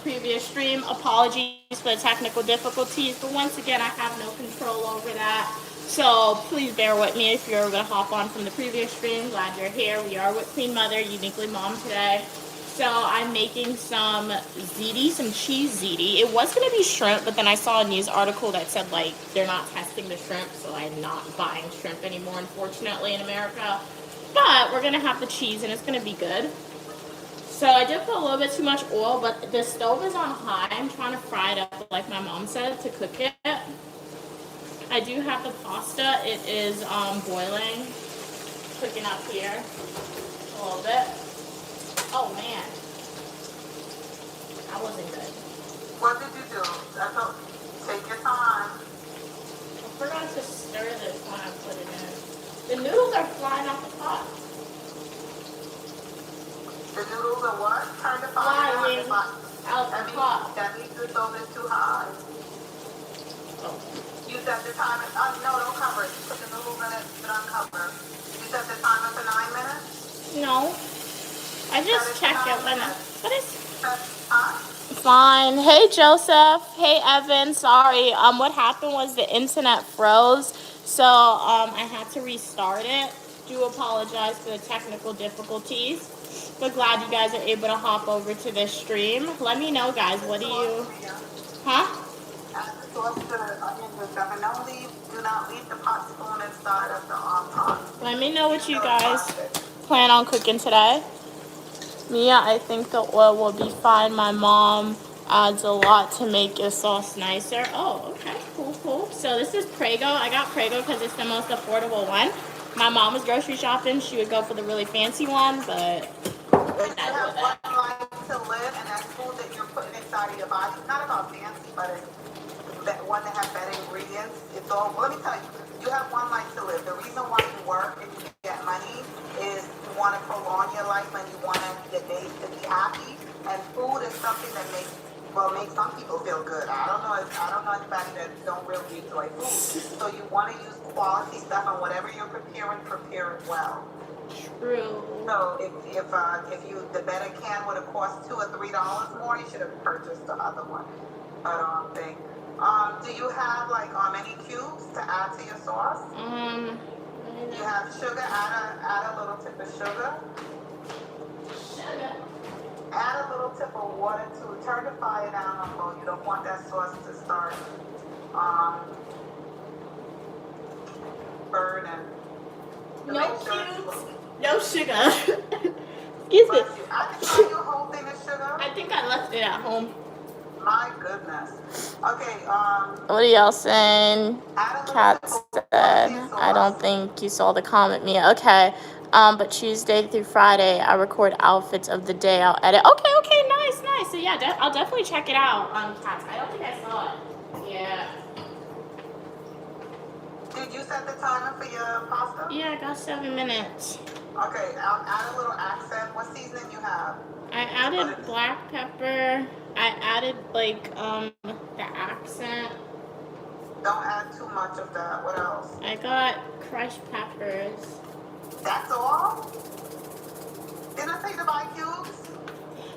previous stream. Apologies for the technical difficulties, but once again, I have no control over that. So please bear with me if you're going to hop on from the previous stream. Glad you're here. We are with Queen Mother, Uniquely Mom today. So I'm making some ziti, some cheese ziti. It was going to be shrimp, but then I saw a news article that said, like, they're not testing the shrimp, so I'm not buying shrimp anymore, unfortunately, in America. But we're going to have the cheese, and it's going to be good. So I did put a little bit too much oil, but the stove is on high. I'm trying to fry it up, like my mom said, to cook it. I do have the pasta. It is boiling, cooking up here a little bit. Oh man, that wasn't good. What did you do? Take your time. I forgot to stir this when I put it in. The noodles are flying off the pot. The noodles are what? Turn the fire flying out the pot. That means the stove is too high. Oh. You set the timer. No, don't cover it. Put the noodles in it, but uncover. You set the timer for 9 minutes? No. I just checked it when what is Huh? fine. Hey Joseph. Hey Evan. Sorry. What happened was the internet froze, so I had to restart it. Do apologize for the technical difficulties, but glad you guys are able to hop over to this stream. Let me know, guys. What do you? Huh? Add the sauce to the onions and stuff, and do not leave the pot spoon inside of the pot. Let me know what you guys plan on cooking today. Mia, I think the oil will be fine. My mom adds a lot to make your sauce nicer. Oh, okay. Cool, cool. So this is Prego. I got Prego because it's the most affordable one. My mom was grocery shopping. She would go for the really fancy one, but we're You done have with one it. life to live, and that's food that you're putting inside of your body. It's not about fancy, but it's that one that has better ingredients. It's all. Well, let me tell you, you have one life to live. The reason why you work and you get money is you want to prolong your life and you want your days to be happy. And food is something that makes some people feel good. I don't know anybody that don't really enjoy food. So you want to use quality stuff, and whatever you're preparing, prepare it well. True. So if you the better can would have cost $2 or $3 more, you should have purchased the other one. But do you have like any cubes to add to your sauce? You have sugar. Add a little tip of sugar. Sugar. Add a little tip of water to turn the fire down on low. You don't want that sauce to start burning. No cubes. No sugar. Excuse me. I can tell you a whole thing of sugar. I think I left it at home. My goodness. Okay. What are y'all saying? Kat said, I don't think you saw the comment, Mia. Okay. But Tuesday through Friday, I record outfits of the day. I'll edit. Okay, nice. So yeah, I'll definitely check it out. Kat, I don't think I saw it. Yeah. Did you set the timer for your pasta? Yeah, I got 7 minutes. Okay, I'll add a little accent. What seasoning you have? I added black pepper. I added the accent. Don't add too much of that. What else? I got crushed peppers. That's all? Didn't I say to buy cubes?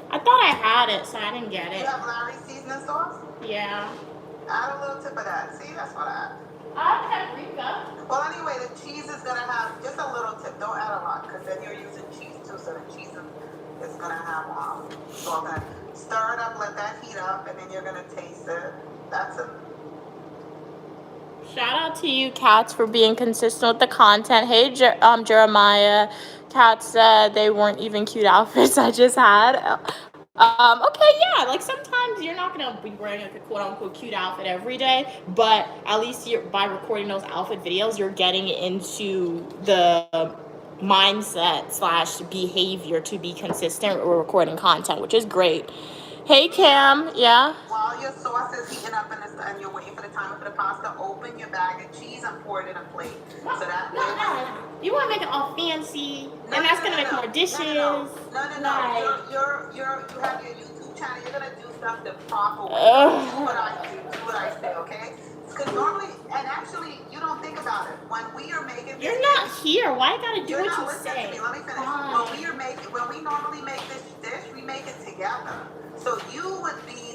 I thought I had it, so I didn't get it. You have Larry's seasoning sauce? Yeah. Add a little tip of that. See, that's what I add. I paprika. Well, anyway, the cheese is going to have just a little tip. Don't add a lot, because then you're using cheese too, so the cheese is going to have so I'm going to stir it up, let that heat up, and then you're going to taste it. That's it. Shout out to you, Cats, for being consistent with the content. Hey, Jeremiah. Kat said they weren't even cute outfits I just had. Okay, yeah, like sometimes you're not going to be wearing like a quote-unquote cute outfit every day, but at least by recording those outfit videos, you're getting into the mindset / behavior to be consistent with recording content, which is great. Hey, Cam, yeah? While your sauce is heating up and you're waiting for the timer for the pasta, open your bag of cheese and pour it in a plate. No. You want to make it all fancy, and that's going to make more dishes. No. You have your YouTube channel. You're going to do stuff the proper way. Do what I say, okay? Because normally, and actually, you don't think about it. When we are making You're not here. Why you gotta do what you say? To me. Let me finish. When we normally make this dish, we make it together. So you would be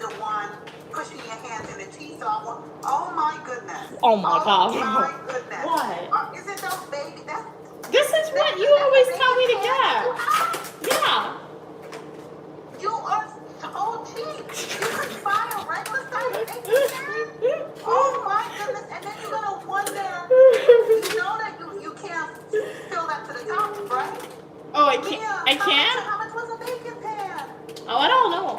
Oh my God. Oh my goodness. What? Is it those baby? This is what you always tell me to get. Yeah. You are so cheap. You could buy a regular size baby pan. Oh my goodness. And then you're gonna wonder, you know that you can't fill that to the top, right? Oh, I can't. Mia, I can't? how much was a baking pan? Oh, I don't know.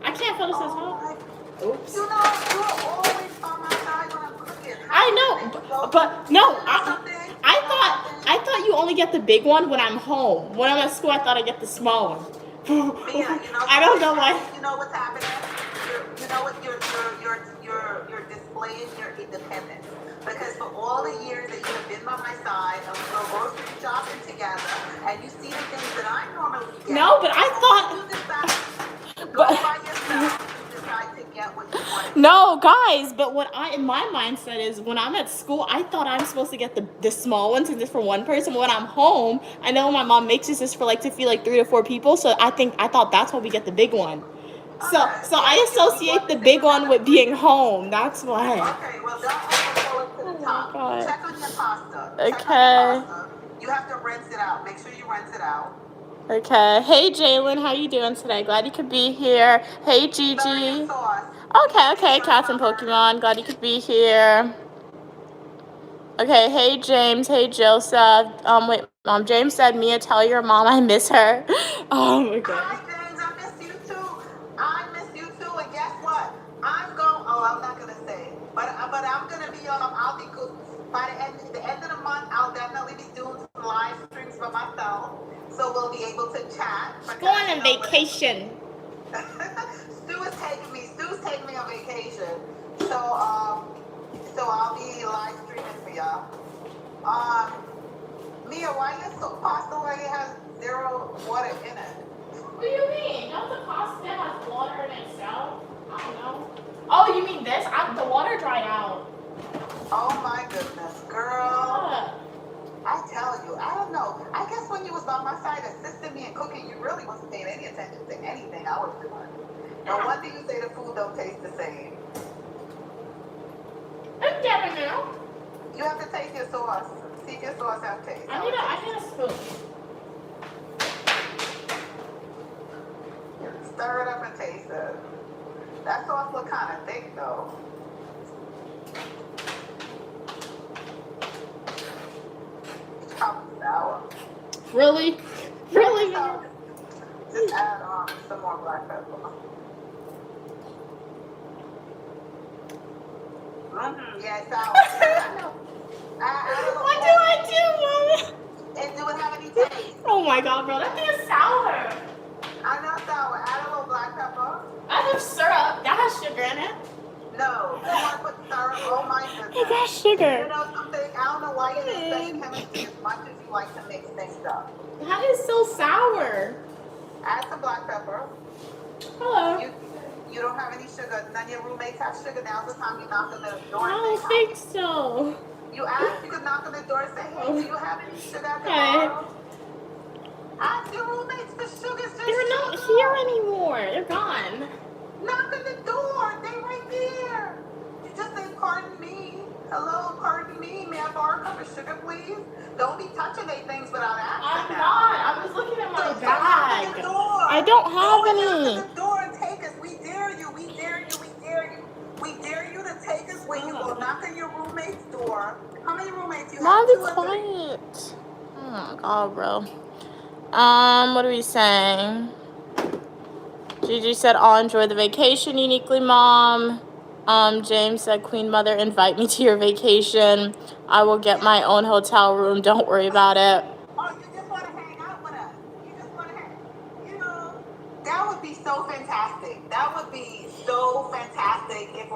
I can't fill this at all. Oops. You know, you're always on my side when I'm cooking. I know, but no, I thought you only get the big one when I'm home. When I'm at school, I thought I get the small one. Mia, I don't know why. You know what's happening? You know what you're displaying your independence. Because for all the years that you have been by my side and we go grocery shopping together and you see the things that I normally get. No, but I thought. You decide to go by yourself. You decide to get what you want. No, guys, but what in my mindset is when I'm at school, I thought I'm supposed to get the small ones and just for one person. When I'm home, I know my mom makes this just for to feed 3 to 4 people. So I thought that's why we get the big one. So I associate the big one with being home. That's why. Okay, well don't overflow it to the top. God. Check on your pasta. Okay. You have to rinse it out. Make sure you rinse it out. Okay. Hey, Jalen, how you doing today? Glad you could be here. Hey, Gigi. Okay, Cats and Pokemon. Glad you could be here. Okay, hey, James. Hey, Joseph. Wait, James said, Mia, tell your mom I miss her. Oh, my God. Hi, James. I miss you, too. I miss you, too. And guess what? I'm not going to say. But I'm going to be I'll be good. By the end of the month, I'll definitely be doing some live streams for myself. So we'll be able to chat. Going on vacation. Stu's taking me on vacation. So I'll be live streaming for y'all. Mia, why your pasta has 0 water in it? What do you mean? Don't the pasta has water in itself? I don't know. Oh, you mean this? The water dried out. Oh my goodness, girl. Yeah. I tell you, I don't know. I guess when you was by my side assisting me in cooking, you really wasn't paying any attention to anything I was doing. No wonder you say the food don't taste the same. I'm getting it. You have to taste your sauce. See if your sauce has taste. I need a spoon. Stir it up and taste it. That sauce look kind of thick though. It's probably sour. Really? Really? Just add some more black pepper. Yeah, it's sour. What do I do, Mama? And do it have any taste? Oh my God, bro, that thing is sour. I know sour. Add a little black pepper. I have syrup. That has sugar in it. No, you want to put syrup? Oh my goodness. It got sugar. You know something? I don't know why you study chemistry as much as you like to mix things up. That is so sour. Add some black pepper. Hello. You don't have any sugar. None of your roommates have sugar. Now's the time you knock on the door. I don't think so. You ask, you could knock on the door and say, hey, do you have any sugar at the Okay. bottom? Ask your roommates for sugar. They're not here anymore. They're gone. Knock on the door. They're right there. You just say, pardon me. Hello, pardon me. May I borrow a cup of sugar, please? Don't be touching any things without asking. I'm not. I was looking at my So bag. the door. I don't have Knock any. on the door and take us. We dare you. We dare you. We dare you. We dare you to take us when you go knock on your roommate's door. How many roommates you have? Mom, be 2 or 3? quiet. Oh my God, bro. What are we saying? Gigi said, I'll enjoy the vacation, uniquely, Mom. James said, Queen Mother, invite me to your vacation. I will get my own hotel room. Don't worry about it. Oh, you just want to hang out with us. You just want to that would be so fantastic. That would be so fantastic if,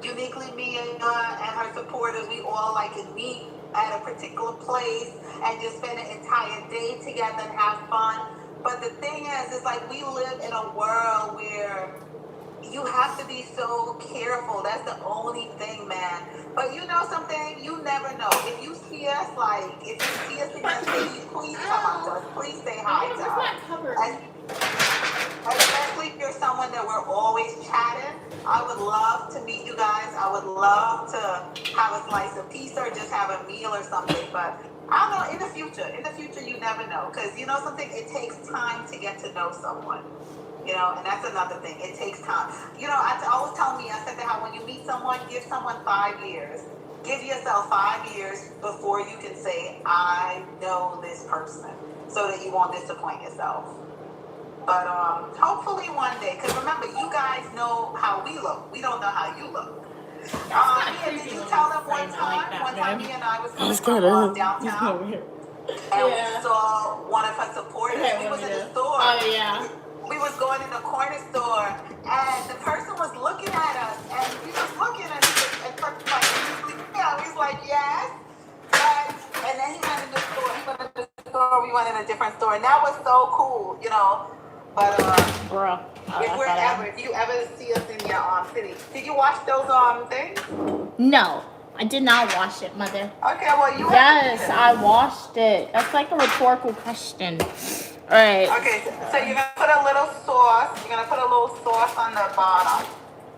uniquely me and her supporters, we all, could meet at a particular place and just spend an entire day together and have fun. But the thing is we live in a world where you have to be so careful. That's the only thing, man. But you know something? You never know. If you see us, in the city, please come up to us. Please say hi to us. Especially if you're someone that we're always chatting. I would love to meet you guys. I would would love to have a slice of pizza or just have a meal or something. But I don't know, in the future, you never know. Because, you know something, it takes time to get to know someone. You know, and that's another thing. It takes time. You know, I always tell me, I said that how when you meet someone, give someone 5 years. Give yourself 5 years before you can say, I know this person, so that you won't disappoint yourself. But hopefully one day, because remember, you guys know how we look. We don't know how you look. Did you tell them one time me and I was coming from downtown, and we saw one of her supporters. We was in the store. Oh, yeah. We was going in the corner store, and the person was looking at us, and he was looking at us, and first like, he's like, yes. And then he went in the store. He went in the store. We went in a different store, and that was so cool, you know. But bro, if you ever see us in your city, did you watch those things? No, I did not watch it, mother. Okay, well you. Yes, I watched it. That's like a rhetorical question. All right. Okay, so you're gonna put a little sauce. You're gonna put a little sauce on the bottom.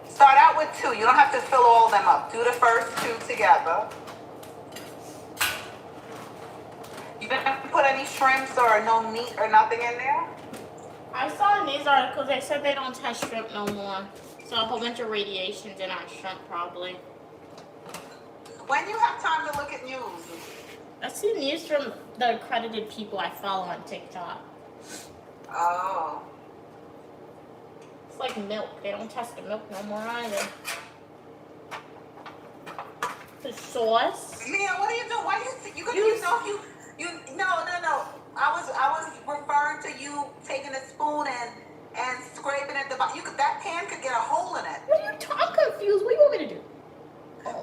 Start out with 2. You don't have to fill all of them up. Do the first 2 together. You gonna put any shrimps or no meat or nothing in there? I saw in these articles they said they don't test shrimp no more. So a whole bunch of radiations in our shrimp probably. When you have time to look at news? I see news from the accredited people I follow on TikTok. Oh. It's like milk. They don't test the milk no more either. The sauce. Mia, what are you doing? Why No. I was referring to you taking a spoon and scraping at the bottom. That pan could get a hole in it. What are you talking? I'm confused. What do you want me to do?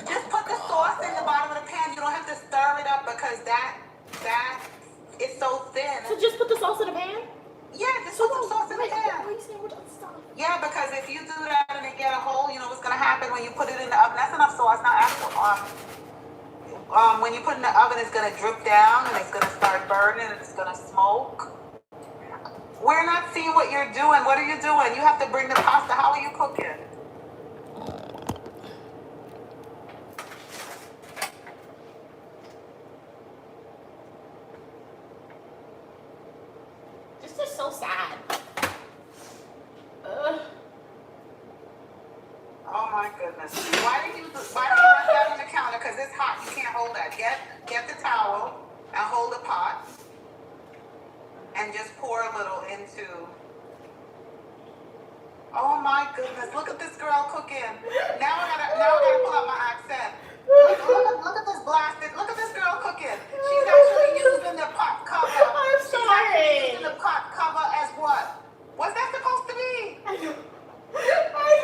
Just put the sauce in the bottom of the pan. You don't have to stir it up because that is so thin. So just put the sauce in the pan? Yeah, just put some sauce in the pan. What are you saying with that stuff? Yeah, because if you do that and it get a hole, you know what's gonna happen when you put it in the oven. That's enough sauce. Now when you put it in the oven, it's gonna drip down and it's gonna start burning and it's gonna smoke. We're not seeing what you're doing. What are you doing? You have to bring the pasta. How are you cooking? This is so sad. Oh my goodness. Why do you rest that on the counter? Because it's hot. You can't hold that. Get the towel and hold the pot and just pour a little into. Oh my goodness. Look at this girl cooking. Now I gotta pull out my accent. Look at this blasted. Look at this girl cooking. She's actually using the pot cover. I'm sorry. She's actually using the pot cover as what? What's that supposed to be?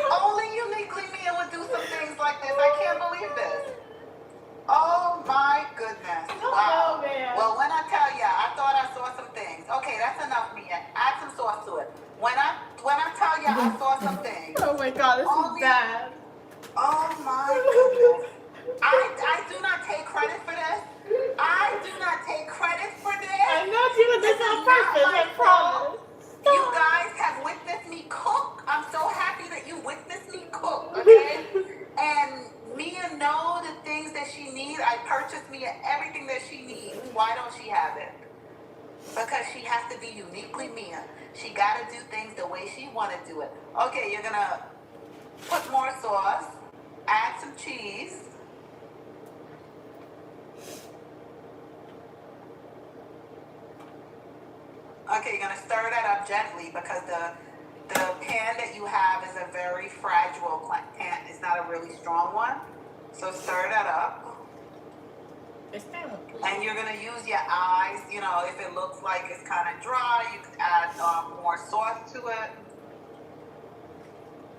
Only uniquely Mia would do some things like this. I can't believe this. Oh my goodness. Wow. Well, when I tell ya, I thought I saw some things. Okay, that's enough, Mia. Add some sauce to it. When I tell ya, I saw some things. Oh my god, this is bad. Oh my goodness. I do not take credit for this. I do not take credit for this. I'm not doing this on purpose, I promise. You guys have witnessed me cook. I'm so happy that you witnessed me cook, okay? And Mia know the things that she needs. I purchased Mia everything that she needs. Why don't she have it? Because she has to be uniquely Mia. She got to do things the way she want to do it. Okay, you're going to put more sauce, add some cheese. Okay, you're going to stir that up gently because the pan that you have is a very fragile pan. It's not a really strong one. So stir that up. And you're going to use your eyes. You know, if it looks like it's kind of dry, you can add more sauce to it.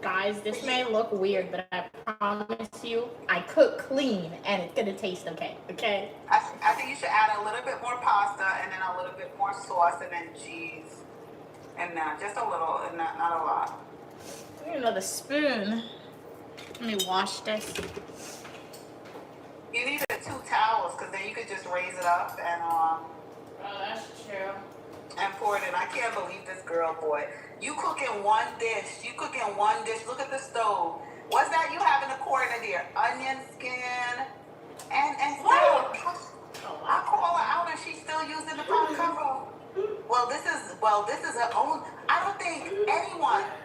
Guys, this may look weird, but I promise you, I cook clean and it's going to taste okay, okay? I think you should add a little bit more pasta and then a little bit more sauce and then cheese. And just a little, and not a lot. I need another spoon. Let me wash this. You need 2 towels because then you could just raise it up and oh, that's true. And pour it in. I can't believe this girl, boy. You cooking one dish. Look at the stove. What's that you have in the corner there?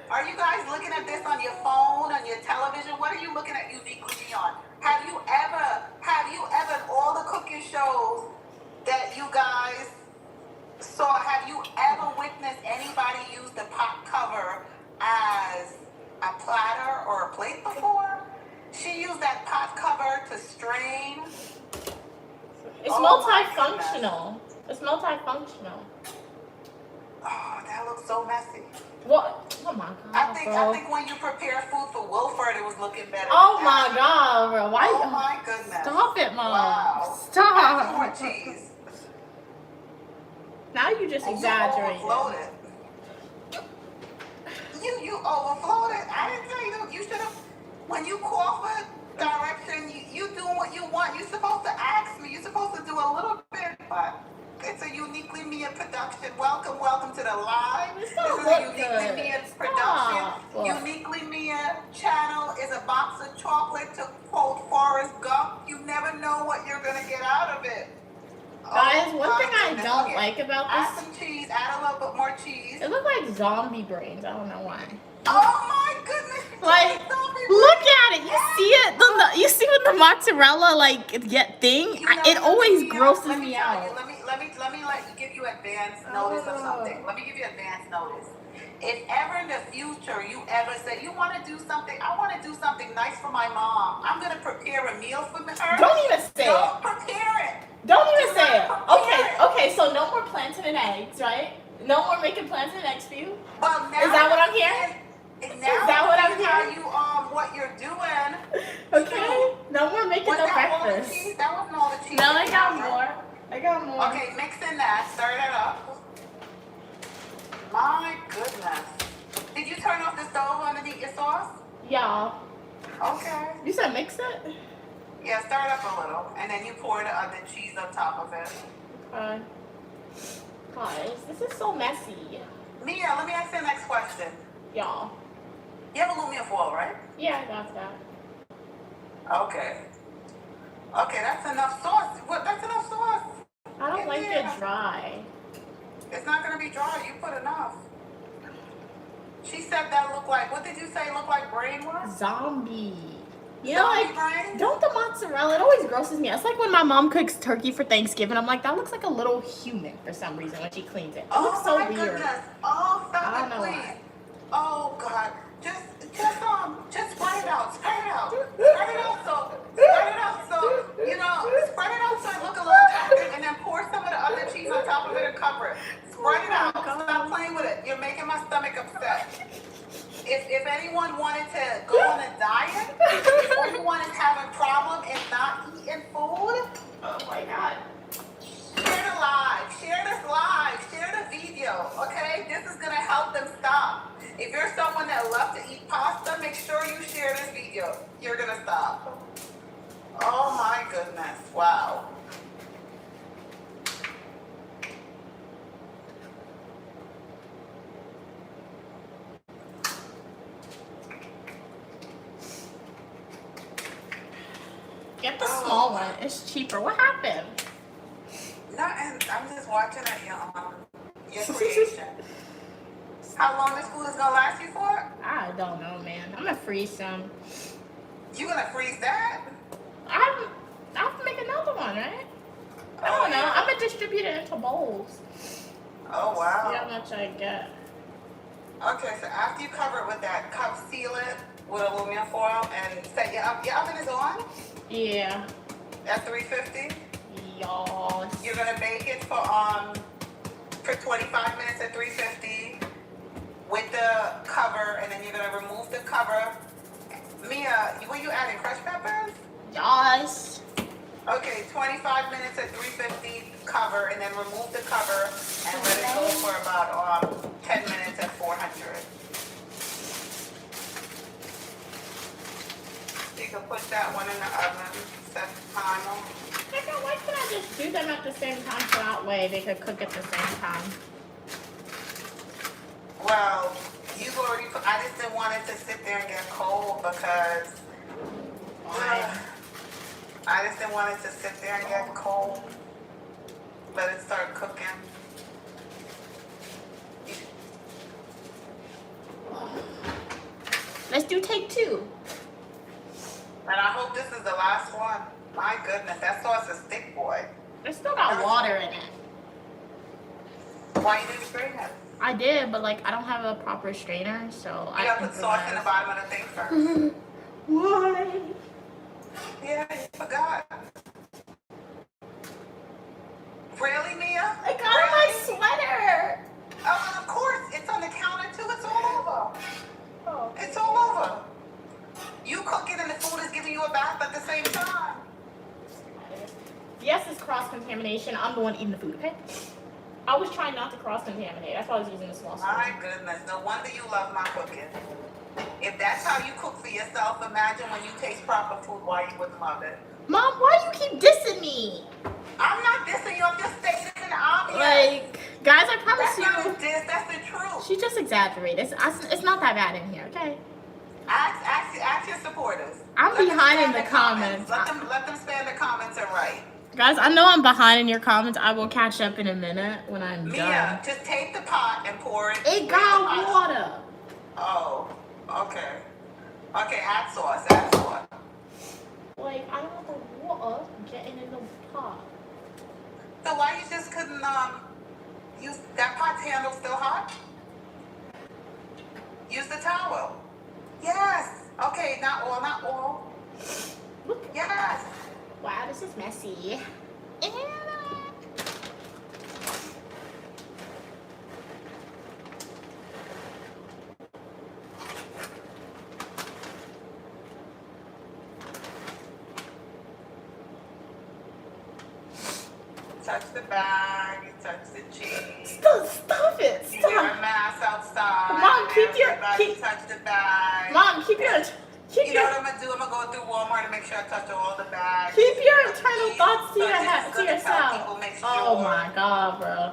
Are you guys looking at this on your phone, on your television? What are you looking at Uniquely Me on? Have you ever, in all the cooking shows that you guys saw, have you ever witnessed anybody use the pot cover as a platter or a plate before? She used that pot cover to strain. It's multifunctional. It's multifunctional. Oh, that looks so messy. What? Oh my god. I think when you prepare food for Wilford, it was looking better. Oh my god, bro. Why? Oh my goodness. Stop it, Mom. Wow. Stop. More cheese. Now you just exaggerating. You overflowed it. You overflowed it. I didn't tell you. You should have. When you call for direction, you doing what you want. You're supposed to ask me. You're supposed to do a little bit, but it's a Uniquely Mia production. Welcome to the live. This is a Uniquely Mia production. Uniquely Mia channel is a box of chocolate, to quote Forrest Gump. You never know what you're gonna get out of it. Guys, one thing I don't like about this. Add some cheese. Add a little bit more cheese. It looked like zombie brains. I don't know why. Oh my goodness! Like, look at it. You see it? You see with the mozzarella get thing? It always grosses me out. Let me give you advance notice of something. Let me give you advance notice. If ever in the future you ever say you want to do something, I want to do something nice for my mom. I'm gonna prepare a meal for her. Don't even say it. Don't prepare it. Don't even say it. Okay. So no more plantain and eggs, right? No more making plantain and eggs for you. Well, now is that what I'm hearing? Is that what I'm hearing? You what you're doing? Okay. No more making no breakfast. That wasn't all the cheese. No, I got more. Okay, mix in that. Stir it up. My goodness. Did you turn off the stove underneath your sauce? Yeah. Okay. You said mix it? Yeah, stir it up a little, and then you pour the other cheese on top of it. Okay. Guys, this is so messy. Mia, let me ask you the next question. Y'all. You have aluminum foil, right? Yeah, I got that. Okay. Okay, that's enough sauce. What? That's enough sauce. I don't like it dry. It's not gonna be dry. You put enough. She said that looked like. What did you say? Looked like brain what? Zombie. You know, brain? Don't the mozzarella? It always grosses me out. It's like when my mom cooks turkey for Thanksgiving. I'm like, that looks like a little human for some reason when she cleans it. It looks so weird. Goodness. Oh, stop it, please. Why. Oh God. Just spread it out. Spread it out. Spread it out so spread it out so it look a little attractive, and then pour some of the other cheese on top of it and cover it. Spread it out. Stop playing with it. You're making my stomach upset. If anyone wanted to go on a diet, or anyone is having a problem in not eating food, oh my God. Share this live, share the video, okay? This is gonna help them stop. If you're someone that loves to eat pasta, make sure you share this video. You're gonna stop. Oh my goodness, wow. Get the small one, it's cheaper. What happened? Nothing. I'm just watching your creation. How long this food is gonna last you for? I don't know, man. I'm gonna freeze some. You gonna freeze that? I'll make another one, right? I don't know. I'm gonna distribute it into bowls. Oh wow. See how much I get. Okay, so after you cover it with that cup, seal it with aluminum foil and set your oven is on? Yeah. At 350? Y'all. You're gonna bake it for 25 minutes at 350 with the cover, and then you're gonna remove the cover. Mia, were you adding crushed peppers? Yes. Okay, 25 minutes at 350 cover, and then remove the cover and let it go for about 10 minutes at 400. You can put that one in the oven, set the timer. Why can't I just do them at the same time so that way they could cook at the same time? Well, you've already put, I just didn't want it to sit there and get cold because I just didn't want it to sit there and get cold. Let it start cooking. Let's do take 2. And I hope this is the last one. My goodness, that sauce is thick, boy. It still got water in it. Why you didn't strain it? I did, but like I don't have a proper strainer, so You gotta put sauce in the bottom of the thing first. Why? Yeah, you forgot. Really, Mia? I got on my sweater. Oh, and of course, it's on the counter too. It's all over. Oh. It's all over. You cooking and the food is giving you a bath at the same time. Yes, it's cross-contamination. I'm the one eating the food, okay? I was trying not to cross-contaminate. That's why I was using the small spoon. My goodness, no wonder you love my cooking. If that's how you cook for yourself, imagine when you taste proper food, why you wouldn't love it. Mom, why you keep dissing me? I'm not dissing you, I'm just stating an obvious. Like, guys, I promise That's not you. a diss, that's the truth. She just exaggerated. It's not that bad in here, okay? Ask your supporters. I'm Let them behind in spam the comments. Let them spam the comments and write. Guys, I know I'm behind in your comments. I will catch up in a minute when I'm Mia, done. just take the pot and pour it. It got water. Oh, okay. Okay, add sauce, add sauce. Like, I don't want the water getting in the pot. So why you just couldn't use that pot's handle still hot? Use the towel. Yes. Okay, not all. Yes. Wow, this is messy. Touch the bag, touch the cheese. Stop it. You wear a Stop. mask outside. Mom, keep your- Everybody touch the bag. Mom, keep You know your what I'm gonna do? I'm gonna go through Walmart and make sure I touch all the bags. keep your internal thoughts to So this is to gonna tell yourself. people, make Oh sure. my god, bro.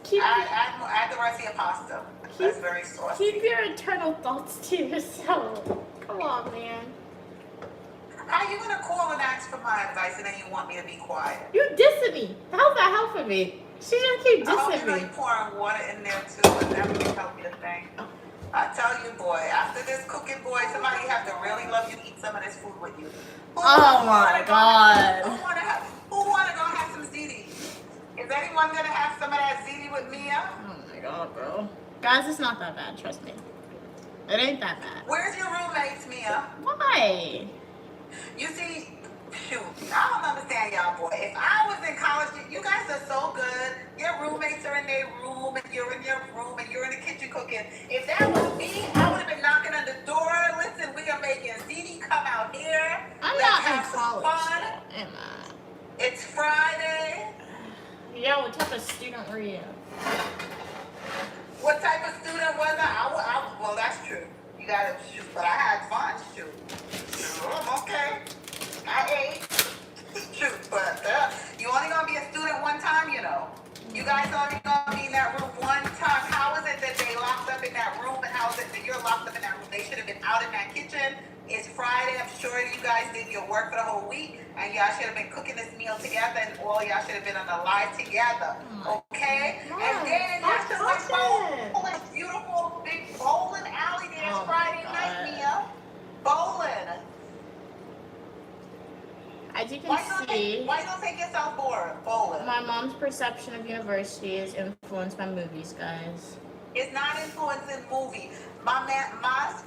Keep Add the rest of your pasta. That's very saucy. keep your internal thoughts to yourself. Come on, man. How you gonna call and ask for my advice and then you want me to be quiet? You dissing me. How's that helping me? She just keep I hope dissing you know me. you're pouring water in there too, and that will help you to think. I tell you, boy, after this cooking, boy, somebody have to really love you, eat some of this food with you. Oh my god. Who wanna go have some ziti? Is anyone gonna have some of that ziti with Mia? Oh my god, bro. Guys, it's not that bad, trust me. It ain't that bad. Where's your roommates, Mia? Why? You see, shoot, I don't understand y'all, boy. If I was in college, you guys are so good. Your roommates are in their room, and you're in your room, and you're in the kitchen cooking. If that was me, I would have been knocking on the door. Listen, we are making ziti. Come out here. I'm Let's not in have some college, fun. though, am I? It's Friday. Yeah, what type of student were you? What type of student was I? Well, that's true. You gotta shoot, but I had fun. Shoot, I'm okay. I ate. Shoot, but you only gonna be a student one time, you know. You guys only gonna be in that room one time. How is it that they locked up in that room, and how is it that you're locked up in that room? They should have been out in that kitchen. It's Friday. I'm sure you guys did your work for the whole week, and y'all should have been cooking this meal together, and all y'all should have been on the live together. Okay? Mom, And then you should have stop went bowling. Beautiful big bowling alley there. It's Oh, Friday my night, God. Mia. Bowling. As you Why can you see, don't take yourself bored? Bowling. my mom's perception of university is influenced by movies, guys. It's not influencing movie. My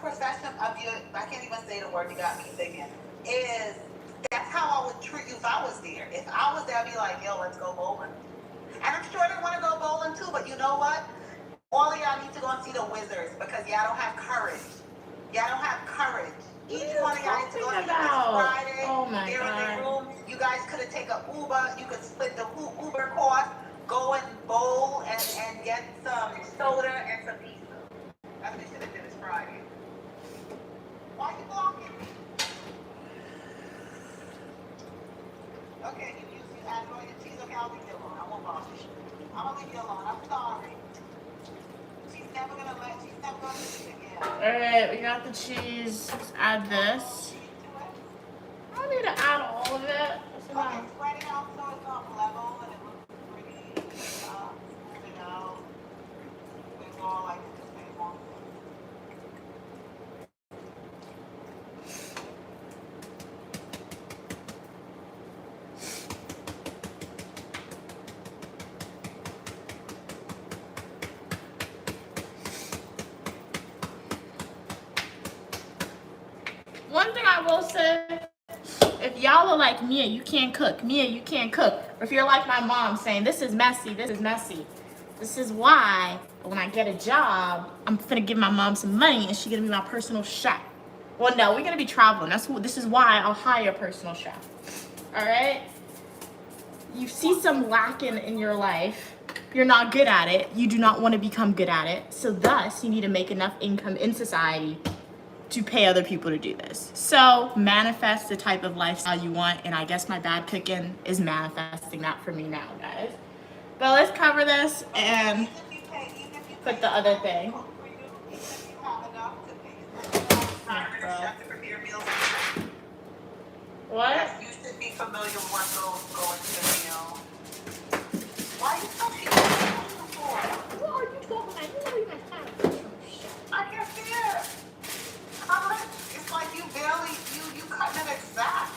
perception of you, I can't even say the word, you got me thinking, is that's how I would treat you if I was there. If I was there, I'd be like, yo, let's go bowling. And I'm sure they want to go bowling too, but you know what? All of y'all need to go and see the Wizards because y'all don't have courage. Y'all don't have courage. Each one of y'all needs to go and see this Friday. Oh my They're in their god. room. You guys could have taken Uber. You could split the Uber cost, go and bowl and get some soda and some pizza. That's what you should have did this Friday. Why you blocking me? Okay, you add all your cheese. Okay, I'll leave you alone. I won't bother you. I'm gonna leave you alone. I'm sorry. She's never gonna do this again. Alright, we got the cheese. Let's add this. I don't need to add all of it. It's Okay, enough. spread it out so it's level and it looks pretty. Smooth it out. It's all like the same one. one thing I will say, if y'all are like Mia, you can't cook. Mia, you can't cook. Or if you're like my mom saying, this is messy, this is messy. This is why when I get a job, I'm finna give my mom some money and she's gonna be my personal chef. Well, no, we're gonna be traveling. This is why I'll hire a personal chef. All right? You see some lacking in your life. You're not good at it. You do not want to become good at it. So thus, you need to make enough income in society to pay other people to do this. So manifest the type of lifestyle you want, and I guess my bad cooking is manifesting that for me now, guys. But let's cover this and put the other thing. What? Yes, you should be familiar with what goes into the meal. Why are you so cheap? What are you talking about? You don't even have. I can see it. It's like you barely, you cutting it exact.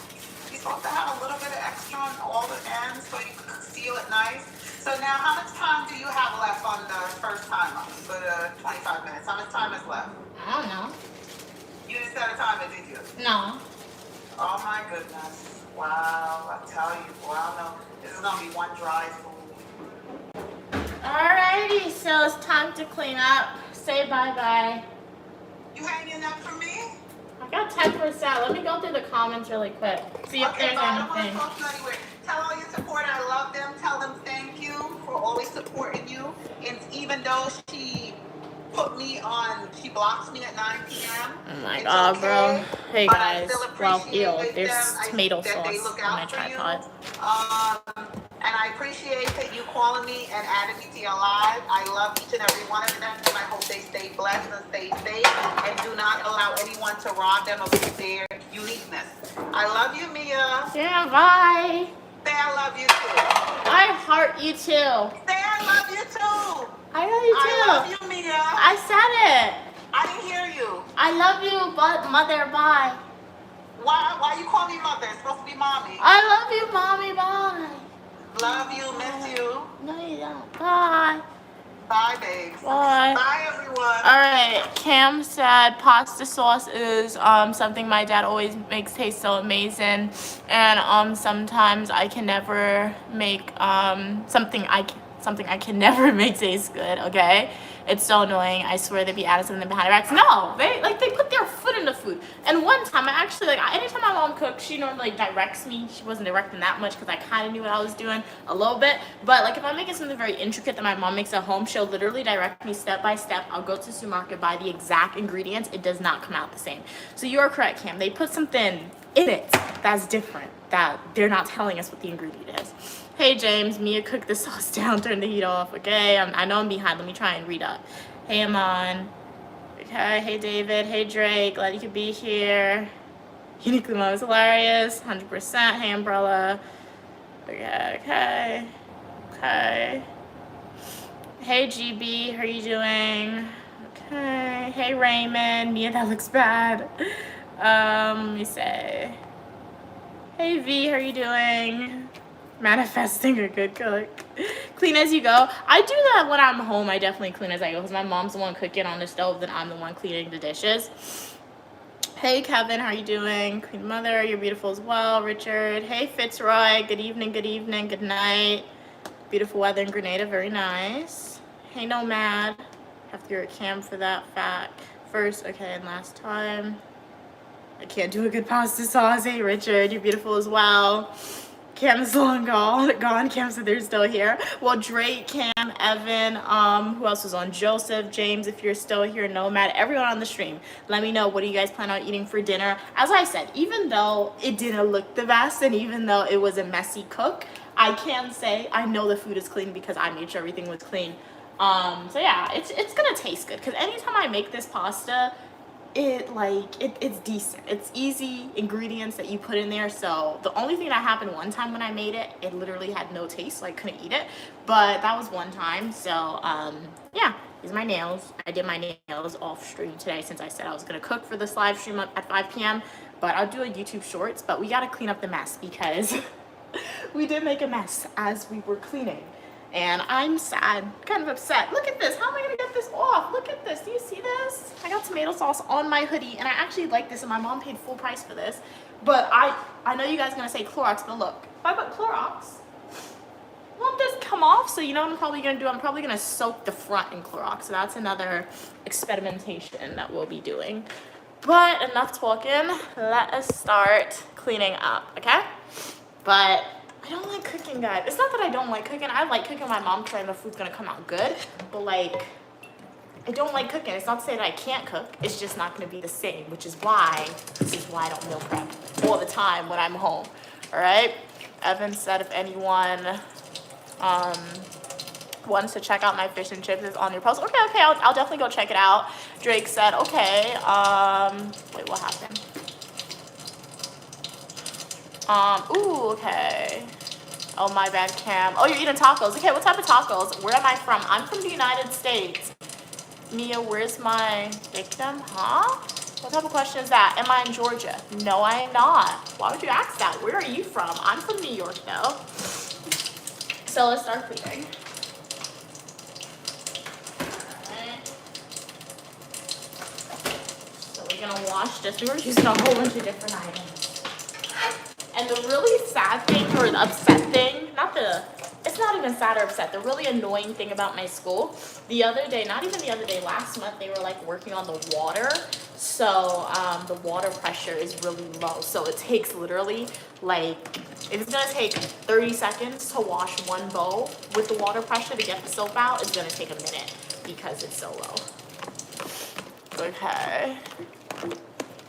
You're supposed to have a little bit of extra on all the ends so you can seal it nice. So now, how much time do you have left on the first timer for the 25 minutes? How much time is left? I don't know. You didn't set a timer, did you? No. Oh my goodness. Wow, I tell you, well, no, this is going to be one dry food. Alrighty, so it's time to clean up. Say bye-bye. You hanging up for me? I got 10%. Let me go through the comments really quick. See if there's bye. I don't want to anything. talk to you anywhere. Tell all your support I love them. Tell them thank you for always supporting you. And even though she put me on, she blocks me at 9 p.m. Oh my It's god, okay, bro. Hey but I guys. still Well, appreciate there's them. tomato that they sauce look on my out for you. tripod. And I appreciate that you calling me and adding me to your live. I love each and every one of them, and I hope they stay blessed and stay safe and do not allow anyone to rob them of their uniqueness. I love you, Mia. Yeah, bye. Say I love you too. I heart you too. Say I love you too. I love you too. I love you, Mia. I said it. I didn't hear you. I love you, but mother, bye. Why you call me mother? It's supposed to be mommy. I love you, mommy, bye. Love you, miss you. No, you don't. Bye. Bye, babes. Bye. Bye, everyone. All right, Cam said pasta sauce is something my dad always makes taste so amazing, and sometimes I can never make something I can never make taste good. Okay, it's so annoying. I swear they be adding something behind our backs. No, they put their foot in the food. And one time I actually anytime my mom cooks, she normally directs me. She wasn't directing that much because I kind of knew what I was doing a little bit. But like if I'm making something very intricate that my mom makes at home, she'll literally direct me step by step. I'll go to the supermarket, buy the exact ingredients. It does not come out the same. So you are correct, Cam. They put something in it that's different, that they're not telling us what the ingredient is. Hey James, Mia cooked the sauce down, turn the heat off. Okay, I know I'm behind. Let me try and read up. Hey Amon. Okay, hey David. Hey Drake. Glad you could be here. Uniquely Mom is hilarious. 100%. Hey Umbrella. Okay. Hey GB, how are you doing? Okay. Hey Raymond. Mia, that looks bad. Let me say. Hey V, how are you doing? Manifesting a good cook. Clean as you go. I do that when I'm home. I definitely clean as I go because my mom's the one cooking on the stove, then I'm the one cleaning the dishes. Hey Kevin, how are you doing? Queen Mother, you're beautiful as well. Richard. Hey Fitzroy, good evening, good night. Beautiful weather in Grenada, very nice. Hey Nomad. Have to go to Cam for that fact. First, okay, and last time. I can't do a good pasta sauce. Hey Richard, you're beautiful as well. Cam is long gone. Cam said they're still here. Well, Drake, Cam, Evan, who else was on? Joseph, James, if you're still here, Nomad, everyone on the stream. Let me know, what do you guys plan on eating for dinner? As I said, even though it didn't look the best and even though it was a messy cook, I can say I know the food is clean because I made sure everything was clean. So yeah, it's gonna taste good because anytime I make this pasta, it's decent. It's easy ingredients that you put in there. So the only thing that happened one time when I made it, it literally had no taste, so I couldn't eat it. But that was one time. So yeah, these are my nails. I did my nails off stream today since I said I was gonna cook for this live stream at 5 p.m. But I'll do a YouTube shorts. But we gotta clean up the mess because we did make a mess as we were cleaning. and I'm sad, kind of upset. Look at this. How am I gonna get this off? Look at this. Do you see this? I got tomato sauce on my hoodie, and I actually like this, and my mom paid full price for this. But I know you guys are gonna say Clorox, but look, if I put Clorox, won't this come off? So you know what I'm probably gonna do? I'm probably gonna soak the front in Clorox. So that's another experimentation that we'll be doing. But enough talking. Let us start cleaning up, okay? But I don't like cooking, guys. It's not that I don't like cooking. I like cooking. My mom trying the food's gonna come out good. But like, I don't like cooking. It's not to say that I can't cook. It's just not gonna be the same, which is why, this is why I don't meal prep all the time when I'm home, all right? Evan said if anyone wants to check out my fish and chips, it's on your post. Okay, I'll definitely go check it out. Drake said, okay, wait, what happened? Ooh, okay. Oh, my bad, Cam. Oh, you're eating tacos. Okay, what type of tacos? Where am I from? I'm from the United States. Mia, where's my victim? Huh? What type of question is that? Am I in Georgia? No, I am not. Why would you ask that? Where are you from? I'm from New York, though. So let's start cleaning. So we're gonna wash this. We were using a whole bunch of different items. And the really sad thing, or the upset thing, it's not even sad or upset, the really annoying thing about my school, the other day, not even the other day, last month, they were like working on the water. So the water pressure is really low. So it takes literally like, if it's gonna take 30 seconds to wash one bowl with the water pressure to get the soap out, it's gonna take a minute because it's so low. Okay.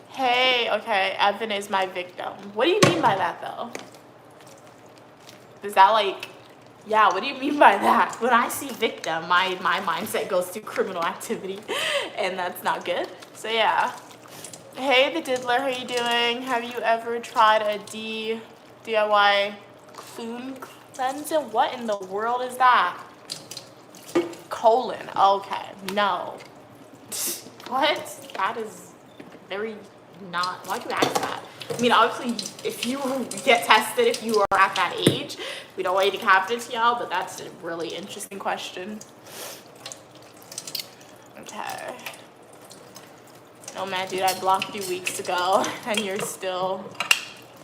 Hey, okay, Evan is my victim. What do you mean by that, though? Is that like, yeah, what do you mean by that? When I see victim, my mindset goes to criminal activity, and that's not good. So, yeah. Hey, the Diddler, how you doing? Have you ever tried a DIY cleanser? What in the world is that? Colon, okay, no. What? That is very... not, why'd you ask that? I mean, obviously, if you get tested, if you are at that age, we don't want you to have this, y'all, but that's a really interesting question. Okay. No, man, dude, I blocked you weeks ago, and you're still,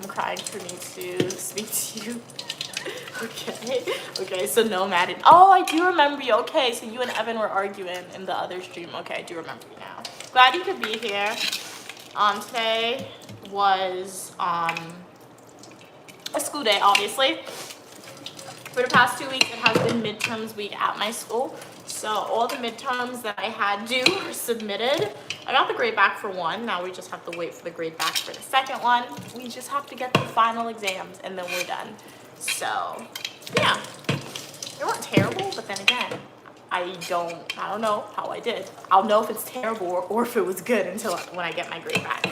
I'm crying for me to speak to you. Okay, so no, Madden. Oh, I do remember you. Okay, so you and Evan were arguing in the other stream. Okay, I do remember you now. Glad you could be here. Today was a school day, obviously. For the past 2 weeks, it has been midterms week at my school. So all the midterms that I had due were submitted. I got the grade back for one. Now we just have to wait for the grade back for the second one. We just have to get the final exams and then we're done. So, yeah. They weren't terrible, but then again, I don't know how I did. I'll know if it's terrible or if it was good until when I get my grade back.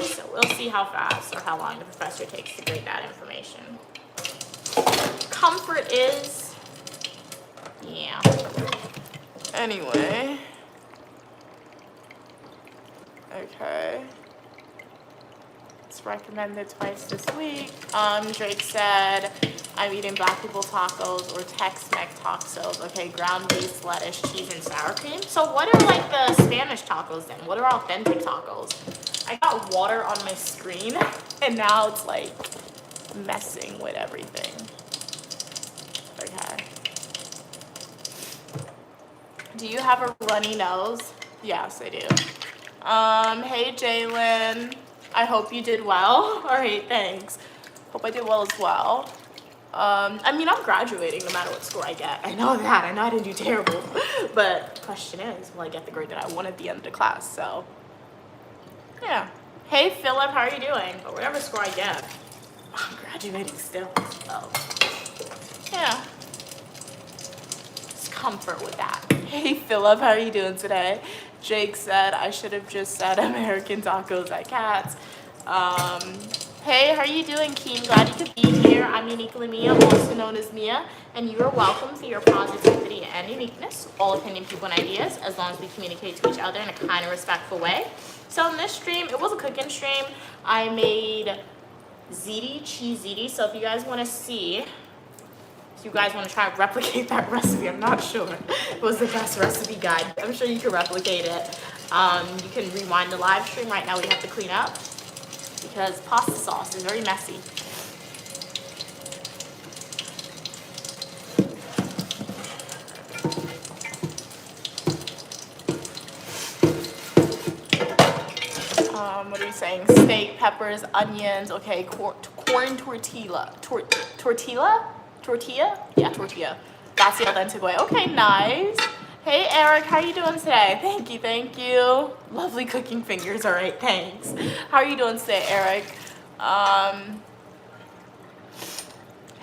So we'll see how fast or how long the professor takes to grade that information. Comfort is, yeah. Anyway. Okay. It's recommended twice this week. Drake said, I'm eating black people tacos or Tex-Mex tacos. Okay, ground beef, lettuce, cheese, and sour cream. So what are like the Spanish tacos then? What are authentic tacos? I got water on my screen and now it's like messing with everything. Okay. Do you have a runny nose? Yes, I do. Hey Jalen. I hope you did well. All right, thanks. Hope I did well as well. I mean, I'm graduating no matter what score I get. I know that. I know I didn't do terrible. But the question is, will I get the grade that I want at the end of the class? So, yeah. Hey, Philip, how are you doing? But whatever score I get, I'm graduating still. So, yeah. Just comfort with that. Hey, Philip, how are you doing today? Jake said I should have just said American tacos at Cats. Hey, how are you doing, Keen? Glad you could be here. I'm uniquely Mia, also known as Mia, and you are welcome for your positivity and uniqueness, all opinion, people, and ideas, as long as we communicate to each other in a kind and respectful way. So in this stream, it was a cooking stream. I made ziti, cheese ziti. So if you guys want to see, If you guys want to try and replicate that recipe, I'm not sure it was the best recipe guide. I'm sure you can replicate it. You can rewind the live stream. Right now we have to clean up because pasta sauce is very messy. What are you saying? Steak, peppers, onions. Okay, corn tortilla. Tortilla? Yeah, tortilla. That's the authentic way. Okay, nice. Hey, Eric, how you doing today? Thank you, thank you. Lovely cooking fingers. All right, thanks. How are you doing today, Eric?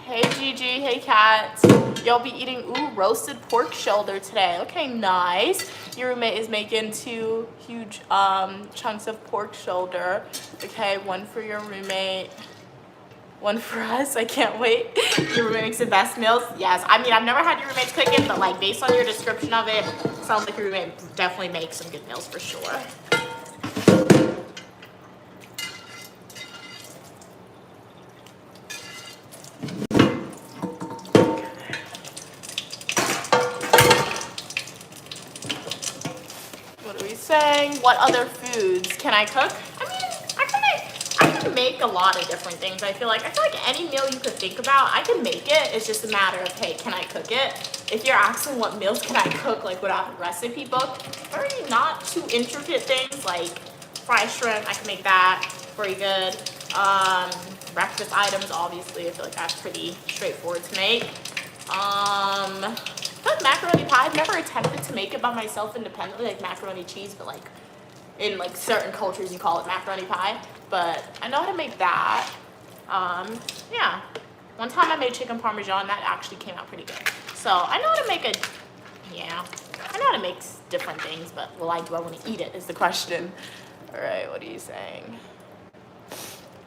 Hey, Gigi. Hey, Kat. You'll be eating, roasted pork shoulder today. Okay, nice. Your roommate is making 2 huge chunks of pork shoulder. Okay, one for your roommate, one for us. I can't wait. Your roommate makes the best meals. Yes, I mean, I've never had your roommate's cooking, but like based on your description of it, sounds like your roommate definitely makes some good meals for sure. What are we saying? What other foods can I cook? I mean, I can make a lot of different things. I feel like any meal you could think about, I can make it. It's just a matter of, hey, can I cook it? If you're asking what meals can I cook, like without a recipe book, very not too intricate things like fried shrimp, I can make that pretty good. Breakfast items, obviously, I feel like that's pretty straightforward to make. But macaroni pie, I've never attempted to make it by myself independently, like macaroni cheese, but like in like certain cultures you call it macaroni pie. But I know how to make that. Yeah. One time I made chicken parmesan, that actually came out pretty good. So I know how to make I know how to make different things, but do I want to eat it is the question. All right, what are you saying?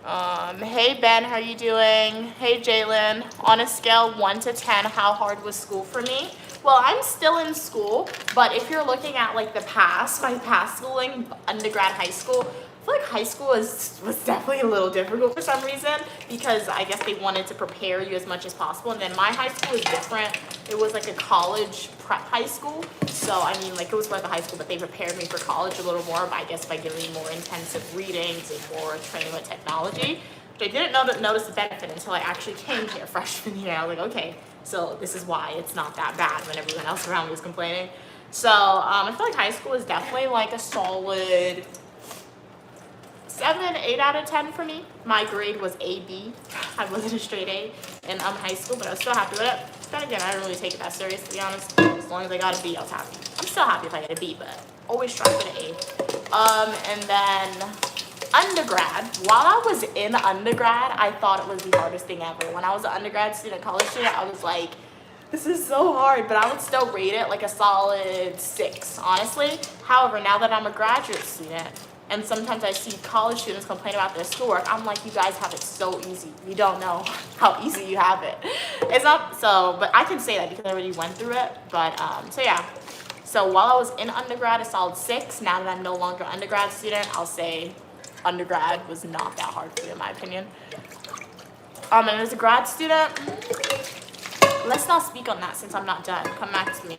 Hey Ben, how are you doing? Hey Jalen, on a scale 1 to 10, how hard was school for me? Well, I'm still in school, but if you're looking at like my past schooling, undergrad, high school, I feel like high school was definitely a little difficult for some reason because I guess they wanted to prepare you as much as possible. And then my high school was different. It was like a college prep high school. So, I mean, like it was like a high school, but they prepared me for college a little more, I guess by giving me more intensive readings and more training with technology. But I didn't notice the benefit until I actually came here freshman year. I was like, okay, so this is why it's not that bad when everyone else around me was complaining. So, I feel like high school is definitely like a solid 7, 8 out of 10 for me. My grade was AB. I wasn't a straight A in high school, but I was still happy with it. Then again, I didn't really take it that serious, to be honest. As long as I got a B, I was happy. I'm still happy if I get a B, but always strive for the A. And then undergrad. While I was in undergrad, I thought it was the hardest thing ever. When I was an undergrad student, college student, I was like, this is so hard, but I would still rate it like a solid 6, honestly. However, now that I'm a graduate student, and sometimes I see college students complain about their schoolwork, I'm like, you guys have it so easy. You don't know how easy you have it. It's not so, but I can say that because I already went through it. But, so yeah. So while I was in undergrad, a solid 6. Now that I'm no longer an undergrad student, I'll say undergrad was not that hard for me, in my opinion. And as a grad student, let's not speak on that since I'm not done. Come back to me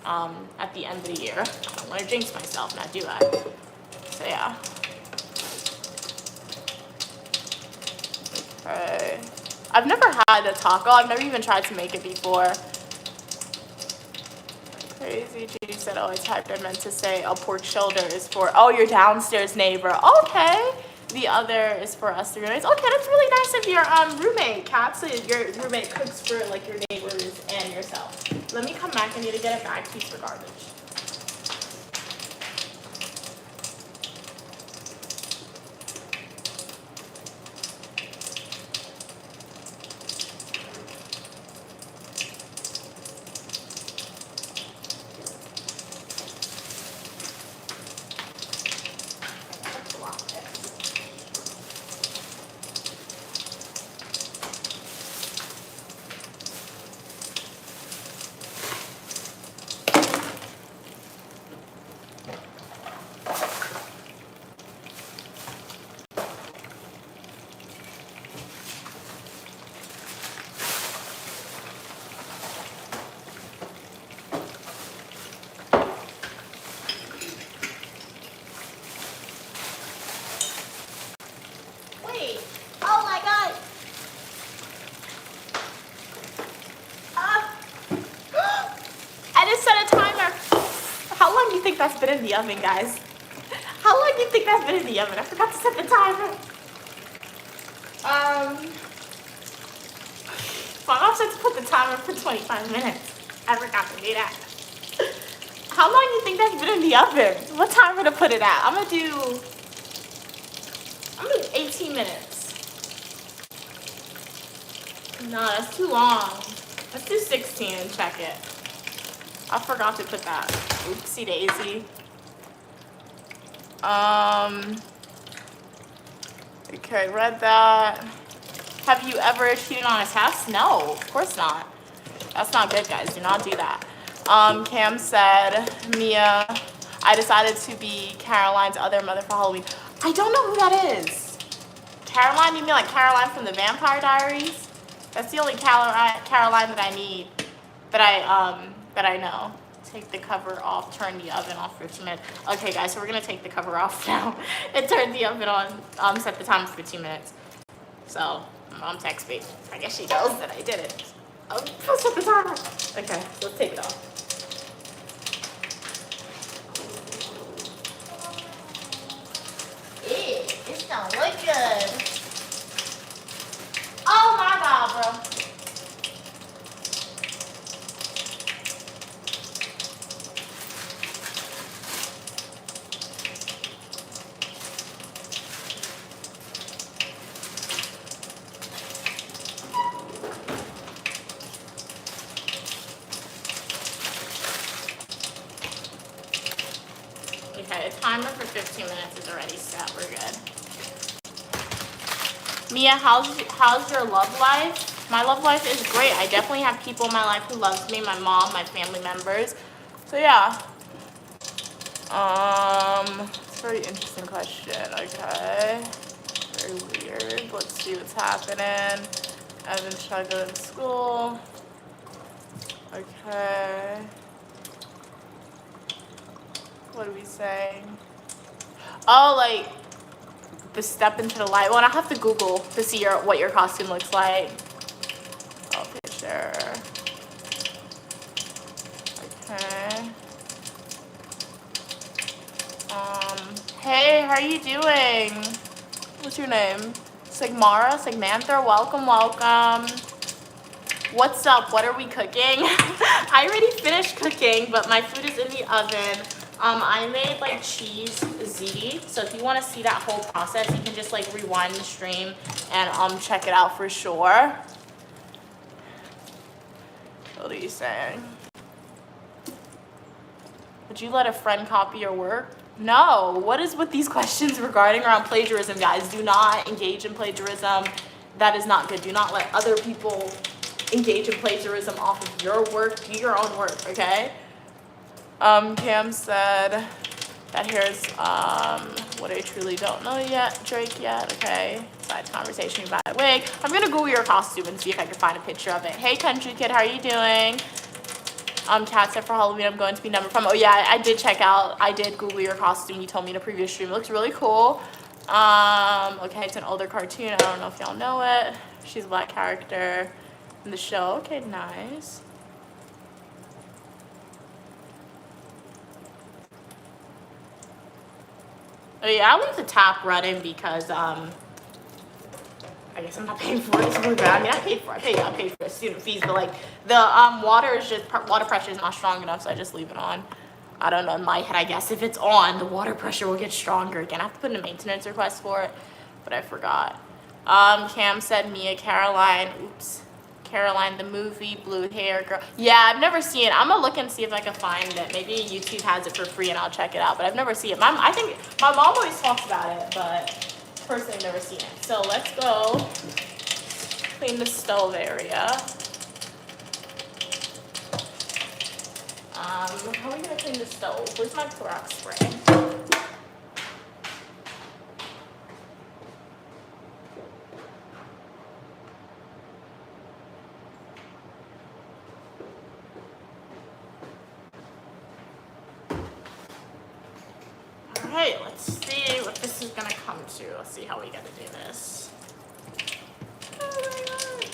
at the end of the year. I don't want to jinx myself, not do I? So yeah. Alright. I've never had a taco. I've never even tried to make it before. Crazy. Gigi said, oh, I typed. I meant to say a pork shoulder is for, oh, your downstairs neighbor. Okay. The other is for us, the roommates. Okay, that's really nice of your roommate, Kat. So your roommate cooks for like your neighbors and yourself. Let me come back. I need to get a bag piece for garbage. that's been in the oven, guys? How long do you think that's been in the oven? I forgot to set the timer. My mom said to put the timer for 25 minutes. I forgot to do that. How long do you think that's been in the oven? What timer to put it at? I'm gonna do 18 minutes. No, that's too long. Let's do 16 and check it. I forgot to put that. Oopsie daisy. Okay, read that. Have you ever cheated on a test? No, of course not. That's not good, guys. Do not do that. Cam said, Mia, I decided to be Caroline's other mother for Halloween. I don't know who that is. Caroline? You mean like Caroline from the Vampire Diaries? That's the only Caroline that I need, that I know. Take the cover off, turn the oven off for 2 minutes. Okay, guys, so we're gonna take the cover off now and turn the oven on. Set the timer for 2 minutes. So, mom texts me. I guess she knows that I did it. I'll set the timer. Okay, let's take it off. It don't look good. Oh my God, bro. Okay, the timer for 15 minutes is already set. We're good. Mia, how's your love life? My love life is great. I definitely have people in my life who loves me. My mom, my family members. So yeah. It's a very interesting question. Okay. Very weird. Let's see what's happening. I've been struggling in school. Okay. What are we saying? Oh, like the step into the light. Well, I have to Google to see what your costume looks like. Oh, picture. Okay. Hey, how are you doing? What's your name? Sigmara, Sigmanther, welcome, welcome. What's up? What are we cooking? I already finished cooking, but my food is in the oven. I made like cheese ziti. So if you want to see that whole process, you can just like rewind the stream and check it out for sure. What are you saying? Would you let a friend copy your work? No. What is with these questions regarding around plagiarism, guys? Do not engage in plagiarism. That is not good. Do not let other people engage in plagiarism off of your work. Do your own work, okay? Cam said that here's what I truly don't know yet, Drake yet, okay? Side conversation about a wig. I'm gonna Google your costume and see if I can find a picture of it. Hey, country kid, how are you doing? Cat said for Halloween I'm going to be number from. Oh yeah, I did Google your costume. You told me in a previous stream. It looks really cool. Okay, it's an older cartoon. I don't know if y'all know it. She's a black character in the show. Okay, nice. Oh yeah, I want the tap running because I guess I'm not paying for it. It's really bad. I mean, I paid for the student fees, but like the water pressure is not strong enough, so I just leave it on. I don't know, in my head, I guess if it's on, the water pressure will get stronger again. I have to put in a maintenance request for it, but I forgot. Cam said Mia Caroline. Oops. Caroline, the movie, blue hair girl. Yeah, I've never seen it. I'm gonna look and see if I can find it. Maybe YouTube has it for free and I'll check it out, but I've never seen it. I think my mom always talks about it, but personally I've never seen it. So let's go clean the stove area. How are we gonna clean the stove? Where's my Clorox spray? Alright, let's see what this is gonna come to. Let's see how we gotta do this. Oh my God.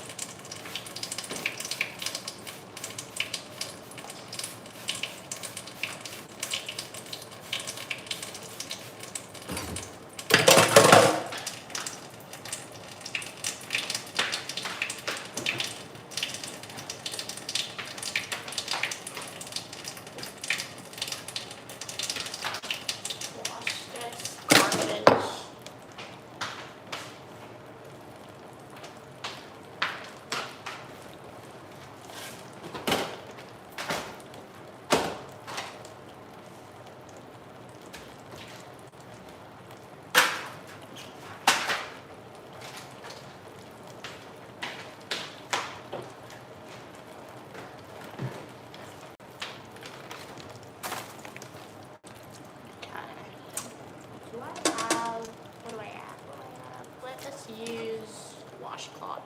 to use washcloth.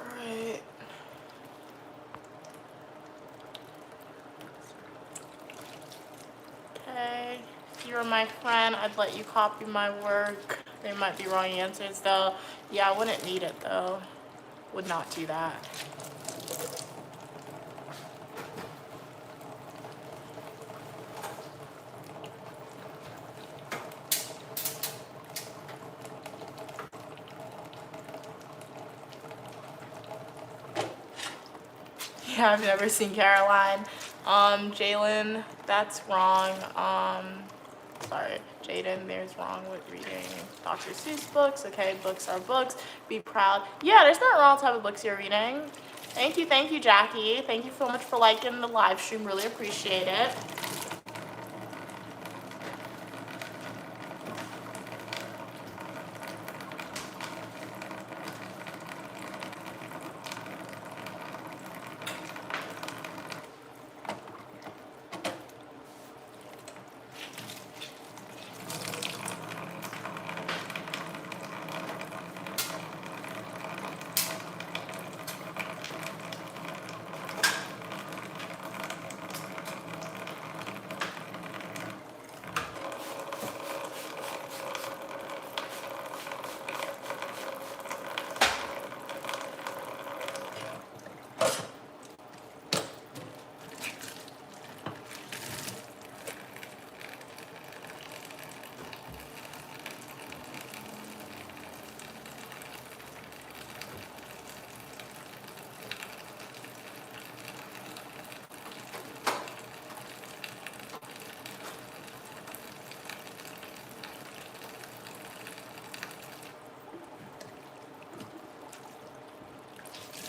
Alright. Okay. If you were my friend, I'd let you copy my work. There might be wrong answers though. Yeah, I wouldn't need it though. Would not do that. Yeah, I've never seen Caroline. Jalen, that's wrong. Sorry, Jaden, there's wrong with reading Dr. Seuss books. Okay, books are books. Be proud. Yeah, there's not wrong type of books you're reading. Thank you, Jackie. Thank you so much for liking the live stream. Really appreciate it.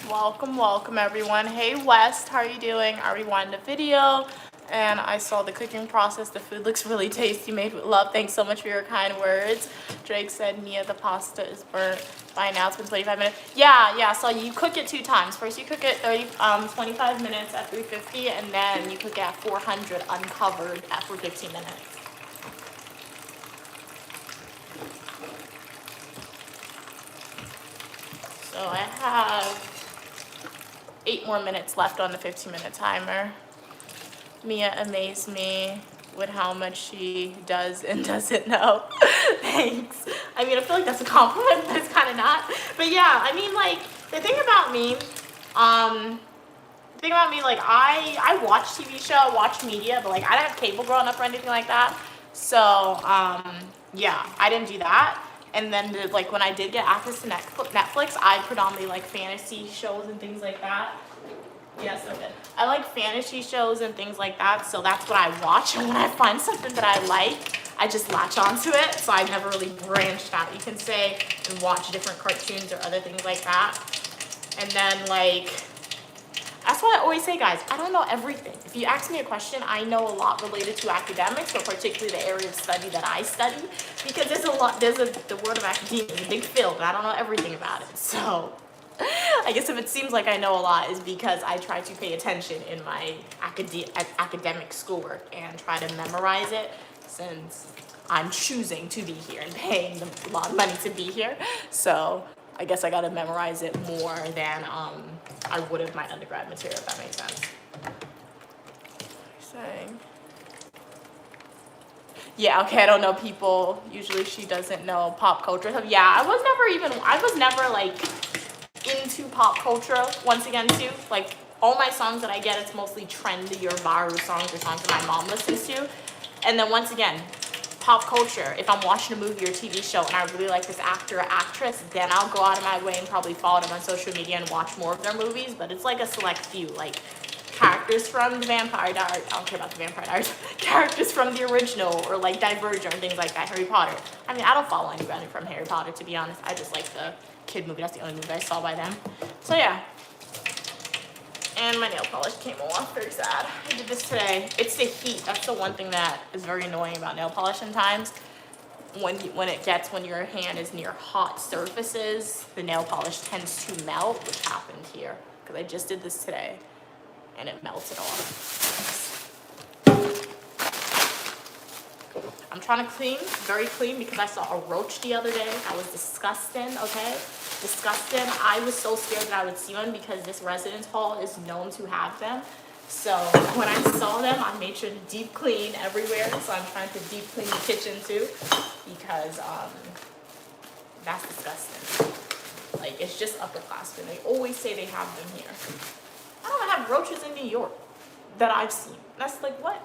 Welcome everyone. Hey West, how are you doing? I rewind the video and I saw the cooking process. The food looks really tasty, made with love. Thanks so much for your kind words. Drake said, Mia, the pasta is burnt. By now it's been 25 minutes. Yeah, so you cook it 2 times. First you cook it 25 minutes at 350 and then you cook it at 400 uncovered for 15 minutes. So I have 8 more minutes left on the 15-minute timer. Mia amazed me with how much she does and doesn't know. Thanks. I mean, I feel like that's a compliment, but it's kind of not. But yeah, I mean, like, the thing about me, like, I watch TV show, I watch media, but like, I didn't have cable growing up or anything like that. So, yeah, I didn't do that. And then, like, when I did get access to Netflix, I predominantly like fantasy shows and things like that. Yes, I did. I like fantasy shows and things like that, so that's what I watch. And when I find something that I like, I just latch onto it. So I never really branched out, you can say, and watch different cartoons or other things like that. And then, like, that's why I always say, guys, I don't know everything. If you ask me a question, I know a lot related to academics, but particularly the area of study that I study, because the world of academia is a big field, and I don't know everything about it. So I guess if it seems like I know a lot is because I try to pay attention in my academic schoolwork and try to memorize it, since I'm choosing to be here and paying a lot of money to be here. So I guess I gotta memorize it more than I would have my undergrad material, if that makes sense. Saying. Yeah, okay, I don't know people. Usually she doesn't know pop culture stuff. Yeah, I was never like into pop culture, once again, too. Like, all my songs that I get, it's mostly trendy or viral songs or songs that my mom listens to. And then once again, pop culture, if I'm watching a movie or TV show and I really like this actor or actress, then I'll go out of my way and probably follow them on social media and watch more of their movies. But it's like a select few, like characters from the Vampire Diaries. I don't care about the Vampire Diaries. Characters from the original, or like Divergent or things like that. Harry Potter. I mean, I don't follow anybody from Harry Potter, to be honest. I just like the kid movie. That's the only movie I saw by them. So yeah. And my nail polish came off. Very sad. I did this today. It's the heat. That's the one thing that is very annoying about nail polish sometimes. When your hand is near hot surfaces, the nail polish tends to melt, which happened here. Because I just did this today. And it melted off. I'm trying to clean, very clean, because I saw a roach the other day. That was disgusting, okay? Disgusting. I was so scared that I would see one because this residence hall is known to have them. So when I saw them, I made sure to deep clean everywhere. So I'm trying to deep clean the kitchen too, because that's disgusting. Like, it's just upperclassmen. They always say they have them here. I don't have roaches in New York that I've seen. That's like, what?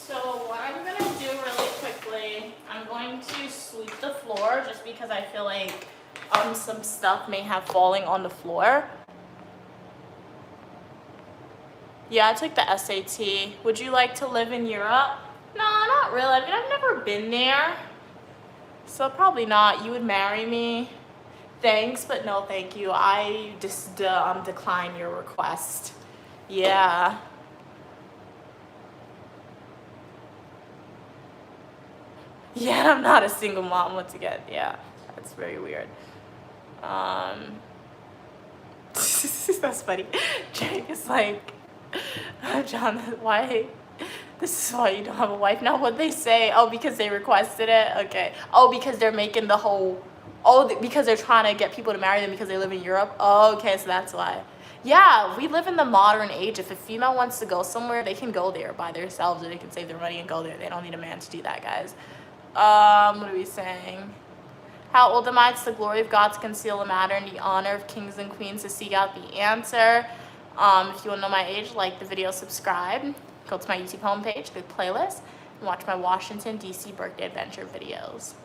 So what I'm gonna do really quickly, I'm going to sweep the floor just because I feel like some stuff may have fallen on the floor. Yeah, I took the SAT. Would you like to live in Europe? No, not really. I mean, I've never been there. So probably not. You would marry me? Thanks, but no thank you. I just decline your request. Yeah. Yeah, I'm not a single mom once again. Yeah, that's very weird. That's funny. Jake is like, John, why? This is why you don't have a wife now. What'd they say? Oh, because they requested it? Okay. Oh, because they're making the whole, because they're trying to get people to marry them because they live in Europe? Oh, okay, so that's why. Yeah, we live in the modern age. If a female wants to go somewhere, they can go there by themselves, or they can save their money and go there. They don't need a man to do that, guys. What are we saying? How old am I? It's the glory of God to conceal the matter and the honor of kings and queens to seek out the answer. If you want to know my age, like the video, subscribe. Go to my YouTube homepage, big playlist, and watch my Washington, D.C. birthday adventure videos.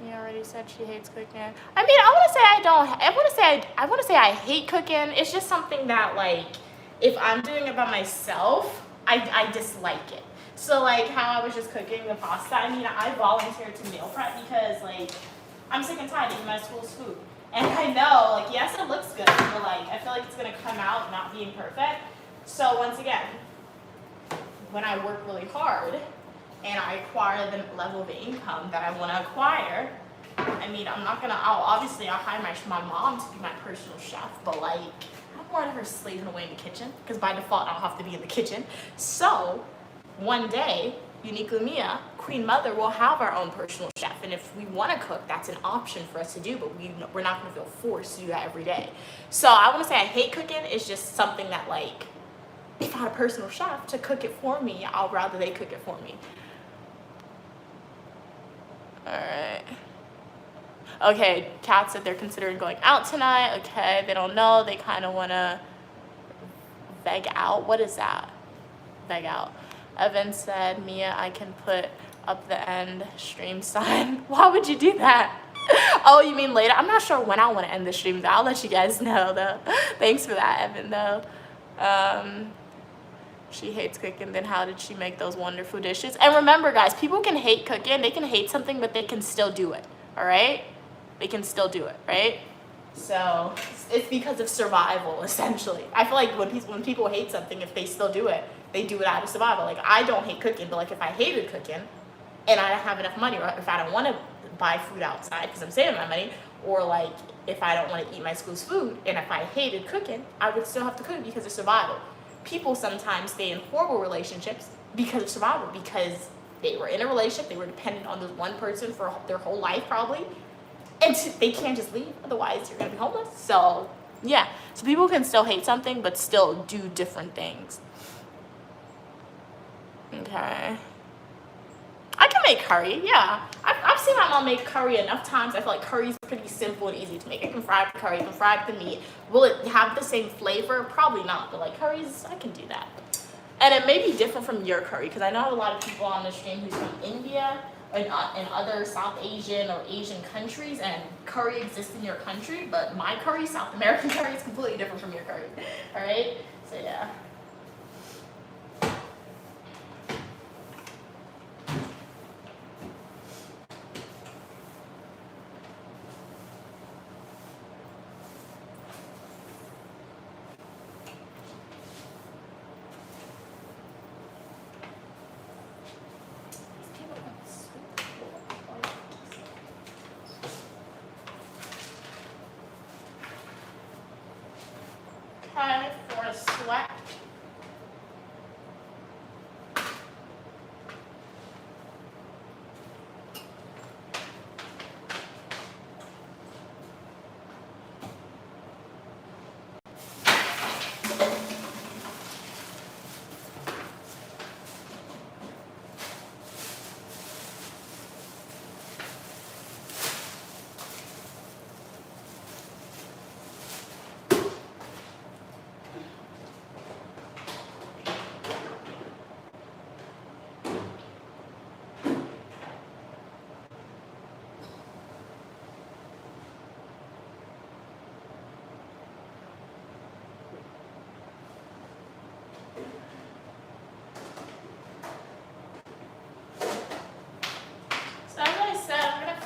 You already said she hates cooking. I mean, I want to say I don't. I want to say I hate cooking. It's just something that, like, if I'm doing it by myself, I dislike it. So, like, how I was just cooking the pasta, I mean, I volunteered to meal prep because, like, I'm sick and tired of eating my school's food. And I know, like, yes, it looks good, but, like, I feel like it's going to come out not being perfect. So, once again, when I work really hard and I acquire the level of income that I want to acquire, I mean, I'm not going to, obviously, I'll hire my mom to be my personal chef, but, like, I don't want her slaving away in the kitchen because by default, I'll have to be in the kitchen. So, one day, uniquely Mia, Queen Mother, will have our own personal chef. And if we want to cook, that's an option for us to do, but we're not going to feel forced to do that every day. So I want to say I hate cooking. It's just something that, like, if I had a personal chef to cook it for me, I'll rather they cook it for me. All right. Okay, Kat said they're considering going out tonight. Okay, they don't know. They kind of want to veg out. What is that? Veg out. Evan said, Mia, I can put up the end stream sign. Why would you do that? Oh, you mean later? I'm not sure when I want to end the stream, though. I'll let you guys know, though. Thanks for that, Evan, though. She hates cooking. Then how did she make those wonderful dishes? And remember, guys, people can hate cooking. They can hate something, but they can still do it, all right? They can still do it, right? So it's because of survival, essentially. I feel like when people hate something, if they still do it, they do it out of survival. Like, I don't hate cooking, but, like, if I hated cooking and I don't have enough money, or if I don't want to buy food outside because I'm saving my money, or, like, if I don't want to eat my school's food, and if I hated cooking, I would still have to cook because of survival. People sometimes stay in horrible relationships because of survival, because they were in a relationship, they were dependent on this one person for their whole life probably, and they can't just leave, otherwise you're going to be homeless. So, yeah. So people can still hate something, but still do different things. Okay. I can make curry, yeah. I've seen my mom make curry enough times. I feel like curry's pretty simple and easy to make. I can fry the curry, I can fry the meat. Will it have the same flavor? Probably not, but, like, curries, I can do that. And it may be different from your curry, because I know a lot of people on the stream who's from India and other South Asian or Asian countries, and curry exists in your country, but my curry, South American curry, is completely different from your curry. All right? So, yeah. gonna sweat.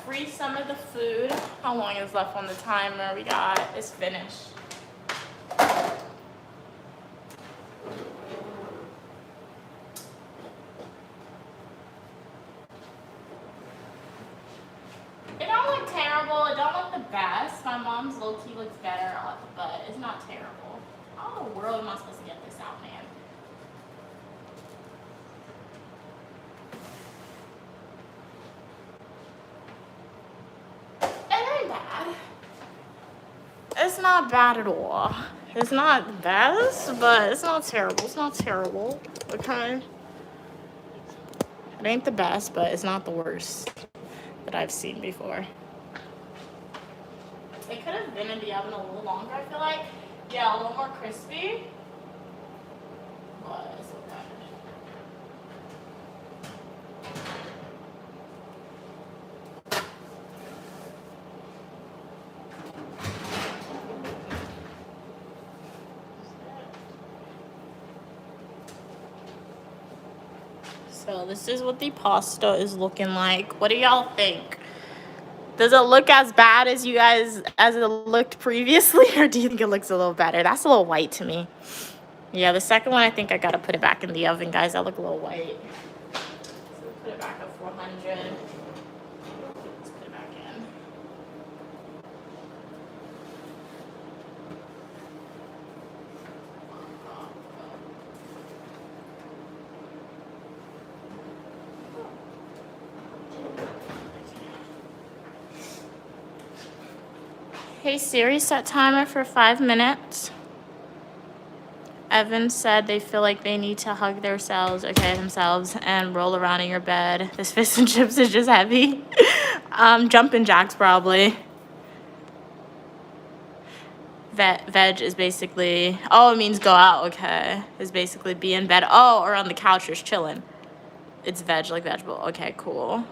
Freeze some of the food. How long is left on the timer? We got, it's finished. It don't look terrible. It don't look the best. My mom's low-key looks better, but it's not terrible. How in the world am I supposed to get this out, man? It's not bad at all. It's not the best, but it's not terrible. It's not terrible, okay? It ain't the best, but it's not the worst that I've seen before. It could have been in the oven a little longer, I feel like. Yeah, a little more crispy. But it's okay. So this is what the pasta is looking like. What do y'all think? Does it look as bad as as it looked previously, or do you think it looks a little better? That's a little white to me. Yeah, the second one, I think I gotta put it back in the oven, guys. That look a little white. So put it back at 400. Let's put it back in. Hey Siri, set timer for 5 minutes. Evan said they feel like they need to hug themselves, and roll around in your bed. This fish and chips is just heavy. Jumping jacks probably. Veg is basically, oh, it means go out, okay. Is basically be in bed. Oh, or on the couch just chilling. It's veg, like vegetable. Okay, cool.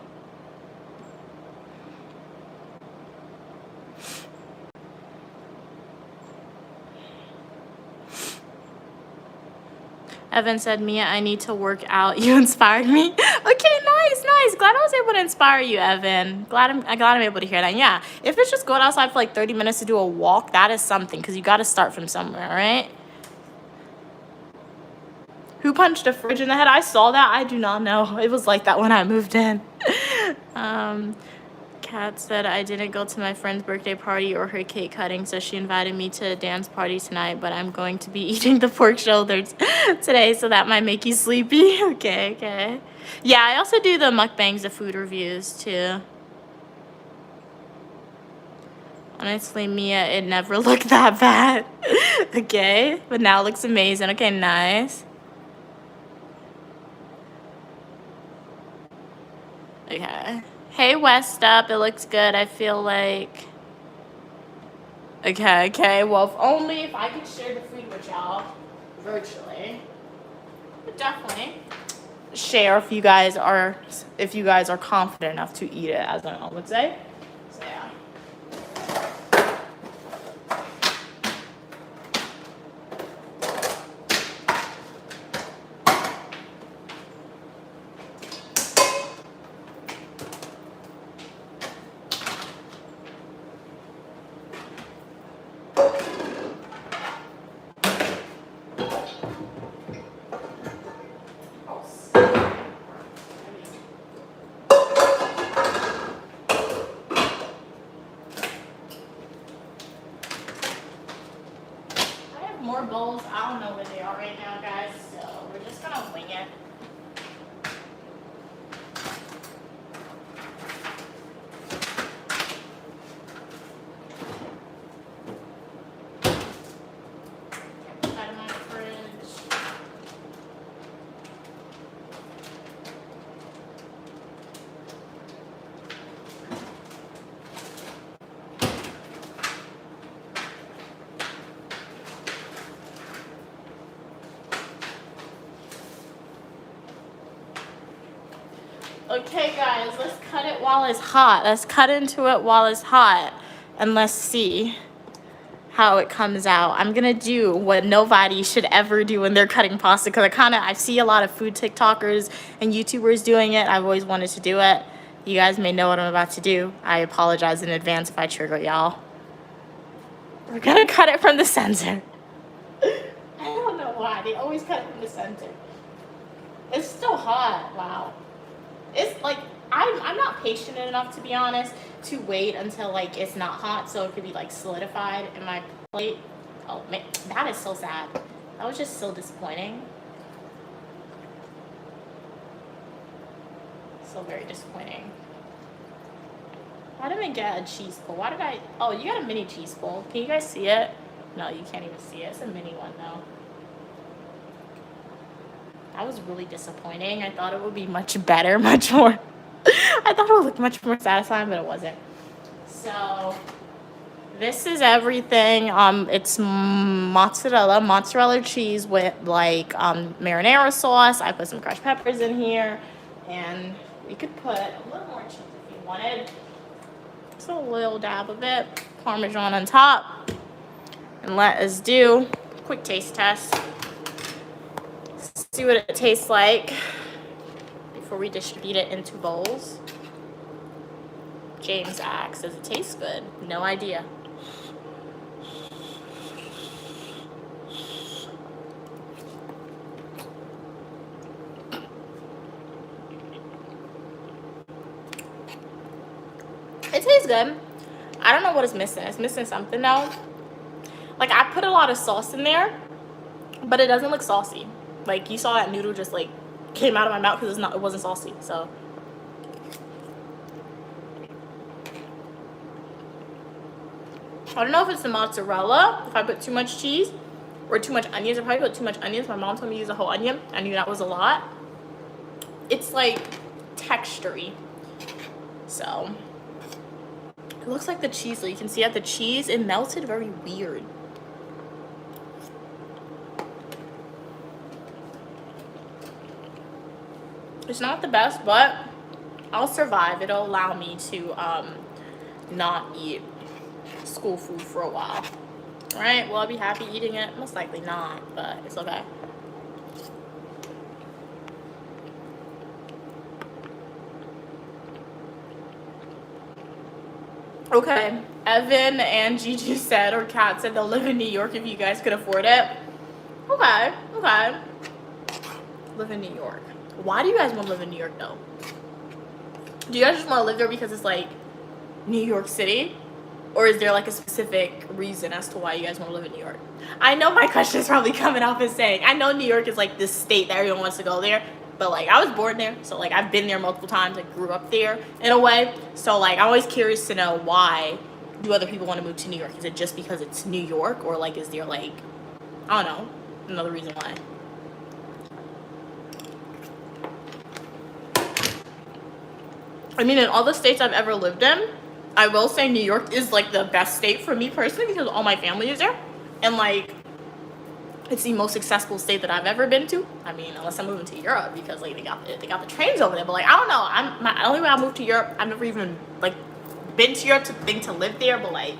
Evan said, Mia, I need to work out. You inspired me. Okay, nice. Glad I was able to inspire you, Evan. Glad I'm able to hear that. Yeah, if it's just going outside for like 30 minutes to do a walk, that is something, because you got to start from somewhere, right? Who punched a fridge in the head? I saw that. I do not know. It was like that when I moved in. Kat said, I didn't go to my friend's birthday party or her cake cutting, so she invited me to a dance party tonight, but I'm going to be eating the pork shoulders today, so that might make you sleepy. Okay. Yeah, I also do the mukbangs, the food reviews, too. Honestly, Mia, it never looked that bad. Okay, but now it looks amazing. Okay, nice. Okay. Hey, West Up, it looks good, I feel like. Okay, well, if only if I could share the food with y'all virtually. But definitely share if you guys are confident enough to eat it, as I would say. So yeah. more bowls. I don't know where they are right now, guys, so we're just gonna wing it. Put that in my fridge. Okay, guys, let's cut it while it's hot. Let's cut into it while it's hot, and let's see how it comes out. I'm gonna do what nobody should ever do when they're cutting pasta, because I see a lot of food TikTokers and YouTubers doing it. I've always wanted to do it. You guys may know what I'm about to do. I apologize in advance if I trigger y'all. We're gonna cut it from the center. I don't know why they always cut it from the center. It's still hot. Wow. It's like I'm not patient enough, to be honest, to wait until like it's not hot so it could be like solidified in my plate. Oh man, that is so sad. That was just so disappointing. So very disappointing. Why didn't I get a cheese bowl? Why did I? Oh, you got a mini cheese bowl. Can you guys see it? No, you can't even see it. It's a mini one though. That was really disappointing. I thought it would be much better, much more. I thought it would look much more satisfying, but it wasn't. So this is everything. It's mozzarella cheese with like marinara sauce. I put some crushed peppers in here, and we could put a little more cheese if you wanted. Just a little dab of it, Parmesan on top, and let us do a quick taste test. See what it tastes like before we distribute it into bowls. James asks, does it taste good? No idea. It tastes good. I don't know what it's missing. It's missing something though. Like I put a lot of sauce in there, but it doesn't look saucy. Like you saw that noodle just like came out of my mouth because it wasn't saucy. So I don't know if it's the mozzarella, if I put too much cheese or too much onions. I probably put too much onions. My mom told me to use a whole onion. I knew that was a lot. It's like textury. So it looks like the cheese. So you can see that the cheese, it melted very weird. It's not the best, but I'll survive. It'll allow me to not eat school food for a while. Right? Will I be happy eating it? Most likely not, but it's okay. Okay, Evan and Gigi said, or Kat said, they'll live in New York if you guys could afford it. Okay. Live in New York. Why do you guys want to live in New York though? Do you guys just want to live there because it's like New York City? Or is there like a specific reason as to why you guys want to live in New York? I know my question is probably coming off as saying, I know New York is like this state that everyone wants to go there. But like I was born there, so like I've been there multiple times. I grew up there in a way. So like I'm always curious to know, why do other people want to move to New York? Is it just because it's New York, or like is there like, I don't know, another reason why? I mean, in all the states I've ever lived in, I will say New York is like the best state for me personally because all my family is there, and like it's the most successful state that I've ever been to. I mean, unless I'm moving to Europe because like they got the trains over there. But like I don't know. The only way I moved to Europe, I've never even like been to Europe to think to live there. But like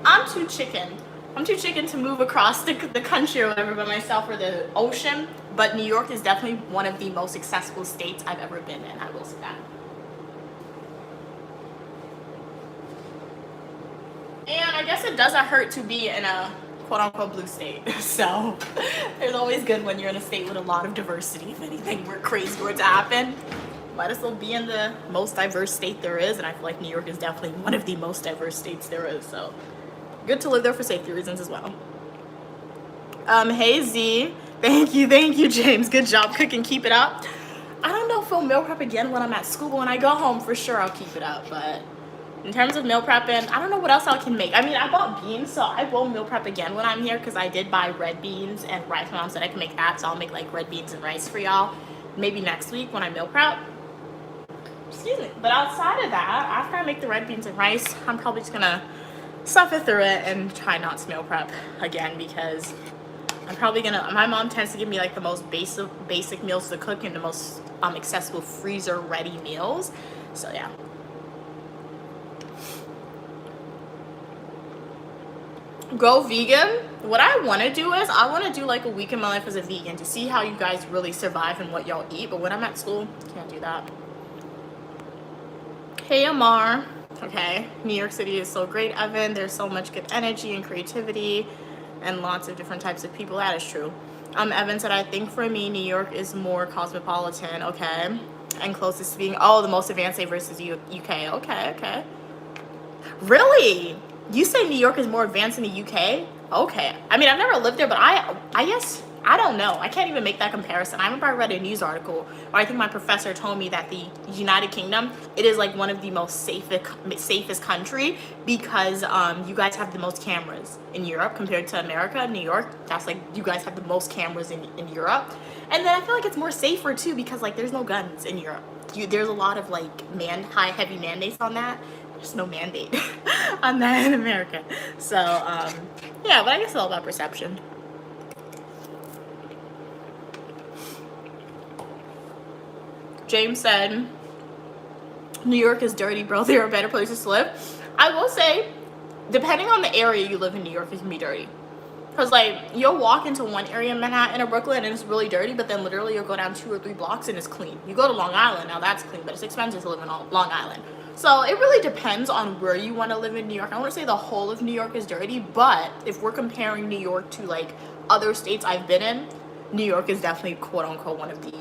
I'm too chicken to move across the country or whatever by myself or the ocean. But New York is definitely one of the most successful states I've ever been in. I will say that. And I guess it doesn't hurt to be in a quote-unquote blue state. So it's always good when you're in a state with a lot of diversity. If anything crazy were to happen, might as well be in the most diverse state there is. And I feel like New York is definitely one of the most diverse states there is. So good to live there for safety reasons as well. Hey Z. Thank you, James. Good job cooking. Keep it up. I don't know if I'll meal prep again when I'm at school, but when I go home, for sure I'll keep it up. But in terms of meal prepping, I don't know what else I can make. I mean, I bought beans, so I will meal prep again when I'm here because I did buy red beans and rice. My mom said I can make that, so I'll make like red beans and rice for y'all. Maybe next week when I meal prep. Excuse me. But outside of that, after I make the red beans and rice, I'm probably just gonna suffer through it and try not to meal prep again because I'm probably gonna. My mom tends to give me like the most basic meals to cook and the most accessible freezer ready meals. So yeah. Go vegan. What I want to do is I want to do like a week in my life as a vegan to see how you guys really survive and what y'all eat. But when I'm at school, can't do that. Hey Amar. Okay, New York City is so great, Evan. There's so much good energy and creativity and lots of different types of people. That is true. Evan said, I think for me, New York is more cosmopolitan, okay? And closest to being, the most advanced versus UK. Okay. Really? You say New York is more advanced in the UK? Okay. I mean, I've never lived there, but I guess, I don't know. I can't even make that comparison. I remember I read a news article where I think my professor told me that the United Kingdom, it is like one of the most safest country because you guys have the most cameras in Europe compared to America. New York, that's like you guys have the most cameras in Europe. And then I feel like it's more safer too because like there's no guns in Europe. There's a lot of like heavy mandates on that. There's no mandate on that in America. So yeah, but I guess it's all about perception. James said, New York is dirty, bro. There are better places to live. I will say, depending on the area you live in New York, it can be dirty. Because, like, you'll walk into one area in Manhattan or Brooklyn and it's really dirty, but then literally you'll go down 2 or 3 blocks and it's clean. You go to Long Island, now that's clean, but it's expensive to live in Long Island. So it really depends on where you want to live in New York. I wouldn't say the whole of New York is dirty, but if we're comparing New York to, like, other states I've been in, New York is definitely, quote-unquote, one of the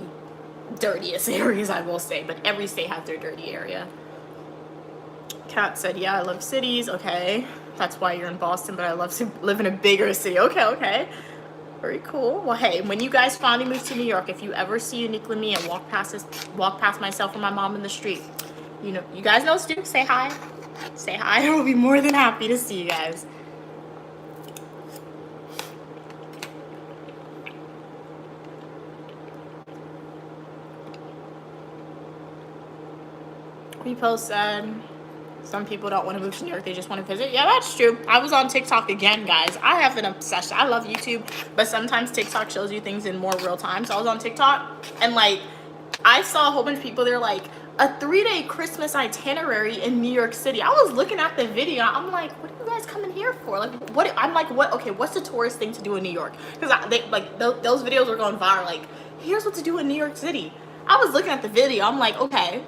dirtiest areas, I will say, but every state has their dirty area. Kat said, yeah, I love cities. Okay, that's why you're in Boston, but I love to live in a bigger city. Okay, very cool. Well, hey, when you guys finally move to New York, if you ever see Uniquely Me and walk past myself or my mom in the street, you know, you guys know Stu, say hi. I will be more than happy to see you guys. Repost said, some people don't want to move to New York, they just want to visit. Yeah, that's true. I was on TikTok again, guys. I have an obsession. I love YouTube, but sometimes TikTok shows you things in more real time. So I was on TikTok and like I saw a whole bunch of people, they're like, a 3-day Christmas itinerary in New York City. I was looking at the video. I'm like, what are you guys coming here for? Like, what? I'm like, what? Okay, what's the tourist thing to do in New York? Because those videos were going viral. Like, here's what to do in New York City. I was looking at the video. I'm like, okay,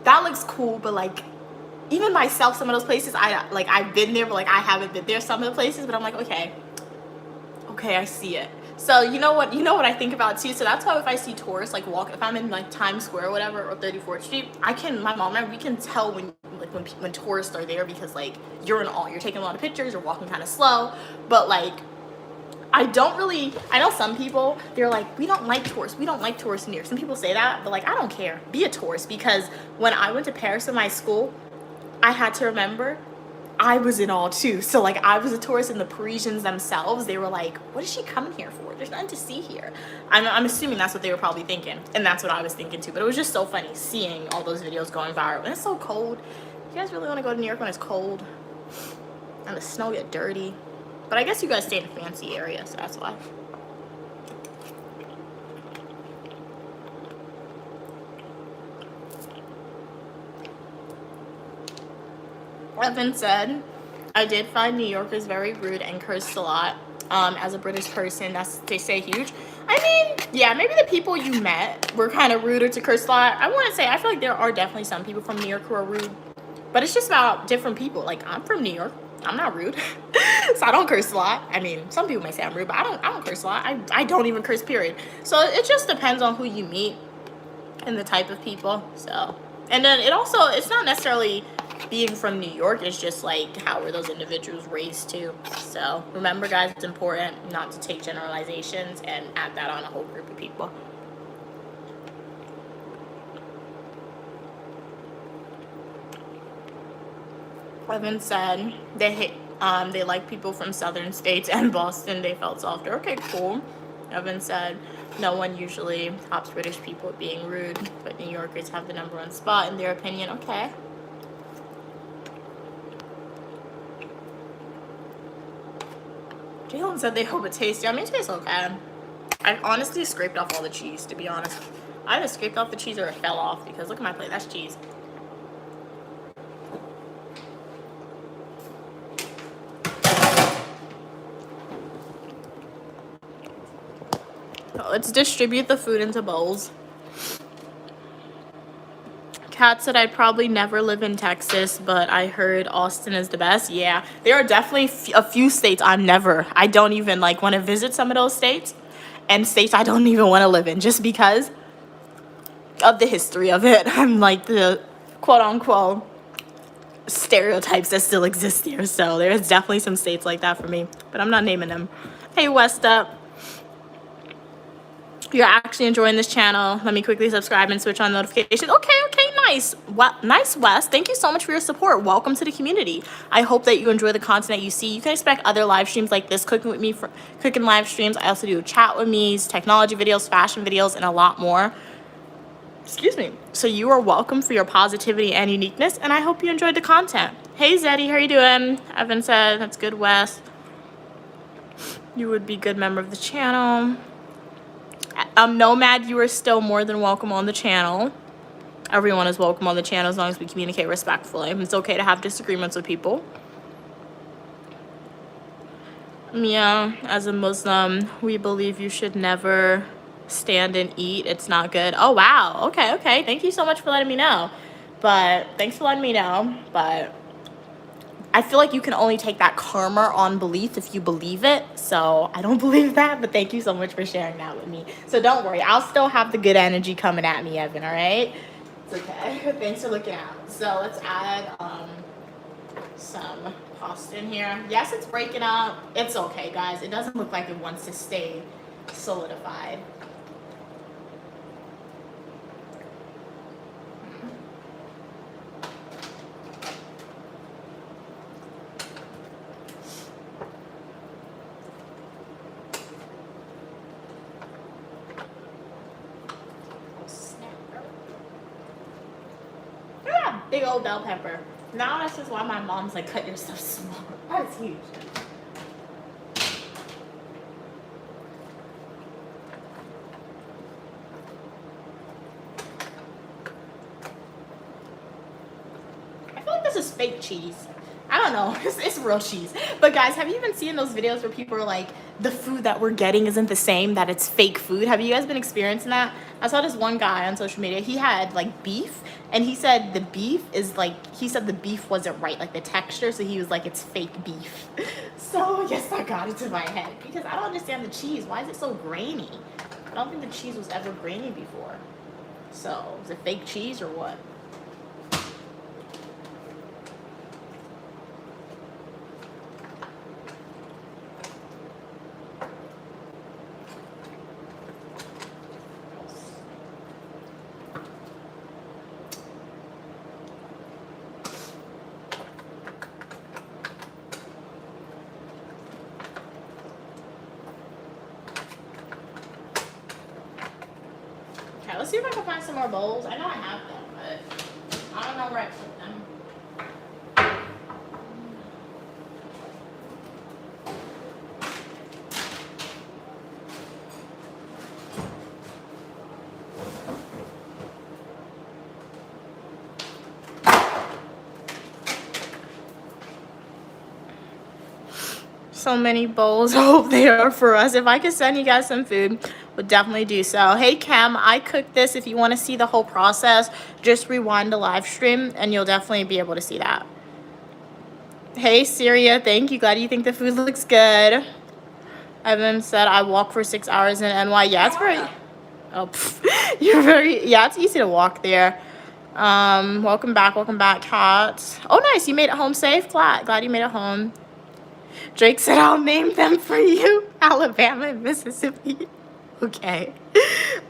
that looks cool, but like, even myself, some of those places, I've been there, but like I haven't been there. Some of the places, but I'm like, okay, I see it. So you know what I think about too. So that's why if I see tourists like walk, if I'm in like Times Square or whatever, or 34th Street, my mom and I, we can tell when tourists are there because like you're taking a lot of pictures, you're walking kind of slow, but like I know some people, they're like, we don't like tourists in New York. Some people say that, but like I don't care. Be a tourist, because when I went to Paris in my school, I had to remember I was in awe too. So like I was a tourist, and the Parisians themselves, they were like, what is she coming here for? There's nothing to see here. I'm assuming that's what they were probably thinking, and that's what I was thinking too. But it was just so funny seeing all those videos going viral. And it's so cold. You guys really want to go to New York when it's cold and the snow get dirty? But I guess you guys stay in a fancy area, so that's why. Evan said, I did find New Yorkers very rude and cursed a lot. As a British person, they say huge. I mean, yeah, maybe the people you met were kind of rude or to curse a lot. I want to say, I feel like there are definitely some people from New York who are rude, but it's just about different people. Like, I'm from New York. I'm not rude. So I don't curse a lot. I mean, some people may say I'm rude, but I don't curse a lot. I don't even curse, period. So it just depends on who you meet and the type of people. So, and then it's not necessarily being from New York is just like, how were those individuals raised too? So remember, guys, it's important not to take generalizations and add that on a whole group of people. Evan said they like people from southern states and Boston. They felt softer. Okay, cool. Evan said no one usually tops British people at being rude, but New Yorkers have the #1 spot in their opinion. Okay. Jalen said they hope it tastes. I mean, it tastes okay. I honestly scraped off all the cheese, to be honest. I either scraped off the cheese or it fell off, because look at my plate. That's cheese. Let's distribute the food into bowls. Kat said I'd probably never live in Texas, but I heard Austin is the best. Yeah, there are definitely a few states I don't even like want to visit some of those states, and states I don't even want to live in just because of the history of it. I'm like the quote unquote stereotypes that still exist here. So there's definitely some states like that for me, but I'm not naming them. Hey, West Up. You're actually enjoying this channel. Let me quickly subscribe and switch on notifications. Okay, nice. Nice, Wes. Thank you so much for your support. Welcome to the community. I hope that you enjoy the content that you see. You can expect other live streams like this, cooking with me, for cooking live streams. I also do chat with me, technology videos, fashion videos, and a lot more. Excuse me. So you are welcome for your positivity and uniqueness, and I hope you enjoyed the content. Hey, Zeti, how are you doing? Evan said, that's good, Wes. You would be a good member of the channel. Nomad, you are still more than welcome on the channel. Everyone is welcome on the channel as long as we communicate respectfully. It's okay to have disagreements with people. Yeah, as a Muslim, we believe you should never stand and eat. It's not good. Oh, wow. Okay. Thank you so much for letting me know. But thanks for letting me know. But I feel like you can only take that karma on belief if you believe it. So I don't believe that, but thank you so much for sharing that with me. So don't worry. I'll still have the good energy coming at me, Evan, all right? It's okay. Thanks for looking out. So let's add some pasta in here. Yes, it's breaking up. It's okay, guys. It doesn't look like it wants to stay solidified. Big old bell pepper. Now that's just why my mom's like, cut your stuff small. That is huge. I feel like this is fake cheese. I don't know. It's real cheese. But guys, have you even seen those videos where people are like, the food that we're getting isn't the same, that it's fake food? Have you guys been experiencing that? I saw this one guy on social media. He had like beef, and he said the beef wasn't right, like the texture. So he was like, it's fake beef. So yes, I got it to my head because I don't understand the cheese. Why is it so grainy? I don't think the cheese was ever grainy before. So is it fake cheese or what? Let's see if I can find some more bowls. I know I have them, but I don't know where I put them. So many bowls. I hope they are for us. If I could send you guys some food, would definitely do so. Hey Cam, I cooked this. If you want to see the whole process, just rewind the live stream and you'll definitely be able to see that. Hey Syria, thank you. Glad you think the food looks good. Evan said I walk for 6 hours in NY. Yeah, it's very, oh, you're very, yeah, it's easy to walk there. Welcome back, Kat. Oh, nice. You made it home safe. Glad you made it home. Drake said, I'll name them for you. Alabama and Mississippi. Okay.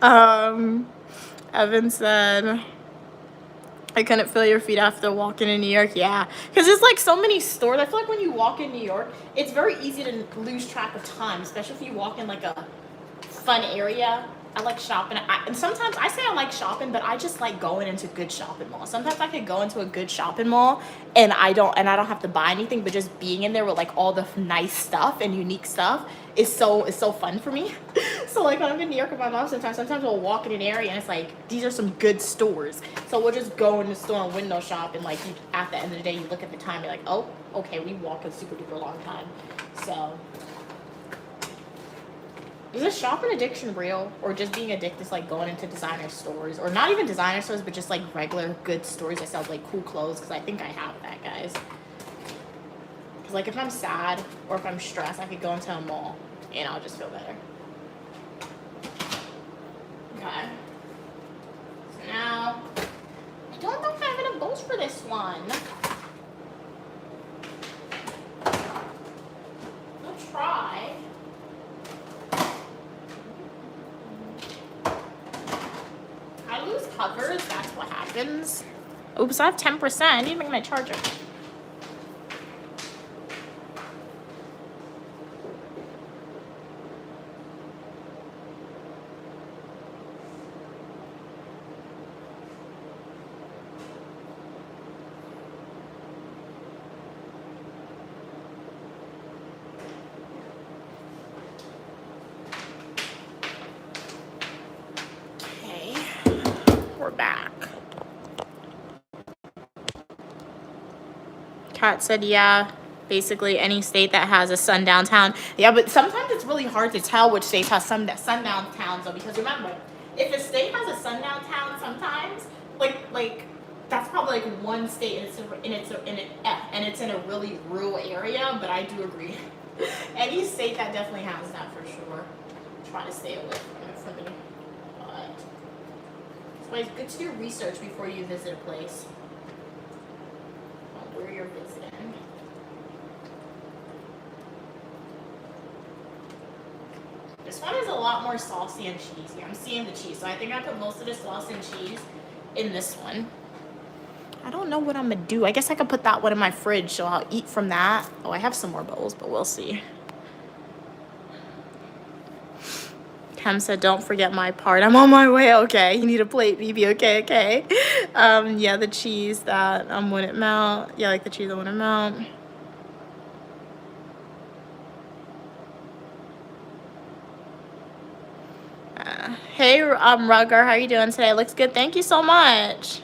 Evan said, I couldn't feel your feet after walking in New York. Yeah, because there's like so many stores. I feel like when you walk in New York, it's very easy to lose track of time, especially if you walk in like a fun area. I like shopping. And sometimes I say I like shopping, but I just like going into good shopping malls. Sometimes I could go into a good shopping mall and I don't have to buy anything, but just being in there with like all the nice stuff and unique stuff is so fun for me. So like when I'm in New York with my mom, sometimes we'll walk in an area and it's like these are some good stores. So we'll just go in the store and window shop, and like at the end of the day you look at the time, you're like, oh, okay, we walked a super duper long time. So is this shopping addiction real, or just being addicted to like going into designer stores, or not even designer stores, but just like regular good stores that sell like cool clothes? Because I think I have that, guys. Because like if I'm sad or if I'm stressed, I could go into a mall and I'll just feel better. Okay. So now, I don't know if I have enough bows for this one. I'll try. I lose covers, that's what happens. Oops, I have 10%. I need to make my charger. Back. Kat said, yeah, basically any state that has a sundown town. Yeah, but sometimes it's really hard to tell which states have sundown towns, though, because remember, if a state has a sundown town, sometimes like that's probably like one state and it's in a really rural area. But I do agree, any state that definitely has that for sure. Try to stay away from it for me. So it's good to do research before you visit a place. Where you're visiting. This one is a lot more saucy and cheesy. I'm seeing the cheese, so I think I put most of the sauce and cheese in this one. I don't know what I'm gonna do. I guess I could put that one in my fridge, so I'll eat from that. Oh, I have some more bowls, but we'll see. Cam said, don't forget my part. I'm on my way. Okay, you need a plate, BB. Okay. Yeah, the cheese that wouldn't melt. Yeah, like the cheese that wouldn't melt. Hey, Rugger, how are you doing today? Looks good. Thank you so much.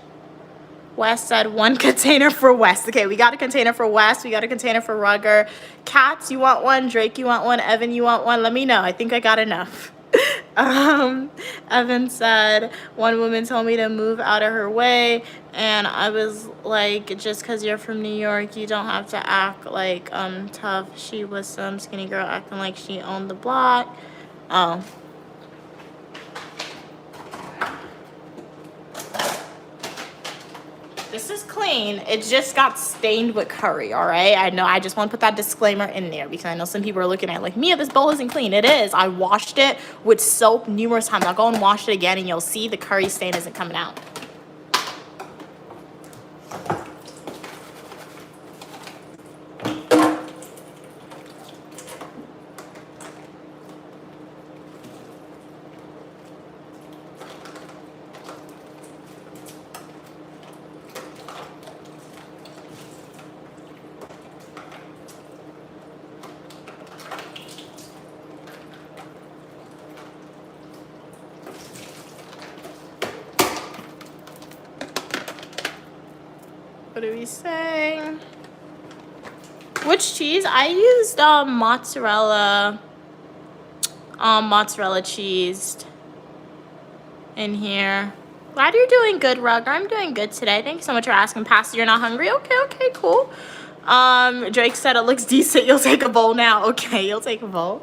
Wes said 1 container for Wes. Okay, we got a container for Wes. We got a container for Rugger. Katz, you want one? Drake, you want one? Evan, you want one? Let me know. I think I got enough. Evan said, one woman told me to move out of her way, and I was like, just because you're from New York, you don't have to act like tough. She was some skinny girl acting like she owned the block. Oh. This is clean. It just got stained with curry, all right? I know, I just want to put that disclaimer in there because I know some people are looking at it like, Mia, this bowl isn't clean. It is. I washed it with soap numerous times. I'll go and wash it again and you'll see the curry stain isn't coming out. What do we say? Which cheese? I used mozzarella cheese in here. Glad you're doing good, Rugger. I'm doing good today. Thank you so much for asking. Pastor, you're not hungry? Okay, cool. Drake said it looks decent. You'll take a bowl now. Okay, you'll take a bowl.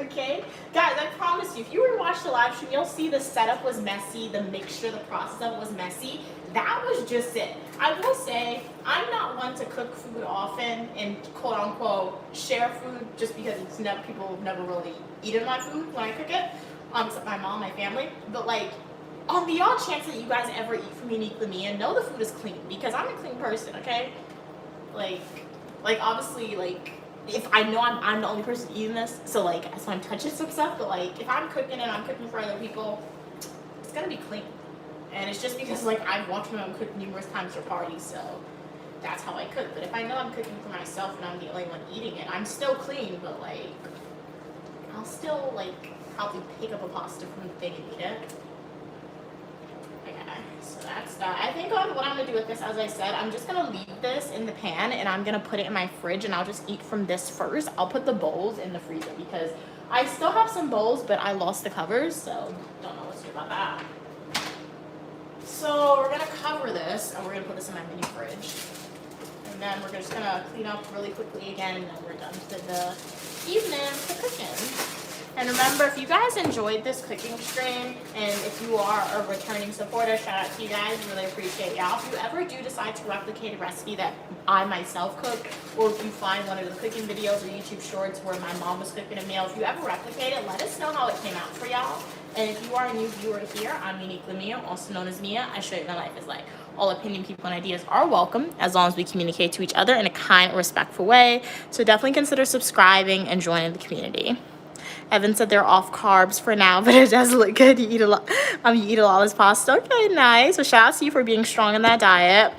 Okay. Guys, I promise you, if you were to watch the live stream, you'll see the setup was messy, the mixture, the process of it was messy. That was just it. I will say, I'm not one to cook food often and quote unquote share food just because it's never, people have never really eaten my food when I cook it. Except my mom, my family. But like, on the odd chance that you guys ever eat from Uniquely Me and know the food is clean, because I'm a clean person, okay? Like obviously, like, if I know I'm the only person eating this, so like, so I'm touching some stuff, but like, if I'm cooking and I'm cooking for other people, it's gonna be clean. And it's just because like, I've watched my mom cook numerous times for parties, so that's how I cook. But if I know I'm cooking for myself and I'm the only one eating it, I'm still clean, but like, I'll still like, probably pick up a pasta from the thing and eat it. So that's that. I think what I'm gonna do with this, as I said, I'm just gonna leave this in the pan and I'm gonna put it in my fridge and I'll just eat from this first. I'll put the bowls in the freezer because I still have some bowls, but I lost the covers, so don't know what to do about that. So we're gonna cover this and we're gonna put this in my mini fridge. And then we're just gonna clean up really quickly again and then we're done for the evening for cooking. And remember, if you guys enjoyed this cooking stream, and if you are a returning supporter, shout out to you guys, really appreciate y'all. If you ever do decide to replicate a recipe that I myself cook, or if you find one of the cooking videos or YouTube shorts where my mom was cooking a meal, if you ever replicate it, let us know how it came out for y'all. And if you are a new viewer here, I'm Uniquely Mia, also known as Mia. I show you what my life is like. All opinion, people, and ideas are welcome as long as we communicate to each other in a kind, respectful way. So definitely consider subscribing and joining the community. Evan said they're off carbs for now, but it does look good. You eat a lot. You eat a lot of this pasta. Okay, nice. So shout out to you for being strong in that diet.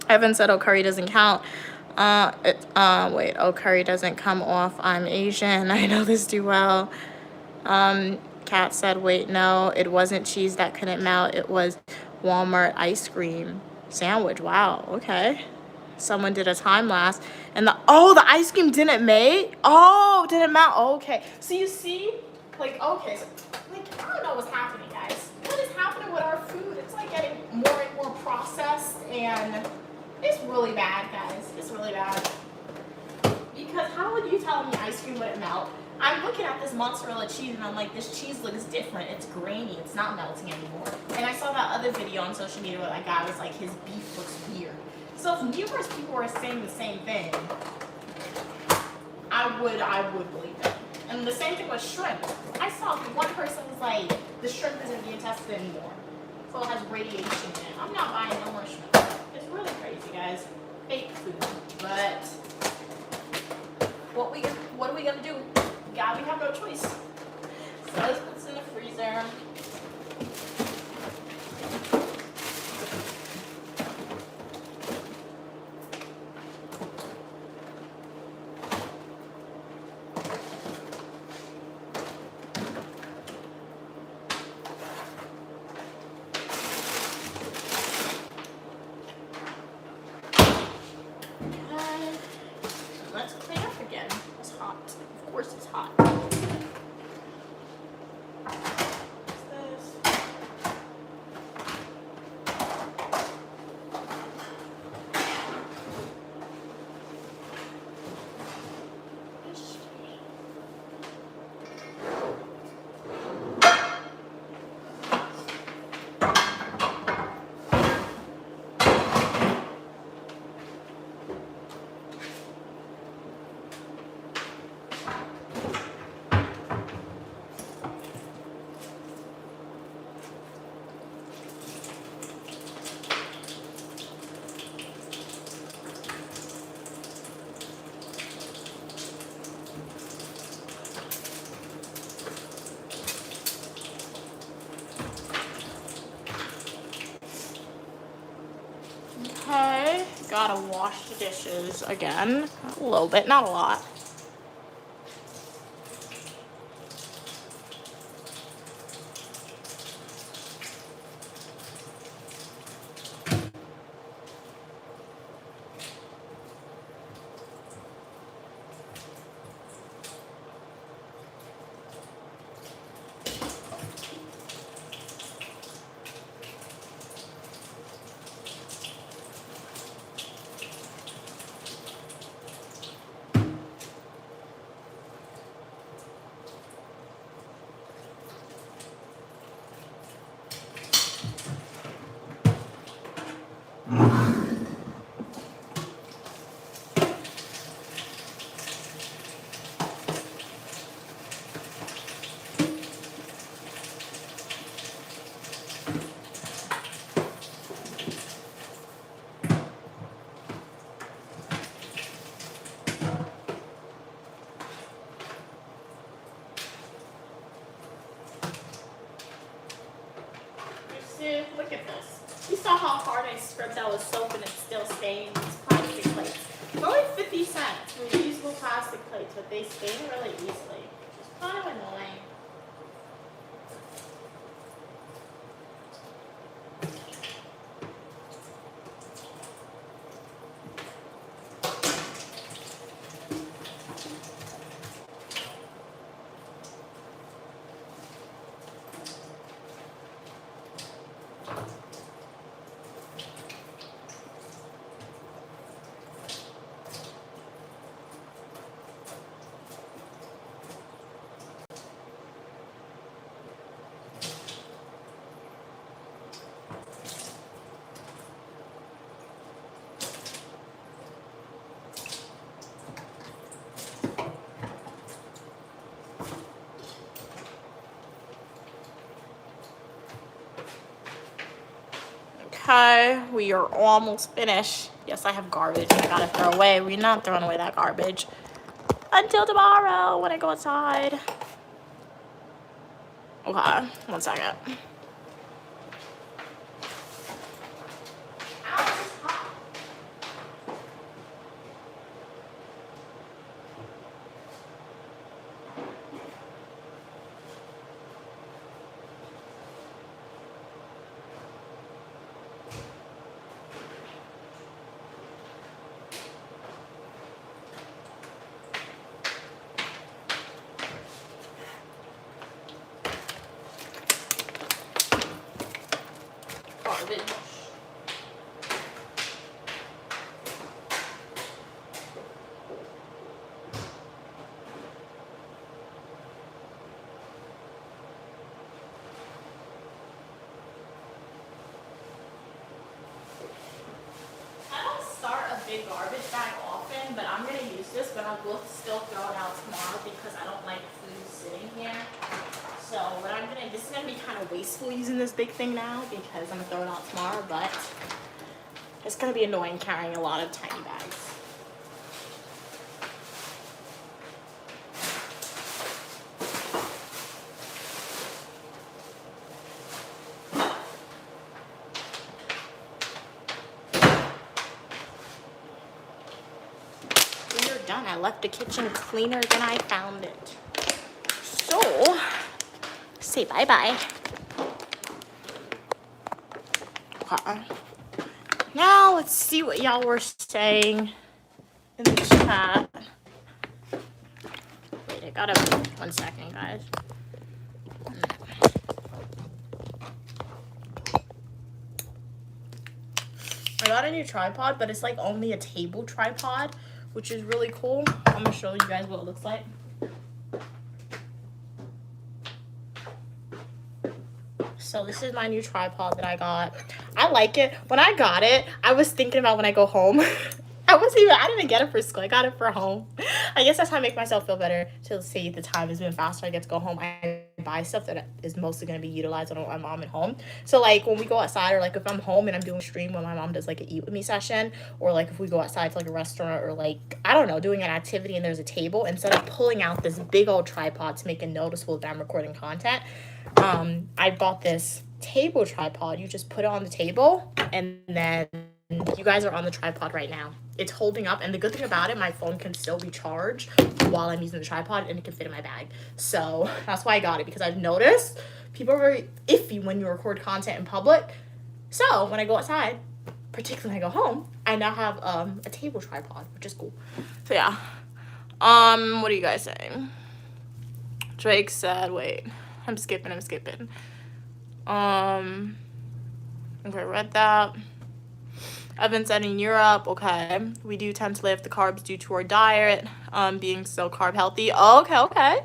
Evan said, "Oh, curry doesn't count." Wait. Oh, curry doesn't come off. I'm Asian. I know this too well. Kat said, "Wait, no, it wasn't cheese that couldn't melt. It was Walmart ice cream sandwich." Wow. Okay. Someone did a time lapse and the ice cream didn't melt. Didn't melt. Okay, so you see, like, okay, so like, I don't know what's happening, guys. What is happening with our food? It's like getting more and more processed, and it's really bad, guys. It's really bad. Because how would you tell me ice cream wouldn't melt? I'm looking at this mozzarella cheese and I'm like, this cheese looks different. It's grainy. It's not melting anymore. And I saw that other video on social media where that guy was like, his beef looks weird. So if numerous people were saying the same thing, I would believe it. And the same thing with shrimp. I saw one person was like, the shrimp isn't being tested anymore. So it has radiation in it. I'm not buying no more shrimp. It's really crazy, guys. Fake food. But what are we gonna do? We have no choice. So let's put this in the freezer. Let's clean up again. It's hot. Of course it's hot. What's this? Okay, gotta wash the dishes again. A little bit, not a lot. how hard I scrubbed out with soap and it's still staying. These plastic plates. They're only 50 cents. Reusable plastic plates, but they stain really easily. It's kind of annoying. Okay, we are almost finished. Yes, I have garbage I gotta throw away. We're not throwing away that garbage until tomorrow when I go outside. Okay, 1 second. Garbage. Big garbage bag often, but I'm gonna use this, but I will still throw it out tomorrow because I don't like food sitting here. So what I'm gonna, this is gonna be kind of wasteful using this big thing now because I'm gonna throw it out tomorrow, but it's gonna be annoying carrying a lot of tiny bags. Done. I left the kitchen cleaner than I found it. So, say bye-bye. Okay. Now, let's see what y'all were saying in the chat. Wait, I gotta, 1 second, guys. I got a new tripod, but it's like only a table tripod, which is really cool. I'm gonna show you guys what it looks like. So this is my new tripod that I got. I like it. When I got it, I was thinking about when I go home. I didn't get it for school. I got it for home. I guess that's how I make myself feel better to see the time has been faster. I get to go home. I buy stuff that is mostly going to be utilized when my mom at home. So like when we go outside, or like if I'm home and I'm doing a stream when my mom does like an eat with me session, or like if we go outside to like a restaurant, or like, I don't know, doing an activity and there's a table, instead of pulling out this big old tripod to make it noticeable that I'm recording content, I bought this table tripod. You just put it on the table and then you guys are on the tripod right now. It's holding up, and the good thing about it, my phone can still be charged while I'm using the tripod, and it can fit in my bag. So that's why I got it, because I've noticed people are very iffy when you record content in public. So when I go outside, particularly when I go home, I now have a table tripod, which is cool. So yeah. What are you guys saying? Drake said, wait, I'm skipping. Okay, read that. Evan said in Europe, okay, we do tend to lay off the carbs due to our diet, being so carb healthy. Oh, okay.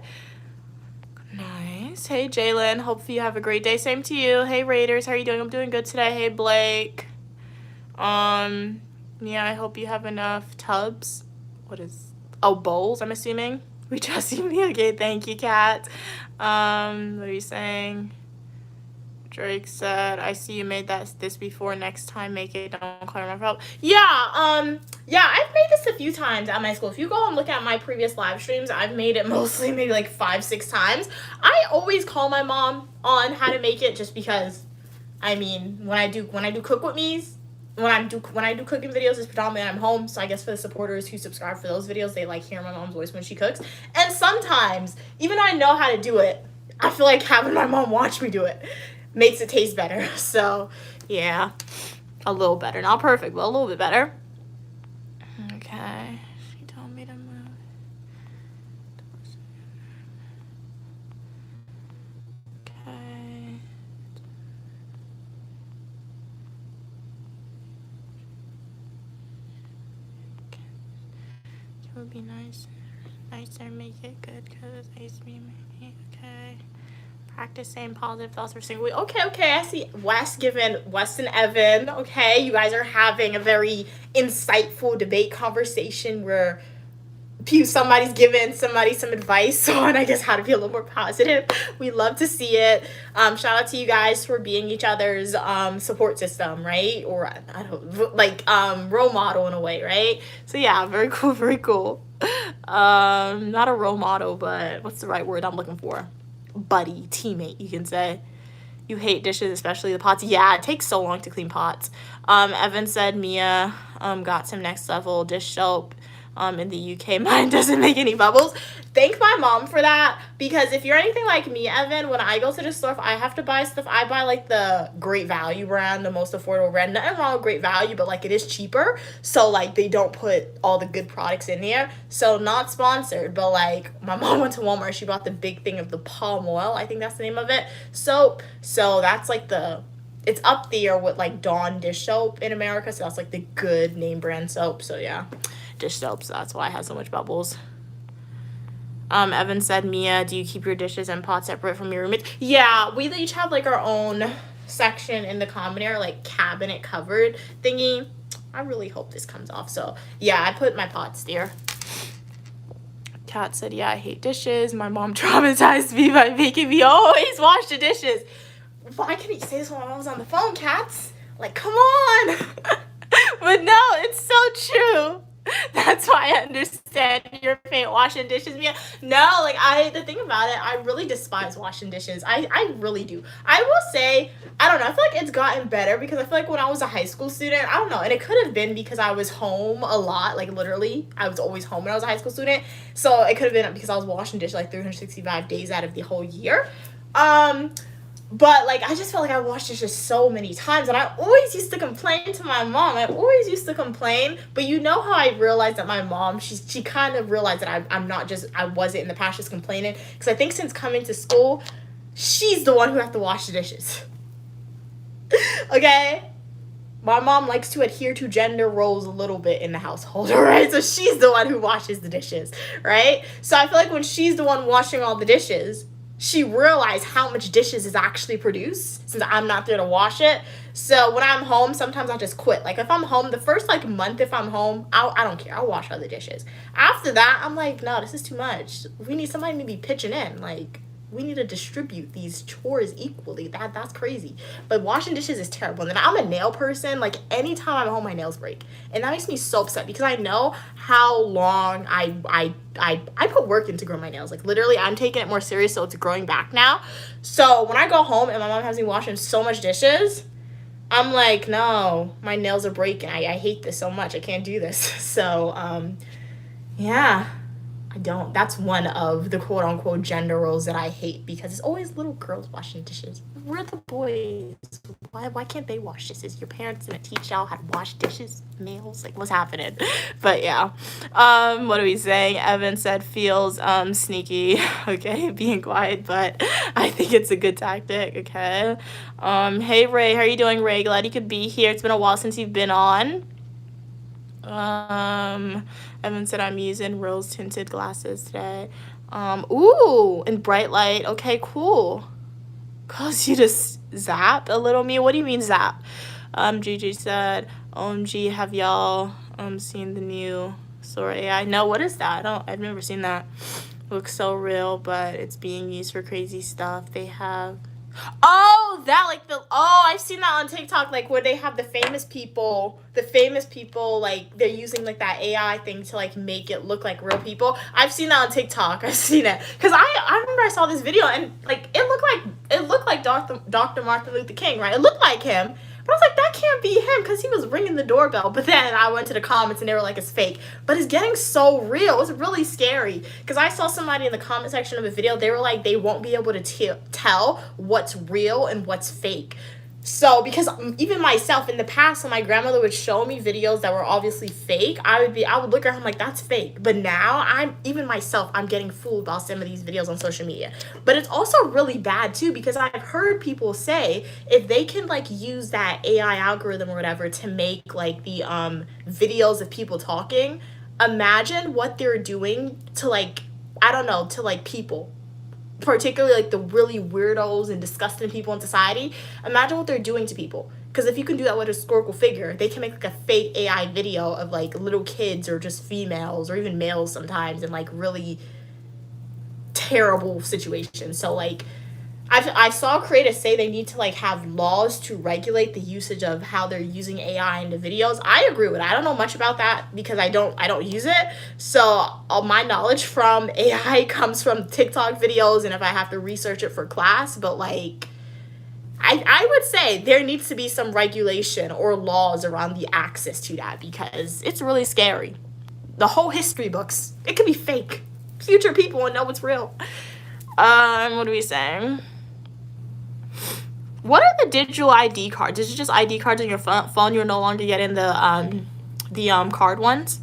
Nice. Hey, Jalen, hopefully you have a great day. Same to you. Hey, Raiders, how are you doing? I'm doing good today. Hey, Blake. Yeah, I hope you have enough tubs. Bowls, I'm assuming. We just see me. Okay, thank you, Kat. What are you saying? Drake said, I see you made this before. Next time, make it. Don't call my fault. Yeah, I've made this a few times at my school. If you go and look at my previous live streams, I've made it mostly maybe like 5-6 times. I always call my mom on how to make it just because I mean, when I do cook with me's, when I do cooking videos, it's predominantly I'm home. So I guess for the supporters who subscribe for those videos, they like hearing my mom's voice when she cooks. And sometimes, even though I know how to do it, I feel like having my mom watch me do it makes it taste better. So yeah, a little better, not perfect, but a little bit better. Okay, she told me to move. Okay. It would be nicer make it good because I used to be maybe. Okay. Practice saying positive thoughts for single week. Okay. I see Wes and Evan. Okay, you guys are having a very insightful debate conversation where somebody's giving somebody some advice on, I guess, how to be a little more positive. We love to see it. Shout out to you guys for being each other's support system, right? Or I don't like role model in a way, right? So yeah, very cool. Not a role model, but what's the right word I'm looking for? Buddy, teammate, you can say. You hate dishes, especially the pots. Yeah, it takes so long to clean pots. Evan said Mia got some next level dish soap in the UK. Mine doesn't make any bubbles. Thank my mom for that, because if you're anything like me, Evan, when I go to the store, if I have to buy stuff, I buy like the Great Value brand, the most affordable brand. Nothing wrong with Great Value, but like it is cheaper, so like they don't put all the good products in there. So not sponsored, but like my mom went to Walmart, she bought the big thing of the palm oil, I think that's the name of it, soap. So that's like it's up there with like Dawn dish soap in America, so that's like the good name brand soap. So yeah, dish soap, so that's why I have so much bubbles. Evan said, Mia, do you keep your dishes and pots separate from your roommates? Yeah, we each have like our own section in the common area, like cabinet covered thingy. I really hope this comes off. So yeah, I put my pots there. Kat said, yeah, I hate dishes. My mom traumatized me by making me always wash the dishes. Why couldn't you say this when my mom was on the phone, Cats? Like, come on. But no, it's so true. That's why I understand your pain washing dishes, Mia. No, like the thing about it, I really despise washing dishes. I really do. I will say, I don't know, I feel like it's gotten better because I feel like when I was a high school student, I don't know, and it could have been because I was home a lot, like literally, I was always home when I was a high school student. So it could have been because I was washing dishes like 365 days out of the whole year. But, like, I just felt like I washed dishes so many times, and I always used to complain to my mom. But you know how I realized that my mom, she kind of realized that I wasn't in the past just complaining. Because I think since coming to school, she's the one who has to wash the dishes. Okay? My mom likes to adhere to gender roles a little bit in the household, right? So she's the one who washes the dishes, right? So I feel like when she's the one washing all the dishes, she realized how much dishes is actually produced since I'm not there to wash it. So when I'm home, sometimes I just quit. Like if I'm home, the first like month if I'm home, I don't care. I'll wash other dishes. After that, I'm like, no, this is too much. We need somebody to be pitching in. Like we need to distribute these chores equally. That's crazy. But washing dishes is terrible. And then I'm a nail person. Like anytime I'm home, my nails break. And that makes me so upset because I know how long I put work into growing my nails. Like literally I'm taking it more serious, so it's growing back now. So when I go home and my mom has me washing so much dishes, I'm like, no, my nails are breaking. I hate this so much. I can't do this. So yeah. That's one of the quote unquote gender roles that I hate because it's always little girls washing dishes. We're the boys. Why can't they wash dishes? Your parents didn't teach y'all how to wash dishes, males? Like what's happening? But yeah. What are we saying? Evan said feels sneaky. Okay, being quiet, but I think it's a good tactic, okay? Hey Ray, how are you doing, Ray? Glad you could be here. It's been a while since you've been on. Evan said I'm using rose tinted glasses today. Ooh, and bright light. Okay, cool. Cause you just zap a little me. What do you mean zap? Gigi said, OMG, have y'all seen the new Sora AI? No, what is that? I've never seen that. Looks so real, but it's being used for crazy stuff. They have Oh, that like I've seen that on TikTok, like where they have the famous people, like they're using like that AI thing to like make it look like real people. I've seen that on TikTok. I've seen it because I remember I saw this video and like it looked like Dr. Martin Luther King, right? It looked like him. But I was like, that can't be him because he was ringing the doorbell. But then I went to the comments and they were like, it's fake. But it's getting so real. It's really scary. Because I saw somebody in the comment section of a video, they were like, they won't be able to tell what's real and what's fake. So, because even myself in the past, when my grandmother would show me videos that were obviously fake, I would look at her, I'm like, that's fake. But now I'm getting fooled by some of these videos on social media. But it's also really bad too, because I've heard people say if they can like use that AI algorithm or whatever to make like the videos of people talking, imagine what they're doing to like, I don't know, to like people, particularly like the really weirdos and disgusting people in society. Imagine what they're doing to people. Because if you can do that with a historical figure, they can make like a fake AI video of like little kids or just females or even males sometimes in like really terrible situations. So like I saw creators say they need to like have laws to regulate the usage of how they're using AI into videos. I agree with it. I don't know much about that because I don't use it. So all my knowledge from AI comes from TikTok videos and if I have to research it for class. But like I would say there needs to be some regulation or laws around the access to that because it's really scary. The whole history books, it could be fake. Future people will know it's real. What are we saying? What are the digital ID cards? Is it just ID cards on your phone? You're no longer getting the card ones?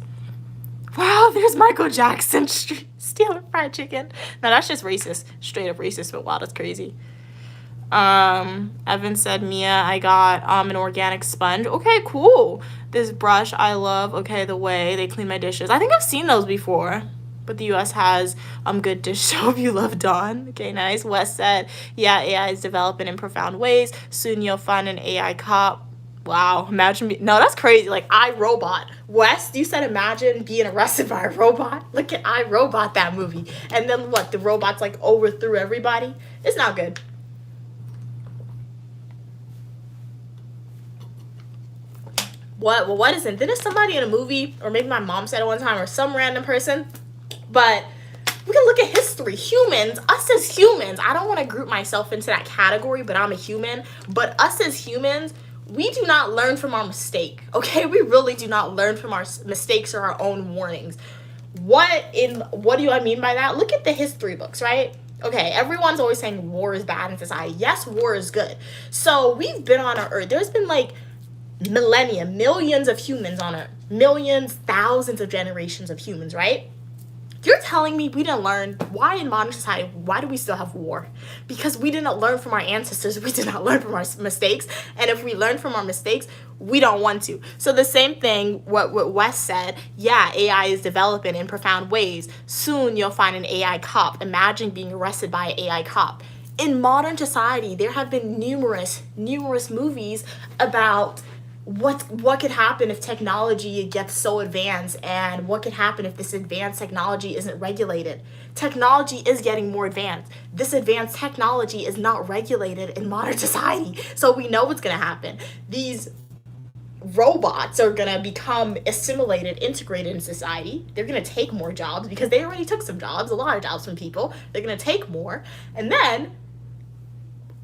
Wow, there's Michael Jackson stealing fried chicken. No, that's just racist. Straight up racist, but wow, that's crazy. Evan said, Mia, I got an organic sponge. Okay, cool. This brush I love. Okay, the way they clean my dishes. I think I've seen those before. But the U.S. has good dish soap. You love Dawn. Okay, nice. Wes said, yeah, AI is developing in profound ways. Soon you'll find an AI cop. Wow, imagine me. No, that's crazy. Like, iRobot. Wes, you said imagine being arrested by a robot. Look at iRobot, that movie. And then what? The robots, like, overthrew everybody? It's not good. What? Well, what isn't? Didn't somebody in a movie, or maybe my mom said it one time, or some random person, but we can look at history. Humans, us as humans, I don't want to group myself into that category, but I'm a human. But us as humans, we do not learn from our mistake, okay? We really do not learn from our mistakes or our own warnings. What do I mean by that? Look at the history books, right? Okay, everyone's always saying war is bad in society. Yes, war is good. So we've been on our earth. There's been like millennia, millions of humans on earth. Millions, thousands of generations of humans, right? You're telling me we didn't learn. Why in modern society, why do we still have war? Because we didn't learn from our ancestors. We did not learn from our mistakes. And if we learn from our mistakes, we don't want to. So the same thing, what Wes said, yeah, AI is developing in profound ways. Soon you'll find an AI cop. Imagine being arrested by an AI cop. In modern society, there have been numerous movies about what could happen if technology gets so advanced and what could happen if this advanced technology isn't regulated. Technology is getting more advanced. This advanced technology is not regulated in modern society. So we know what's going to happen. These robots are going to become assimilated, integrated in society. They're going to take more jobs because they already took some jobs, a lot of jobs from people. They're going to take more. And then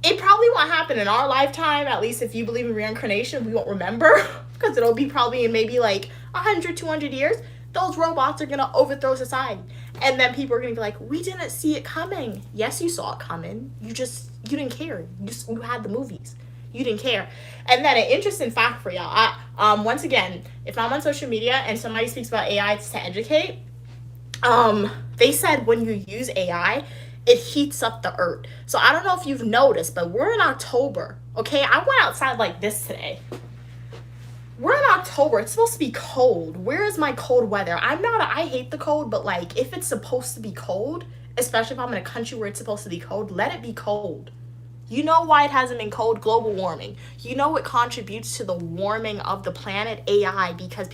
it probably won't happen in our lifetime, at least if you believe in reincarnation, we won't remember because it'll be probably in maybe like 100, 200 years. Those robots are going to overthrow society. And then people are going to be like, we didn't see it coming. Yes, you saw it coming. You didn't care. You had the movies. You didn't care. And then an interesting fact for y'all. Once again, if I'm on social media and somebody speaks about AI to educate, they said when you use AI, it heats up the earth. So I don't know if you've noticed, but we're in October, okay? I went outside like this today. We're in October. It's supposed to be cold. Where is my cold weather? I hate the cold, but like if it's supposed to be cold, especially if I'm in a country where it's supposed to be cold, let it be cold. You know why it hasn't been cold? Global warming. You know what contributes to the warming of the planet? AI, because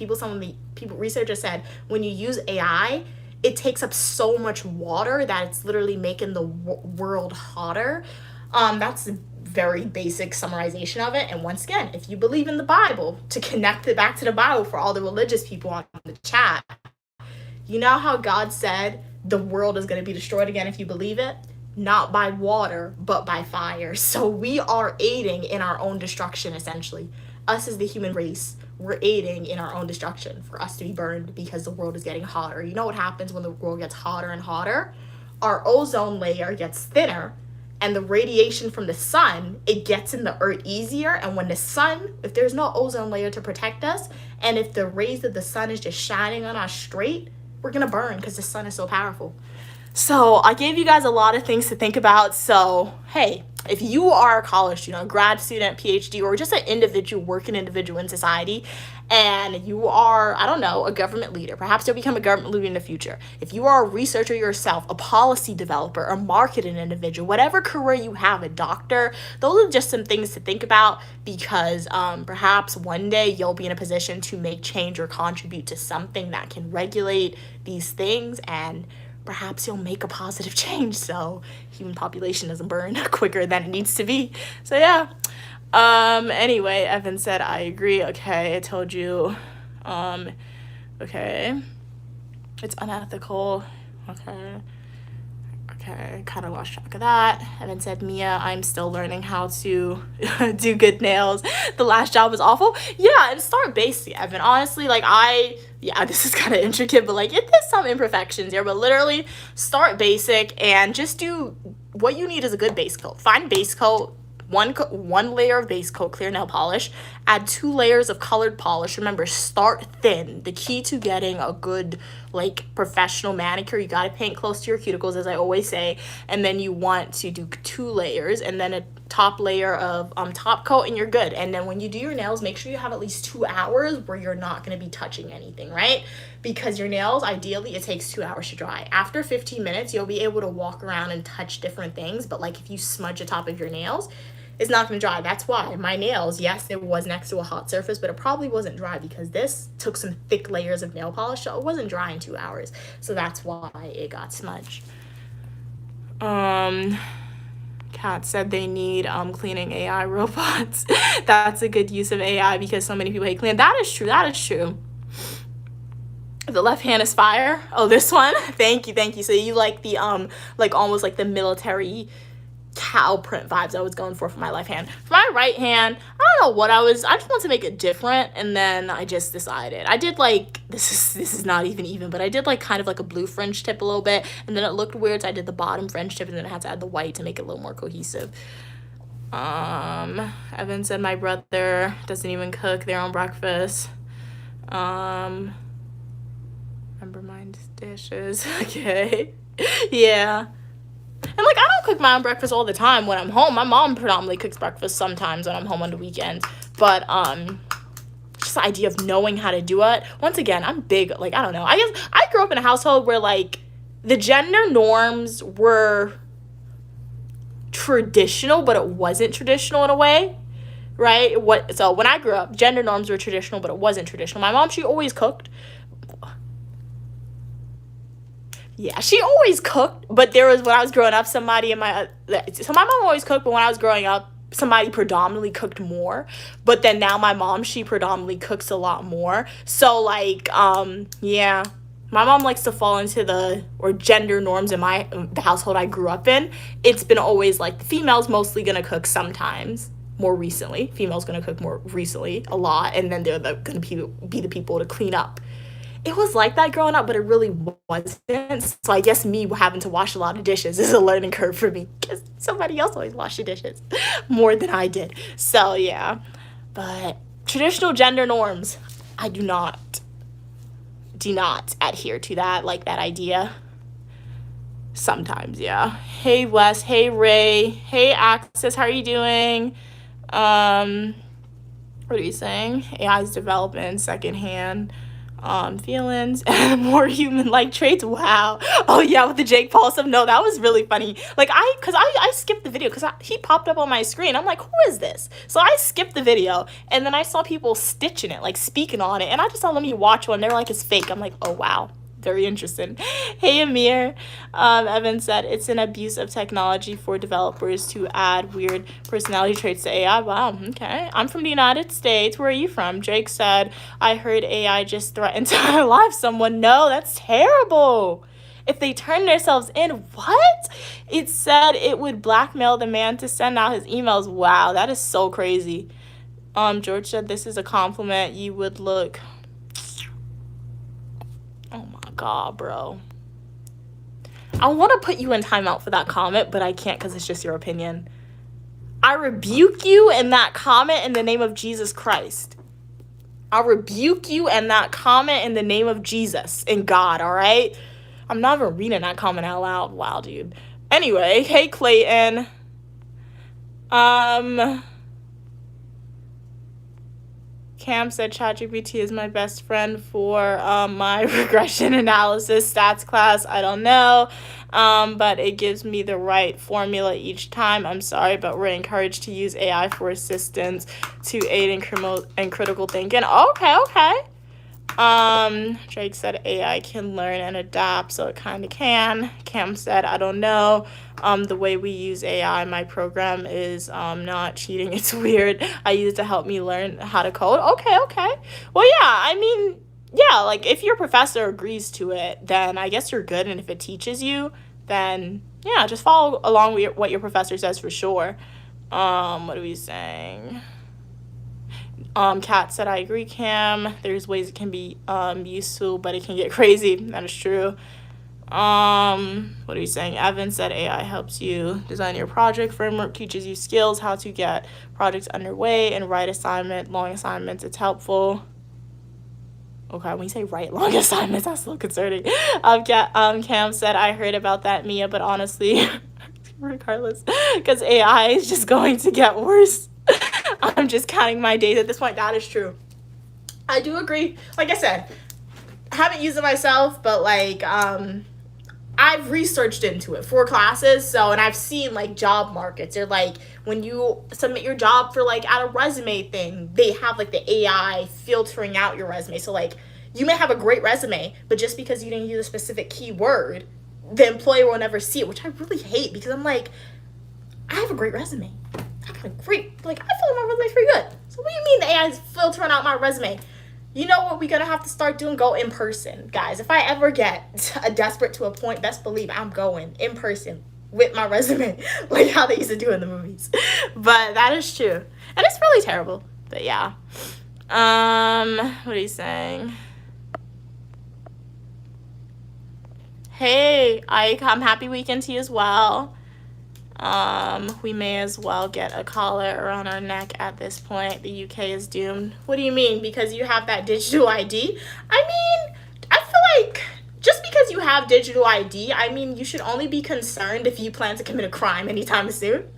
researchers said when you use AI, it takes up so much water that it's literally making the world hotter. That's a very basic summarization of it. And once again, if you believe in the Bible, to connect it back to the Bible for all the religious people on the chat, you know how God said the world is going to be destroyed again if you believe it? Not by water, but by fire. So we are aiding in our own destruction, essentially. Us as the human race, we're aiding in our own destruction for us to be burned because the world is getting hotter. You know what happens when the world gets hotter and hotter? Our ozone layer gets thinner, and the radiation from the sun, it gets in the earth easier. And when the sun, if there's no ozone layer to protect us, and if the rays of the sun is just shining on us straight, we're gonna burn because the sun is so powerful. So I gave you guys a lot of things to think about. So hey, if you are a college student, a grad student, PhD, or just an individual, working individual in society, and you are, I don't know, a government leader, perhaps you'll become a government leader in the future. If you are a researcher yourself, a policy developer, a marketing individual, whatever career you have, a doctor, those are just some things to think about, because perhaps one day you'll be in a position to make change or contribute to something that can regulate these things, and perhaps you'll make a positive change so human population doesn't burn quicker than it needs to be. So yeah. Anyway, Evan said, I agree. Okay, I told you. Okay. It's unethical. Okay, kind of lost track of that. Evan said, Mia, I'm still learning how to do good nails. The last job was awful. Yeah, and start basic, Evan. Honestly, like yeah, this is kind of intricate, but like there's some imperfections here, but literally start basic and just do what you need is a good base coat. Find base coat, one layer of base coat, clear nail polish, add 2 layers of colored polish. Remember, start thin. The key to getting a good, like, professional manicure, you got to paint close to your cuticles, as I always say, and then you want to do 2 layers and then a top layer of top coat, and you're good. And then when you do your nails, make sure you have at least 2 hours where you're not going to be touching anything, right? Because your nails, ideally, it takes 2 hours to dry. After 15 minutes, you'll be able to walk around and touch different things, but like if you smudge the top of your nails, it's not going to dry. That's why my nails, yes, it was next to a hot surface, but it probably wasn't dry because this took some thick layers of nail polish, so it wasn't dry in 2 hours. So that's why it got smudged. Kat said they need cleaning AI robots. That's a good use of AI because so many people hate cleaning. That is true. That is true. The left hand is fire. Oh, this one. Thank you. So you like the like almost like the military cow print vibes I was going for my left hand. For my right hand, I don't know what I just wanted to make it different, and then I just decided. I did like, this is not even, but I did like kind of like a blue fringe tip a little bit, and then it looked weird, so I did the bottom fringe tip, and then I had to add the white to make it a little more cohesive. Evan said my brother doesn't even cook their own breakfast. Remember mine's dishes. Okay. Yeah. And like, I don't cook my own breakfast all the time when I'm home. My mom predominantly cooks breakfast sometimes when I'm home on the weekends. But just the idea of knowing how to do it. Once again, I'm big, like, I don't know. I guess I grew up in a household where like the gender norms were traditional, but it wasn't traditional in a way, right? So when I grew up, gender norms were traditional, but it wasn't traditional. My mom, she always cooked. Yeah, she always cooked, but there was, when I was growing up, somebody in my, so my mom always cooked, but when I was growing up, somebody predominantly cooked more. But then now my mom, she predominantly cooks a lot more. So like, yeah, my mom likes to fall into the gender norms in the household I grew up in. It's been always like the female's mostly gonna cook sometimes. More recently, female's gonna cook more recently a lot, and then they're gonna be the people to clean up. It was like that growing up, but it really wasn't. So I guess me having to wash a lot of dishes is a learning curve for me because somebody else always washed the dishes more than I did. So yeah, but traditional gender norms, I do not adhere to that, like that idea. Sometimes, yeah. Hey Wes, hey Ray, hey Access, how are you doing? What are you saying? AI's development secondhand. Feelings and more human-like traits. Wow. Oh yeah, with the Jake Paul stuff. No, that was really funny. Like I skipped the video because he popped up on my screen. I'm like, who is this? So I skipped the video, and then I saw people stitching it, like speaking on it, and I just thought, let me watch one. They're like, it's fake. I'm like, oh wow, Very interesting. Hey, Amir. Evan said it's an abuse of technology for developers to add weird personality traits to AI. Wow, okay. I'm from the United States. Where are you from? Jake said, I heard AI just threatened to unalive someone. No, that's terrible. If they turn themselves in, what? It said it would blackmail the man to send out his emails. Wow, that is so crazy. George said this is a compliment. You would look... Oh my god, bro. I want to put you in timeout for that comment, but I can't because it's just your opinion. I rebuke you in that comment in the name of Jesus Christ. I'll rebuke you in that comment in the name of Jesus and God, all right? I'm not even reading that comment out loud. Wow, dude. Anyway, hey, Clayton. Cam said ChatGPT is my best friend for my regression analysis stats class. I don't know, but it gives me the right formula each time. I'm sorry, but we're encouraged to use AI for assistance to aid in critical thinking. Okay. Drake said AI can learn and adapt, so it kind of can. Cam said, I don't know. The way we use AI, my program is not cheating. It's weird. I use it to help me learn how to code. Okay. Well, yeah, I mean, yeah, like if your professor agrees to it, then I guess you're good. And if it teaches you, then yeah, just follow along with what your professor says for sure. What are we saying? Kat said, I agree, Cam. There's ways it can be useful, but it can get crazy. That is true. What are you saying? Evan said AI helps you design your project. Framework teaches you skills, how to get projects underway and write long assignments. It's helpful. Okay, when you say write long assignments, that's so concerning. Cam said, I heard about that, Mia, but honestly, regardless, because AI is just going to get worse. I'm just counting my days at this point. That is true. I do agree. Like I said, I haven't used it myself, but like I've researched into it for classes. And I've seen like job markets. They're like when you submit your job for like at a resume thing, they have like the AI filtering out your resume. So like you may have a great resume, but just because you didn't use a specific keyword, the employer will never see it, which I really hate because I'm like, I have a great resume. I feel like my resume's pretty good. So what do you mean the AI is filtering out my resume? You know what we're gonna have to start doing? Go in person, guys. If I ever get desperate to a point, best believe I'm going in person with my resume, like how they used to do in the movies. But that is true, and it's really terrible. But yeah. What are you saying? Hey, Ike, I'm happy weekend to you as well. We may as well get a collar around our neck at this point. The UK is doomed. What do you mean? Because you have that digital ID? I mean, I feel like just because you have digital ID, I mean, you should only be concerned if you plan to commit a crime anytime soon.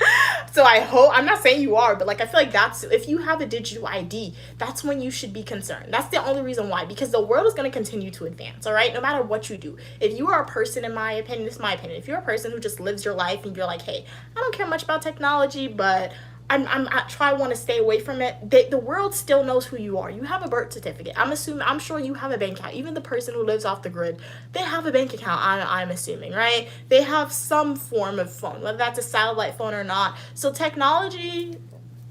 So I'm not saying you are, but like I feel like if you have a digital ID, that's when you should be concerned. That's the only reason why, because the world is going to continue to advance, all right? No matter what you do. If you are a person, in my opinion, this is my opinion, if you're a person who just lives your life and you're like, hey, I don't care much about technology, but I want to stay away from it. The world still knows who you are. You have a birth certificate. I'm sure you have a bank account. Even the person who lives off the grid, they have a bank account, I'm assuming, right? They have some form of phone, whether that's a satellite phone or not. So technology,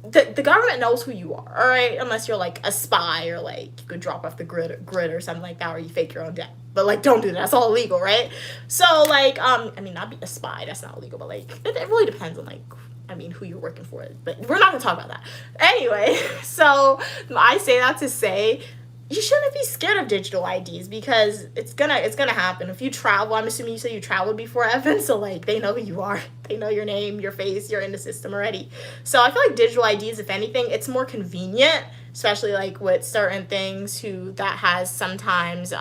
the government knows who you are, all right? Unless you're like a spy or like you could drop off the grid or something like that, or you fake your own death. But like, don't do that. That's all illegal, right? So like, I mean, not be a spy. That's not illegal. But like, it really depends on like, who you're working for. But we're not gonna talk about that. Anyway, so I say that to say you shouldn't be scared of digital IDs because it's gonna happen. If you travel, I'm assuming you said you traveled before, Evan, so like they know who you are. They know your name, your face, you're in the system already. So I feel like digital IDs, if anything, it's more convenient, especially like with certain things that has sometimes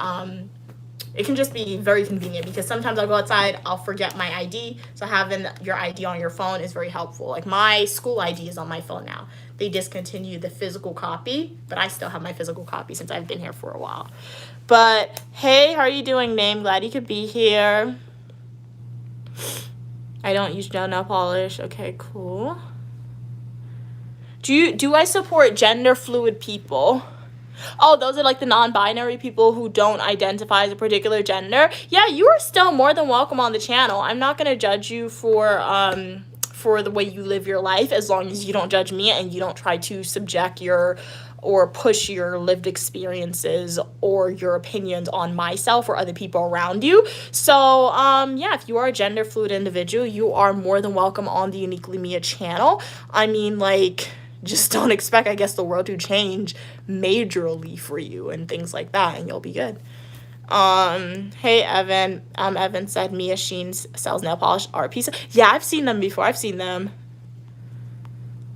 it can just be very convenient because sometimes I'll go outside, I'll forget my ID. So having your ID on your phone is very helpful. Like my school ID is on my phone now. They discontinued the physical copy, but I still have my physical copy since I've been here for a while. But hey, how are you doing, Name? Glad you could be here. I don't use gel nail polish. Okay, cool. Do I support gender fluid people? Oh, those are like the non-binary people who don't identify as a particular gender. Yeah, you are still more than welcome on the channel. I'm not gonna judge you for the way you live your life, as long as you don't judge me and you don't try to subject your or push your lived experiences or your opinions on myself or other people around you. So yeah, if you are a gender fluid individual, you are more than welcome on the Uniquely Mia channel. I mean, like, just don't expect, I guess, the world to change majorly for you and things like that, and you'll be good. Hey Evan. Evan said Mia Sheen sells nail polish art pieces. Yeah, I've seen them before. I've seen them.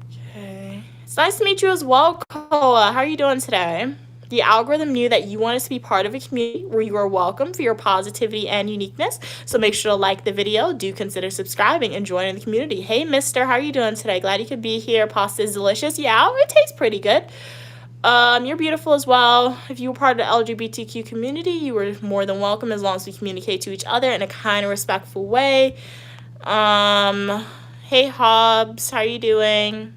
Okay. It's nice to meet you as well, Koa. How are you doing today? The algorithm knew that you wanted to be part of a community where you are welcome for your positivity and uniqueness. So make sure to like the video. Do consider subscribing and joining the community. Hey, mister, how are you doing today? Glad you could be here. Pasta is delicious. Yeah, it tastes pretty good. You're beautiful as well. If you were part of the LGBTQ community, you were more than welcome, as long as we communicate to each other in a kind and respectful way. Hey Hobbs, how are you doing?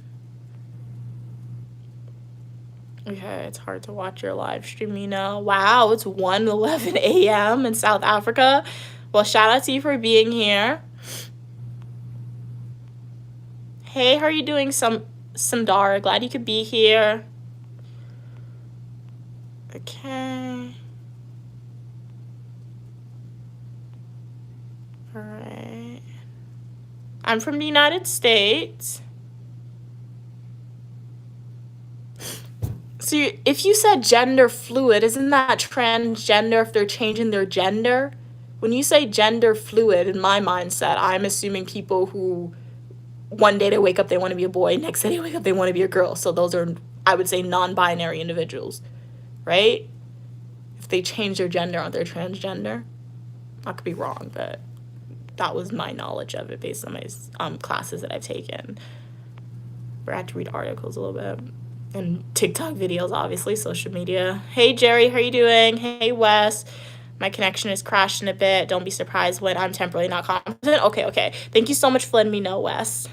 Okay, it's hard to watch your live stream, you know. Wow, it's 1:11 a.m. in South Africa. Well, shout out to you for being here. Hey, how are you doing, Samdara? Glad you could be here. Okay. All right. I'm from the United States. So if you said gender fluid, isn't that transgender if they're changing their gender? When you say gender fluid, in my mindset, I'm assuming people who one day they wake up, they want to be a boy, next day they wake up, they want to be a girl. So those are, I would say, non-binary individuals, right? If they change their gender, aren't they transgender? I could be wrong, but that was my knowledge of it based on my classes that I've taken. Where I had to read articles a little bit. And TikTok videos, obviously, social media. Hey, Jerry, how are you doing? Hey, Wes. My connection is crashing a bit. Don't be surprised when I'm temporarily not competent. Okay. Thank you so much for letting me know, Wes.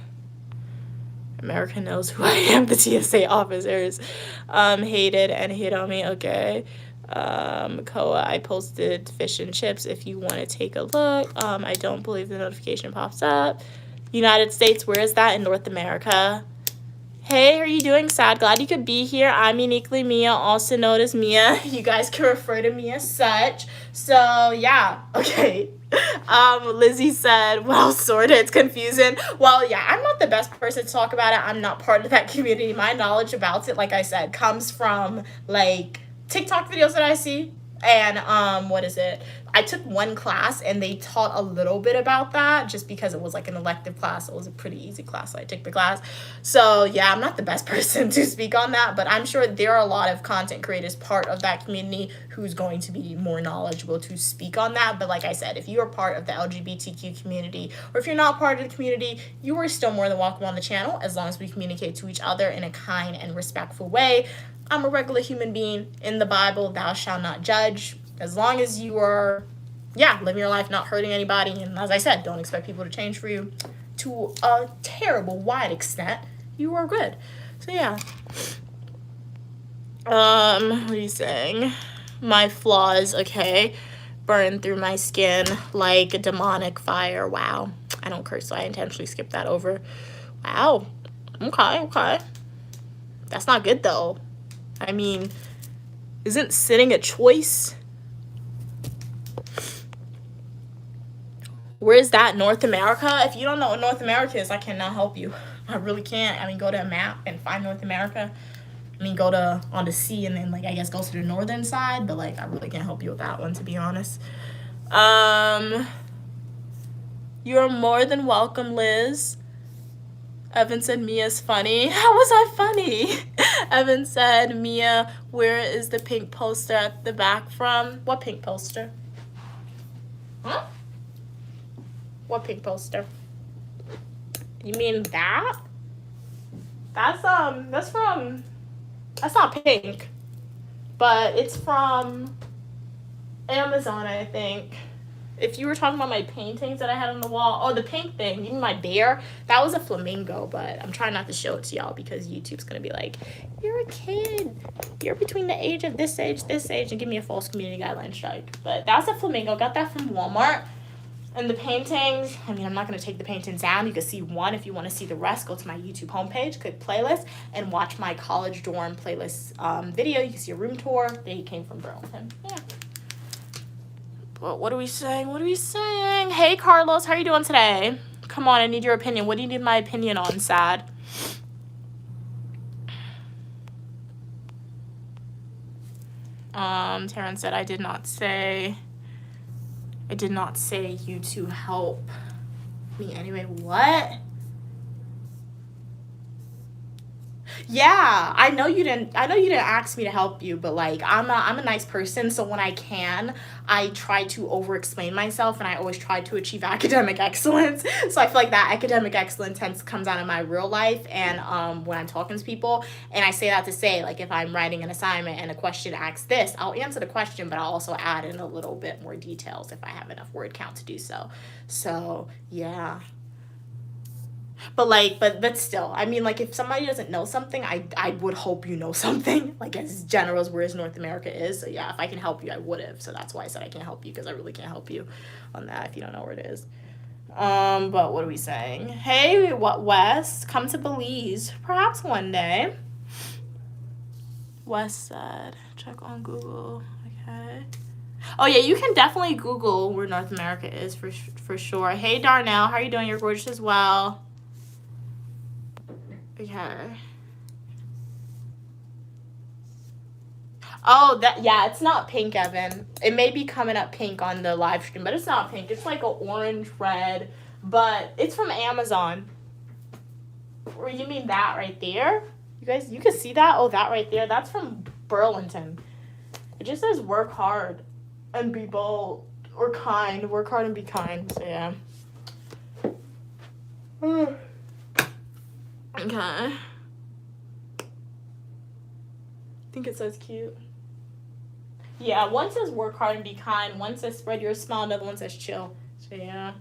America knows who I am, the TSA officers. Hated and hit on me. Okay. Koa, I posted fish and chips if you want to take a look. I don't believe the notification pops up. United States, where is that? In North America. Hey, how are you doing, Sad? Glad you could be here. I'm Uniquely Mia, also known as Mia. You guys can refer to me as such. So, yeah. Okay. Lizzie said, well, sort of, it's confusing. Well, yeah, I'm not the best person to talk about it. I'm not part of that community. My knowledge about it, like I said, comes from, like, TikTok videos that I see. And, what is it? I took one class and they taught a little bit about that just because it was like an elective class. It was a pretty easy class, so I took the class. So yeah, I'm not the best person to speak on that, but I'm sure there are a lot of content creators part of that community who's going to be more knowledgeable to speak on that. But like I said, if you are part of the LGBTQ community, or if you're not part of the community, you are still more than welcome on the channel, as long as we communicate to each other in a kind and respectful way. I'm a regular human being. In the Bible, thou shalt not judge. As long as you are, living your life, not hurting anybody. And as I said, don't expect people to change for you to a terrible, wide extent. You are good. So, yeah. What are you saying? My flaws, okay, burn through my skin like a demonic fire. Wow. I don't curse, so I intentionally skipped that over. Wow. Okay. That's not good, though. I mean, isn't sitting a choice? Where is that? North America? If you don't know what North America is, I cannot help you. I really can't. I mean, go to a map and find North America. I mean, go to on the sea and then, like, I guess go to the northern side. But, like, I really can't help you with that one, to be honest. You're more than welcome, Liz. Evan said Mia's funny. How was I funny? Evan said, Mia, where is the pink poster at the back from? What pink poster? Huh? What pink poster? You mean that? That's not pink. But it's from Amazon, I think. if you were talking about my paintings that I had on the wall, oh, the pink thing, even my bear, that was a flamingo, but I'm trying not to show it to y'all because YouTube's gonna be like, you're a kid, you're between the age of this age, and give me a false community guideline strike. But that's a flamingo, got that from Walmart. And the paintings, I mean, I'm not going to take the paintings down. You can see one. If you want to see the rest, go to my YouTube homepage, click playlist, and watch my college dorm playlist video. You can see a room tour. They came from Burlington. Yeah. But what are we saying? Hey, Carlos, how are you doing today? Come on, I need your opinion. What do you need my opinion on, Sad? Taryn said, I did not say you to help me anyway. What? Yeah, I know you didn't ask me to help you, but like I'm a nice person, so when I can, I try to over explain myself, and I always try to achieve academic excellence. So I feel like that academic excellence comes out of my real life and when I'm talking to people. And I say that to say, like, if I'm writing an assignment and a question asks this, I'll answer the question, but I'll also add in a little bit more details if I have enough word count to do so. So yeah. But still, I mean, like, if somebody doesn't know something, I would hope you know something, like, as general as where North America is. So yeah, if I can help you, I would have. So that's why I said I can't help you, because I really can't help you on that if you don't know where it is. But what are we saying? Hey, Wes, come to Belize perhaps one day. Wes said, check on Google. Okay. Oh yeah, you can definitely Google where North America is for sure. Hey, Darnell, how are you doing? You're gorgeous as well. Okay. Oh, yeah, it's not pink, Evan. It may be coming up pink on the live stream, but it's not pink. It's like an orange red, but it's from Amazon. Or you mean that right there? You guys, you can see that? Oh, that right there. That's from Burlington. It just says work hard and be bold or kind. Work hard and be kind. So yeah. Okay. I think it says cute. Yeah, one says work hard and be kind. One says spread your smile. Another one says chill. So yeah.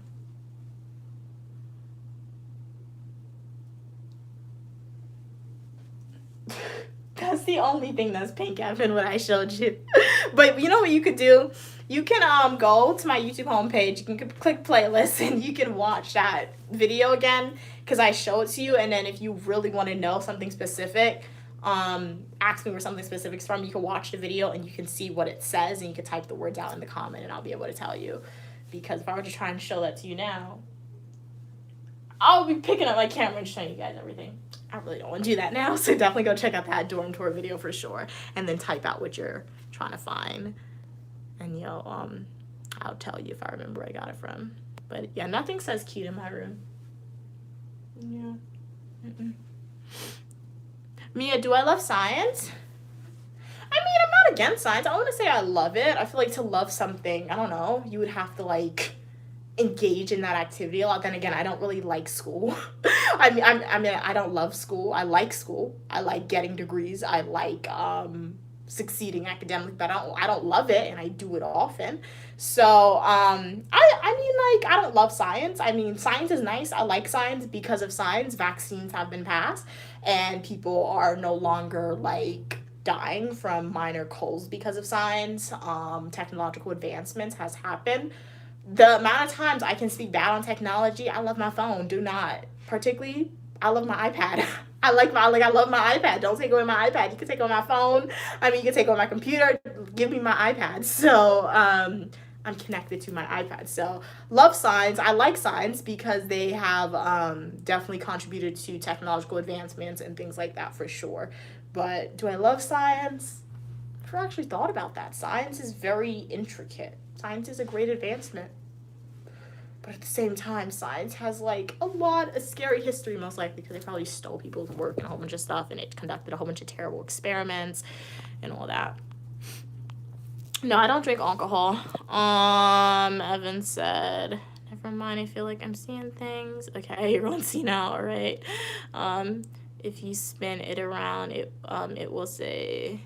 That's the only thing that's pink, Evan, what I showed you. But you know what you could do? You can go to my YouTube homepage. You can click playlist and you can watch that video again because I show it to you. And then if you really want to know something specific, ask me where something specific is from. You can watch the video and you can see what it says and you can type the words out in the comment and I'll be able to tell you. Because if I were to try and show that to you now, I'll be picking up my camera and showing you guys everything. I really don't want to do that now, so definitely go check out that dorm tour video for sure, and then type out what you're trying to find, and I'll tell you if I remember where I got it from. But yeah, nothing says cute in my room. Yeah. Mia, do I love science? I mean, I'm not against science. I want to say I love it. I feel like to love something, I don't know, you would have to like engage in that activity a lot. Then again, I don't really like school. I mean, I don't love school. I like school. I like getting degrees. I like succeeding academically, but I don't love it, and I do it often. So I mean, like, I don't love science. I mean, science is nice. I like science because of science. Vaccines have been passed, and people are no longer like dying from minor colds because of science. Technological advancements has happened. The amount of times I can speak bad on technology, I love my phone. Do not. Particularly, I love my iPad. I love my iPad. Don't take away my iPad. You can take away my phone. I mean, you can take away my computer. Give me my iPad. So, I'm connected to my iPad. So, love science. I like science because they have definitely contributed to technological advancements and things like that for sure. But do I love science? I've never actually thought about that. Science is very intricate. Science is a great advancement. But at the same time, science has like a lot of scary history, most likely, because they probably stole people's work and a whole bunch of stuff, and it conducted a whole bunch of terrible experiments and all that. No, I don't drink alcohol. Evan said, never mind, I feel like I'm seeing things. Okay, you're on senile, all right. If you spin it around, it will say,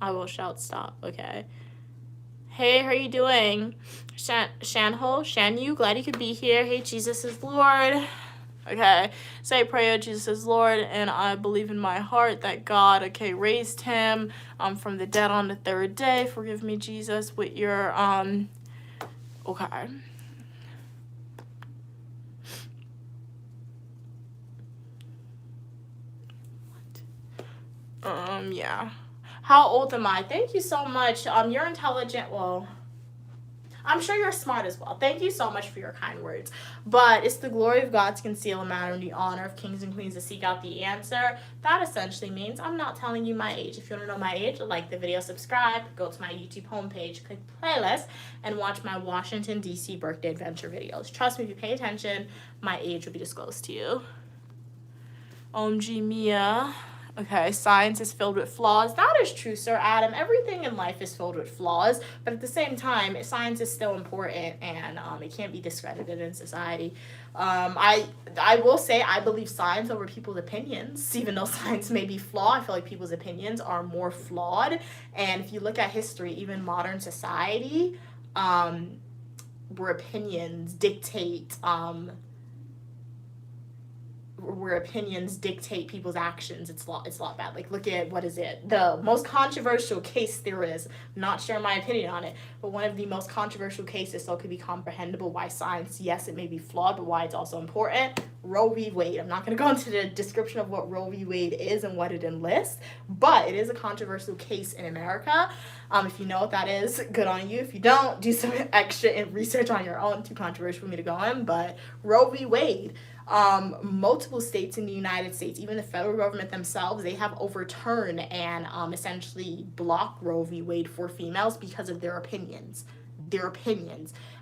I will shout stop. Okay. Hey, how are you doing? Shan Yu, glad you could be here. Hey, Jesus is Lord. Okay, say prayer, Jesus is Lord, and I believe in my heart that God, okay, raised him from the dead on the third day. Forgive me, Jesus, with your okay. Yeah. How old am I? Thank you so much. You're intelligent. Well, I'm sure you're smart as well. Thank you so much for your kind words. But it's the glory of God to conceal a matter and the honor of kings and queens to seek out the answer. That essentially means I'm not telling you my age. If you want to know my age, like the video, subscribe, go to my YouTube homepage, click playlist, and watch my Washington, D.C. birthday adventure videos. Trust me, if you pay attention, my age will be disclosed to you. OMG Mia. Okay, science is filled with flaws. That is true, Sir Adam. Everything in life is filled with flaws, but at the same time, science is still important, and it can't be discredited in society. I will say I believe science over people's opinions, even though science may be flawed. I feel like people's opinions are more flawed, and if you look at history, even modern society, where opinions dictate people's actions, it's a lot bad. Like, look at, what is it, the most controversial case there is, not sharing my opinion on it, but one of the most controversial cases, so it could be comprehensible why science, yes, it may be flawed, but why it's also important. Roe v. Wade. I'm not going to go into the description of what Roe v. Wade is and what it enlists, but it is a controversial case in America. If you know what that is, good on you. If you don't, do some extra research on your own. Too controversial for me to go in, but Roe v. Wade. Multiple states in the United States, even the federal government themselves, they have overturned and essentially blocked Roe v. Wade for females because of their opinions.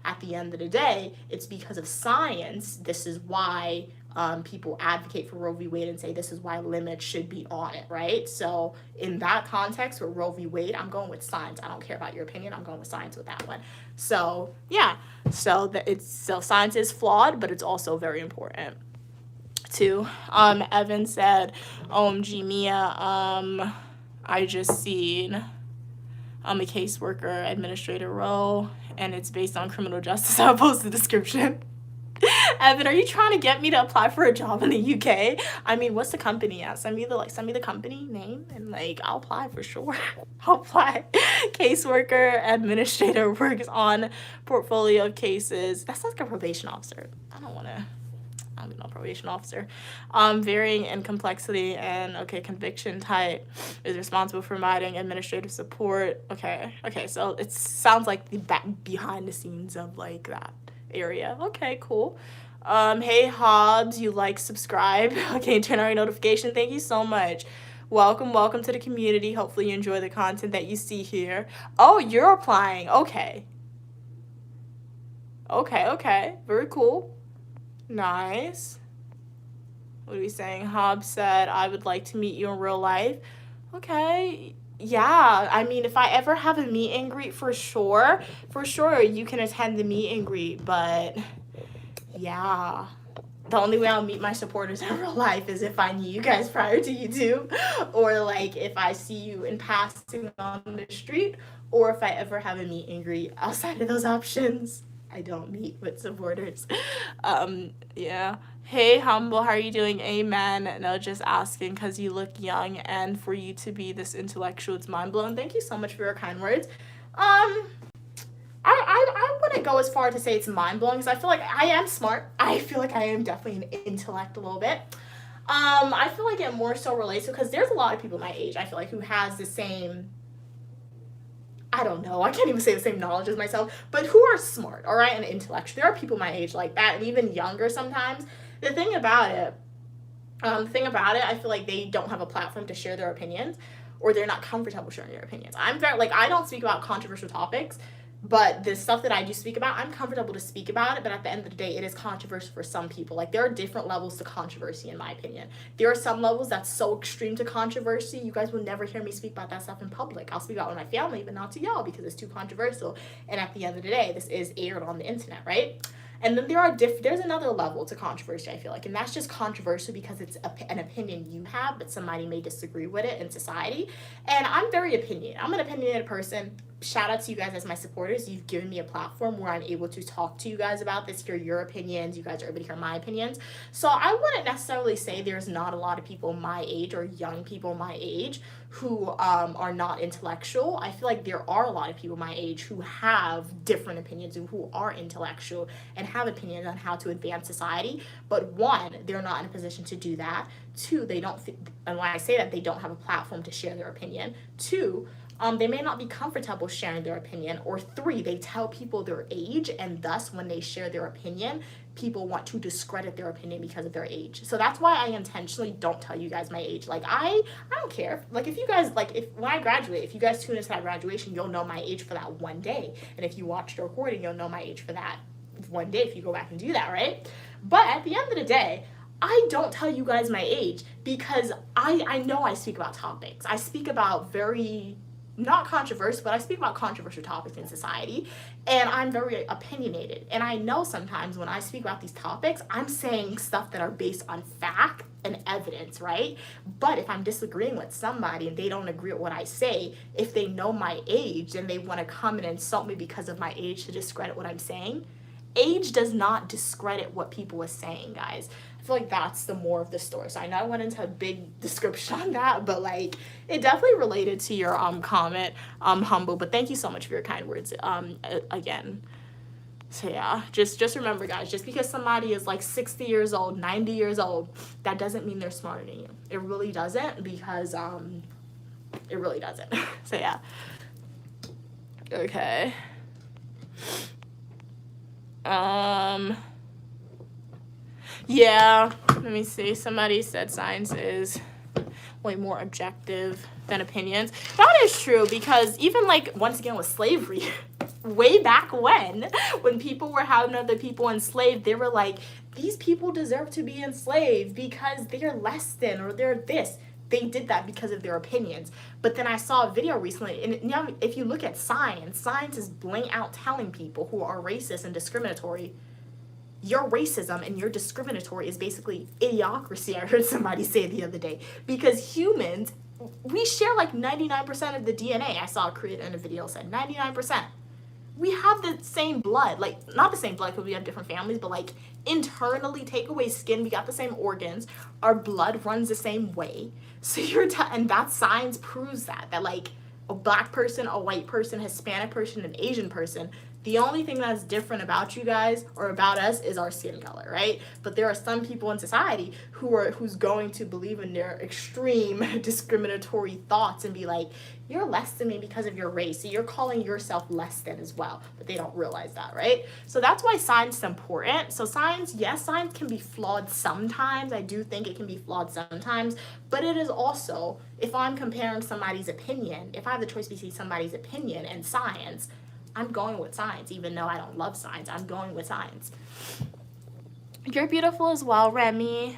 At the end of the day, it's because of science. This is why people advocate for Roe v. Wade and say this is why limits should be on it, right? So in that context with Roe v. Wade, I'm going with science. I don't care about your opinion. I'm going with science with that one. So yeah, so science is flawed, but it's also very important too. Evan said, OMG Mia, I just seen a caseworker administrator role, and it's based on criminal justice. I'll post the description. Evan, are you trying to get me to apply for a job in the UK? I mean, what's the company at? Send me the company name, and I'll apply for sure. I'll apply. Caseworker, administrator, works on portfolio of cases. That's like a probation officer. I don't know, probation officer. Varying in complexity and conviction type, is responsible for providing administrative support. Okay, so it sounds like the behind the scenes of that area. Okay, cool. Hey Hobbs, you subscribe. Okay, turn on your notification. Thank you so much. Welcome to the community. Hopefully you enjoy the content that you see here. Oh, you're applying. Okay, very cool. Nice. What are we saying? Hobbs said, I would like to meet you in real life. Okay. Yeah, I mean, if I ever have a meet and greet, for sure, you can attend the meet and greet, but yeah, the only way I'll meet my supporters in real life is if I knew you guys prior to YouTube, or if I see you in passing on the street, or if I ever have a meet and greet. Outside of those options, I don't meet with supporters. Yeah. Hey, Humble, how are you doing? Amen. No, just asking because you look young, and for you to be this intellectual, it's mind-blowing. Thank you so much for your kind words. I wouldn't go as far to say it's mind-blowing, because I feel like I am smart. I feel like I am definitely an intellect a little bit. I feel like it more so relates to, because there's a lot of people my age, I feel like, who has the same, I don't know, I can't even say the same knowledge as myself, but who are smart, all right, and intellectual. There are people my age like that, and even younger sometimes. The thing about it, I feel like they don't have a platform to share their opinions, or they're not comfortable sharing their opinions. I'm very, I don't speak about controversial topics, but the stuff that I do speak about, I'm comfortable to speak about it, but at the end of the day, it is controversial for some people. There are different levels to controversy, in my opinion. There are some levels that's so extreme to controversy, you guys will never hear me speak about that stuff in public. I'll speak about it with my family, but not to y'all, because it's too controversial. And at the end of the day, this is aired on the internet, right? And then there's another level to controversy, I feel like, and that's just controversial because it's an opinion you have, but somebody may disagree with it in society. And I'm an opinionated person. shout out to you guys as my supporters. You've given me a platform where I'm able to talk to you guys about this, hear your opinions. You guys are able to hear my opinions. So I wouldn't necessarily say there's not a lot of people my age or young people my age who are not intellectual. I feel like there are a lot of people my age who have different opinions and who are intellectual and have opinions on how to advance society. But one, they're not in a position to do that. Two, they don't, and when I say that, they don't have a platform to share their opinion. Two, they may not be comfortable sharing their opinion. Or three, they tell people their age, and thus when they share their opinion, people want to discredit their opinion because of their age. So that's why I intentionally don't tell you guys my age. Like, I don't care. Like, if you guys, like, if when I graduate, if you guys tune into that graduation, you'll know my age for that one day. And if you watch the recording, you'll know my age for that one day if you go back and do that, right? But at the end of the day, I don't tell you guys my age because I know I speak about topics. I speak about very, not controversial, but I speak about controversial topics in society, and I'm very opinionated. And I know sometimes when I speak about these topics, I'm saying stuff that are based on fact and evidence, right? But if I'm disagreeing with somebody and they don't agree with what I say, if they know my age, then they want to come and insult me because of my age to discredit what I'm saying. Age does not discredit what people are saying, guys. I feel like that's the more of the story. So I know I went into a big description on that, but like it definitely related to your comment, Humble. But thank you so much for your kind words again. So yeah, just remember, guys, just because somebody is like 60 years old, 90 years old, that doesn't mean they're smarter than you. It really doesn't, because it really doesn't. So yeah. Okay. Yeah, let me see. Somebody said science is way more objective than opinions. That is true, because even like, once again, with slavery, way back when people were having other people enslaved, they were like, these people deserve to be enslaved because they're less than, or they're this. They did that because of their opinions. But then I saw a video recently, and you know, if you look at science is blank out telling people who are racist and discriminatory, your racism and your discriminatory is basically idiocracy. I heard somebody say the other day. Because humans, we share like 99% of the DNA. I saw a creator in a video said 99%. We have the same blood, like not the same blood because we have different families, but like internally, take away skin, we got the same organs, our blood runs the same way. So and that science proves that like a black person, a white person, Hispanic person, an Asian person, the only thing that's different about you guys or about us is our skin color, right? But there are some people in society who's going to believe in their extreme discriminatory thoughts and be like, you're less than me because of your race. So you're calling yourself less than as well, but they don't realize that, right? So that's why science is important. So science, yes, science can be flawed sometimes. I do think it can be flawed sometimes, but it is also, if I'm comparing somebody's opinion, if I have the choice between somebody's opinion and science, I'm going with science, even though I don't love science. I'm going with science. You're beautiful as well, Remy.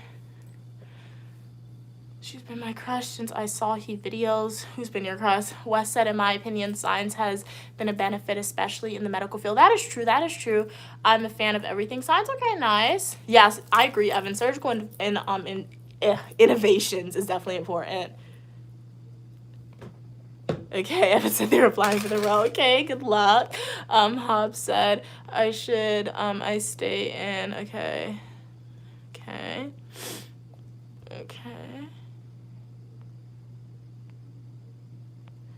She's been my crush since I saw he videos. Who's been your crush? Wes said, in my opinion, science has been a benefit, especially in the medical field. That is true. That is true. I'm a fan of everything science. Okay, nice. Yes, I agree, Evan. Surgical and innovations is definitely important. Okay, Evan said they're applying for the role. Okay, good luck. Hobbs said, I stay in. Okay.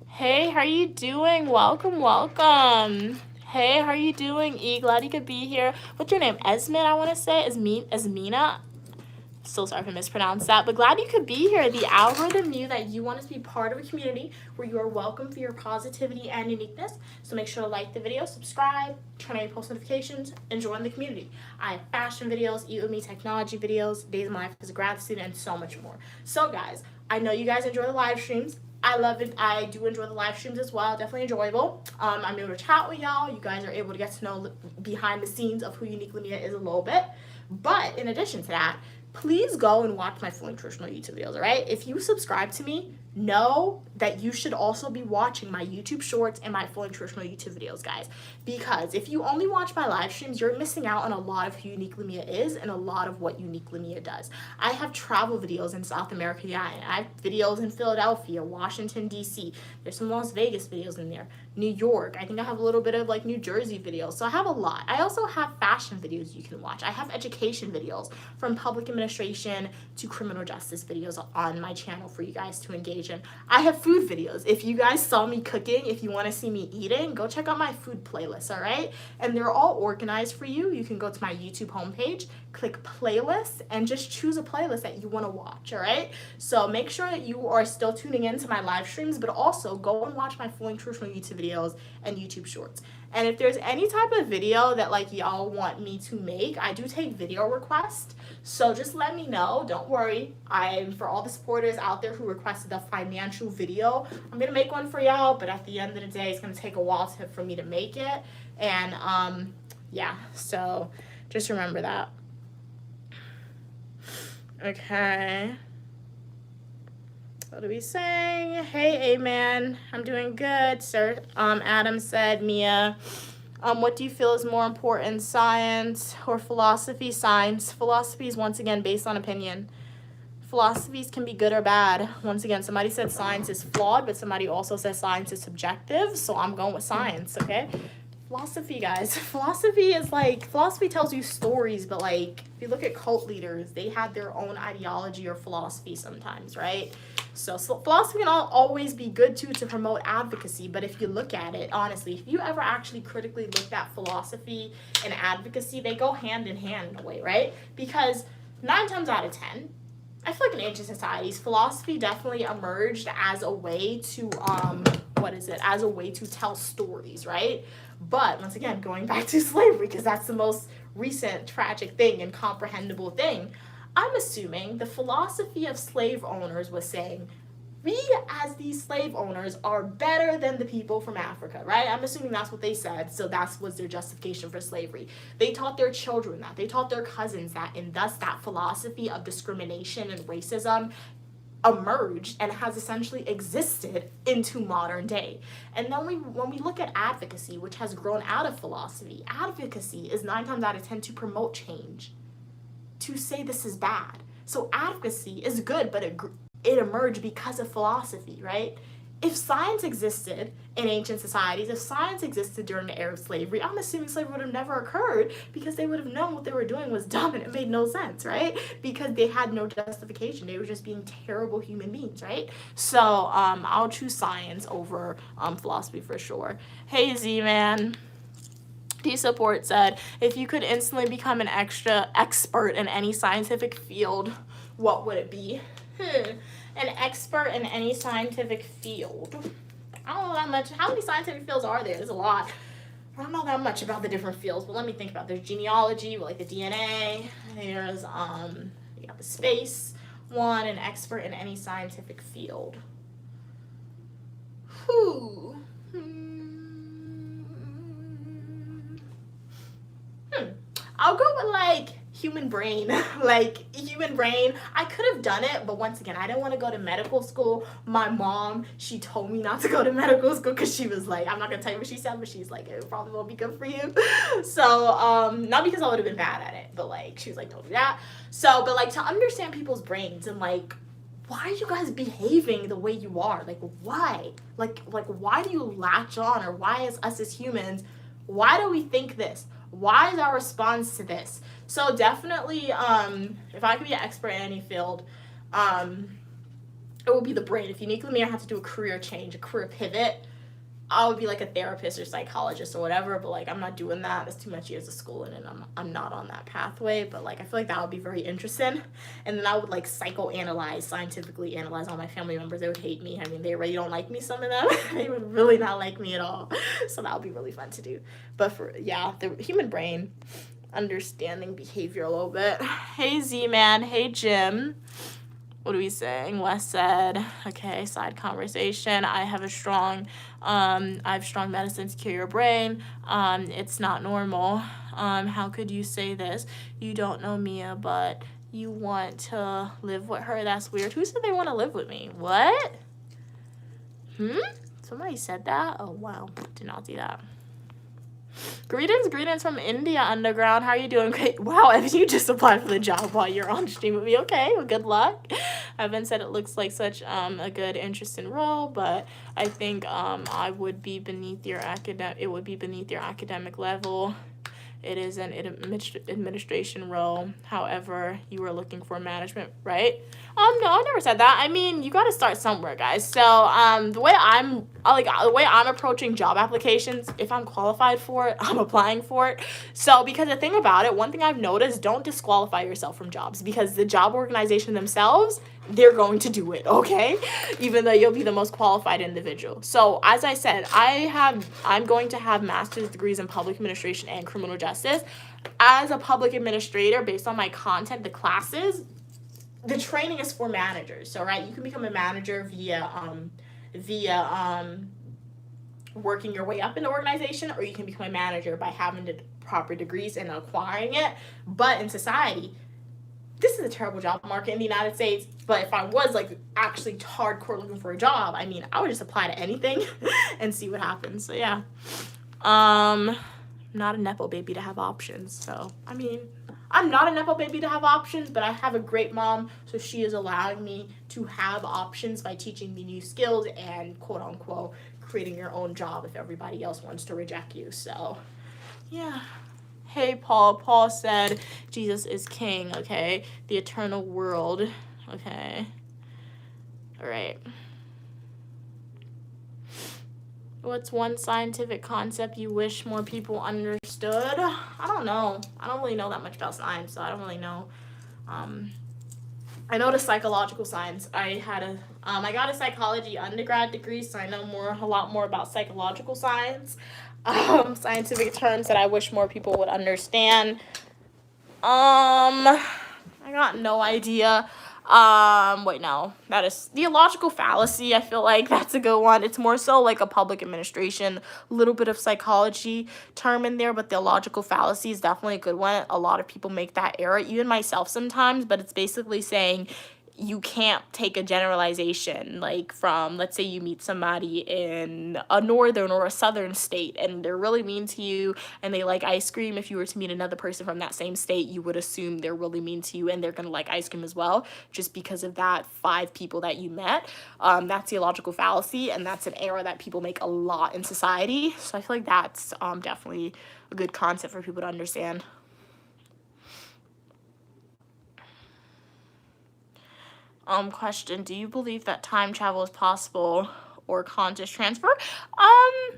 Hey, how are you doing? Welcome. Hey, how are you doing, E? Glad you could be here. What's your name? Esmin, I want to say. Esmina? So sorry if I mispronounced that, but glad you could be here. The algorithm knew that you wanted to be part of a community where you are welcome for your positivity and uniqueness. So make sure to like the video, subscribe, turn on your post notifications, and join the community. I have fashion videos, Eat With Me technology videos, days of my life as a grad student, and so much more. So guys, I know you guys enjoy the live streams. I love it. I do enjoy the live streams as well. Definitely enjoyable. I'm able to chat with y'all. You guys are able to get to know behind the scenes of who Uniquely Mia is a little bit. But in addition to that, please go and watch my full nutritional YouTube videos, all right? If you subscribe to me, know that you should also be watching my YouTube shorts and my full nutritional YouTube videos, guys. Because if you only watch my live streams, you're missing out on a lot of who Uniquely Mia is and a lot of what Uniquely Mia does. I have travel videos in South America, yeah, and I have videos in Philadelphia, Washington, D.C. There's some Las Vegas videos in there. New York. I think I have a little bit of like New Jersey videos. So I have a lot. I also have fashion videos you can watch. I have education videos from public administration to criminal justice videos on my channel for you guys to engage in. I have food videos. If you guys saw me cooking, if you want to see me eating, go check out my food playlist, all right? And they're all organized for you. You can go to my YouTube homepage, click playlists, and just choose a playlist that you want to watch, all right? So make sure that you are still tuning in to my live streams, but also go and watch my full nutritional YouTube videos and YouTube shorts. And if there's any type of video that like y'all want me to make, I do take video requests. So just let me know. Don't worry. For all the supporters out there who requested a financial video, I'm gonna make one for y'all, but at the end of the day, it's gonna take a while for me to make it. And yeah, so just remember that. Okay. What are we saying? Hey, Amen. I'm doing good, sir. Adam said, Mia, what do you feel is more important, science or philosophy? Science. Philosophy is, once again, based on opinion. Philosophies can be good or bad. Once again, somebody said science is flawed, but somebody also says science is subjective, so I'm going with science, okay? Philosophy, guys. Philosophy is like, philosophy tells you stories, but like, if you look at cult leaders, they had their own ideology or philosophy sometimes, right? So philosophy can always be good too to promote advocacy, but if you look at it, honestly, if you ever actually critically looked at philosophy and advocacy, they go hand in hand in a way, right? Because 9 times out of 10, I feel like in ancient societies, philosophy definitely emerged as a way to, as a way to tell stories, right? But once again, going back to slavery, because that's the most recent tragic thing and comprehensible thing, I'm assuming the philosophy of slave owners was saying, we as these slave owners are better than the people from Africa, right? I'm assuming that's what they said, so that was their justification for slavery. They taught their children that. They taught their cousins that, and thus that philosophy of discrimination and racism emerged and has essentially existed into modern day. And then when we look at advocacy, which has grown out of philosophy, advocacy is 9 times out of 10 to promote change, to say this is bad. So advocacy is good, but it emerged because of philosophy, right? If science existed in ancient societies, if science existed during the era of slavery, I'm assuming slavery would have never occurred because they would have known what they were doing was dumb and it made no sense, right? Because they had no justification. They were just being terrible human beings, right? So I'll choose science over philosophy for sure. Hey, Z-Man. D-Support said, if you could instantly become an expert in any scientific field, what would it be? An expert in any scientific field. I don't know that much. How many scientific fields are there? There's a lot. I don't know that much about the different fields, but let me think about it. There's genealogy, like the DNA. There's you got the space one, an expert in any scientific field. Whew. I'll go with like human brain. Like human brain. I could have done it, but once again, I didn't want to go to medical school. My mom, she told me not to go to medical school because she was like, I'm not gonna tell you what she said, but she's like, it probably won't be good for you. So not because I would have been bad at it, but like she was like, don't do that. So, but like to understand people's brains and like, why are you guys behaving the way you are? Like why? Like why do you latch on, or why is us as humans, why do we think this? Why is our response to this? So definitely, if I could be an expert in any field, it would be the brain. If Uniquely Mia had to do a career change, a career pivot, I would be like a therapist or psychologist or whatever, but like I'm not doing that. That's too much years of schooling and I'm not on that pathway, but like I feel like that would be very interesting. And then I would like psychoanalyze, scientifically analyze all my family members. They would hate me. I mean, they already don't like me, some of them. They would really not like me at all. So that would be really fun to do. But for, yeah, the human brain, understanding behavior a little bit. Hey Z-Man, hey Jim. What are we saying? Wes said, okay, side conversation. I have strong medicine to cure your brain. It's not normal. How could you say this? You don't know Mia, but you want to live with her. That's weird. Who said they want to live with me? What? Somebody said that? Oh, wow. Did not see that. Greetings from India, Underground. How are you doing? Great. Wow, Evan, you just applied for the job while you're on stream with me. Okay, well, good luck. Evan said it looks like such a good, interesting role, but I think I would be beneath your it would be beneath your academic level. It is an administration role. However, you are looking for management, right? No, I never said that. I mean, you got to start somewhere, guys. So, the way I'm approaching job applications, if I'm qualified for it, I'm applying for it. So, because the thing about it, one thing I've noticed, don't disqualify yourself from jobs, because the job organization themselves, they're going to do it, okay? Even though you'll be the most qualified individual. So, as I said, I'm going to have master's degrees in public administration and criminal justice. As a public administrator, based on my content, the classes, the training is for managers. So, right, you can become a manager via working your way up in the organization, or you can become a manager by having the proper degrees and acquiring it. But in society, this is a terrible job market in the United States. But if I was like actually hardcore looking for a job, I mean, I would just apply to anything and see what happens. So yeah, not a nepo baby to have options. So I mean, I'm not a nepo baby to have options, but I have a great mom, so she is allowing me to have options by teaching me new skills and quote unquote creating your own job if everybody else wants to reject you. So yeah. Hey, Paul. Paul said Jesus is king, okay? The eternal world, okay? All right. What's one scientific concept you wish more people understood? I don't know. I don't really know that much about science, so I don't really know. I know the psychological science. I got a psychology undergrad degree, so I know a lot more about psychological science. Scientific terms that I wish more people would understand. I got no idea. Wait, no, that is theological fallacy. I feel like that's a good one. It's more so like a public administration, a little bit of psychology term in there, but theological fallacy is definitely a good one. A lot of people make that error, even myself sometimes, but it's basically saying you can't take a generalization, like from, let's say you meet somebody in a northern or a southern state and they're really mean to you and they like ice cream. If you were to meet another person from that same state, you would assume they're really mean to you and they're gonna like ice cream as well, just because of that 5 people that you met. That's theological fallacy, and that's an error that people make a lot in society. So I feel like that's definitely a good concept for people to understand. Question, do you believe that time travel is possible or conscious transfer? I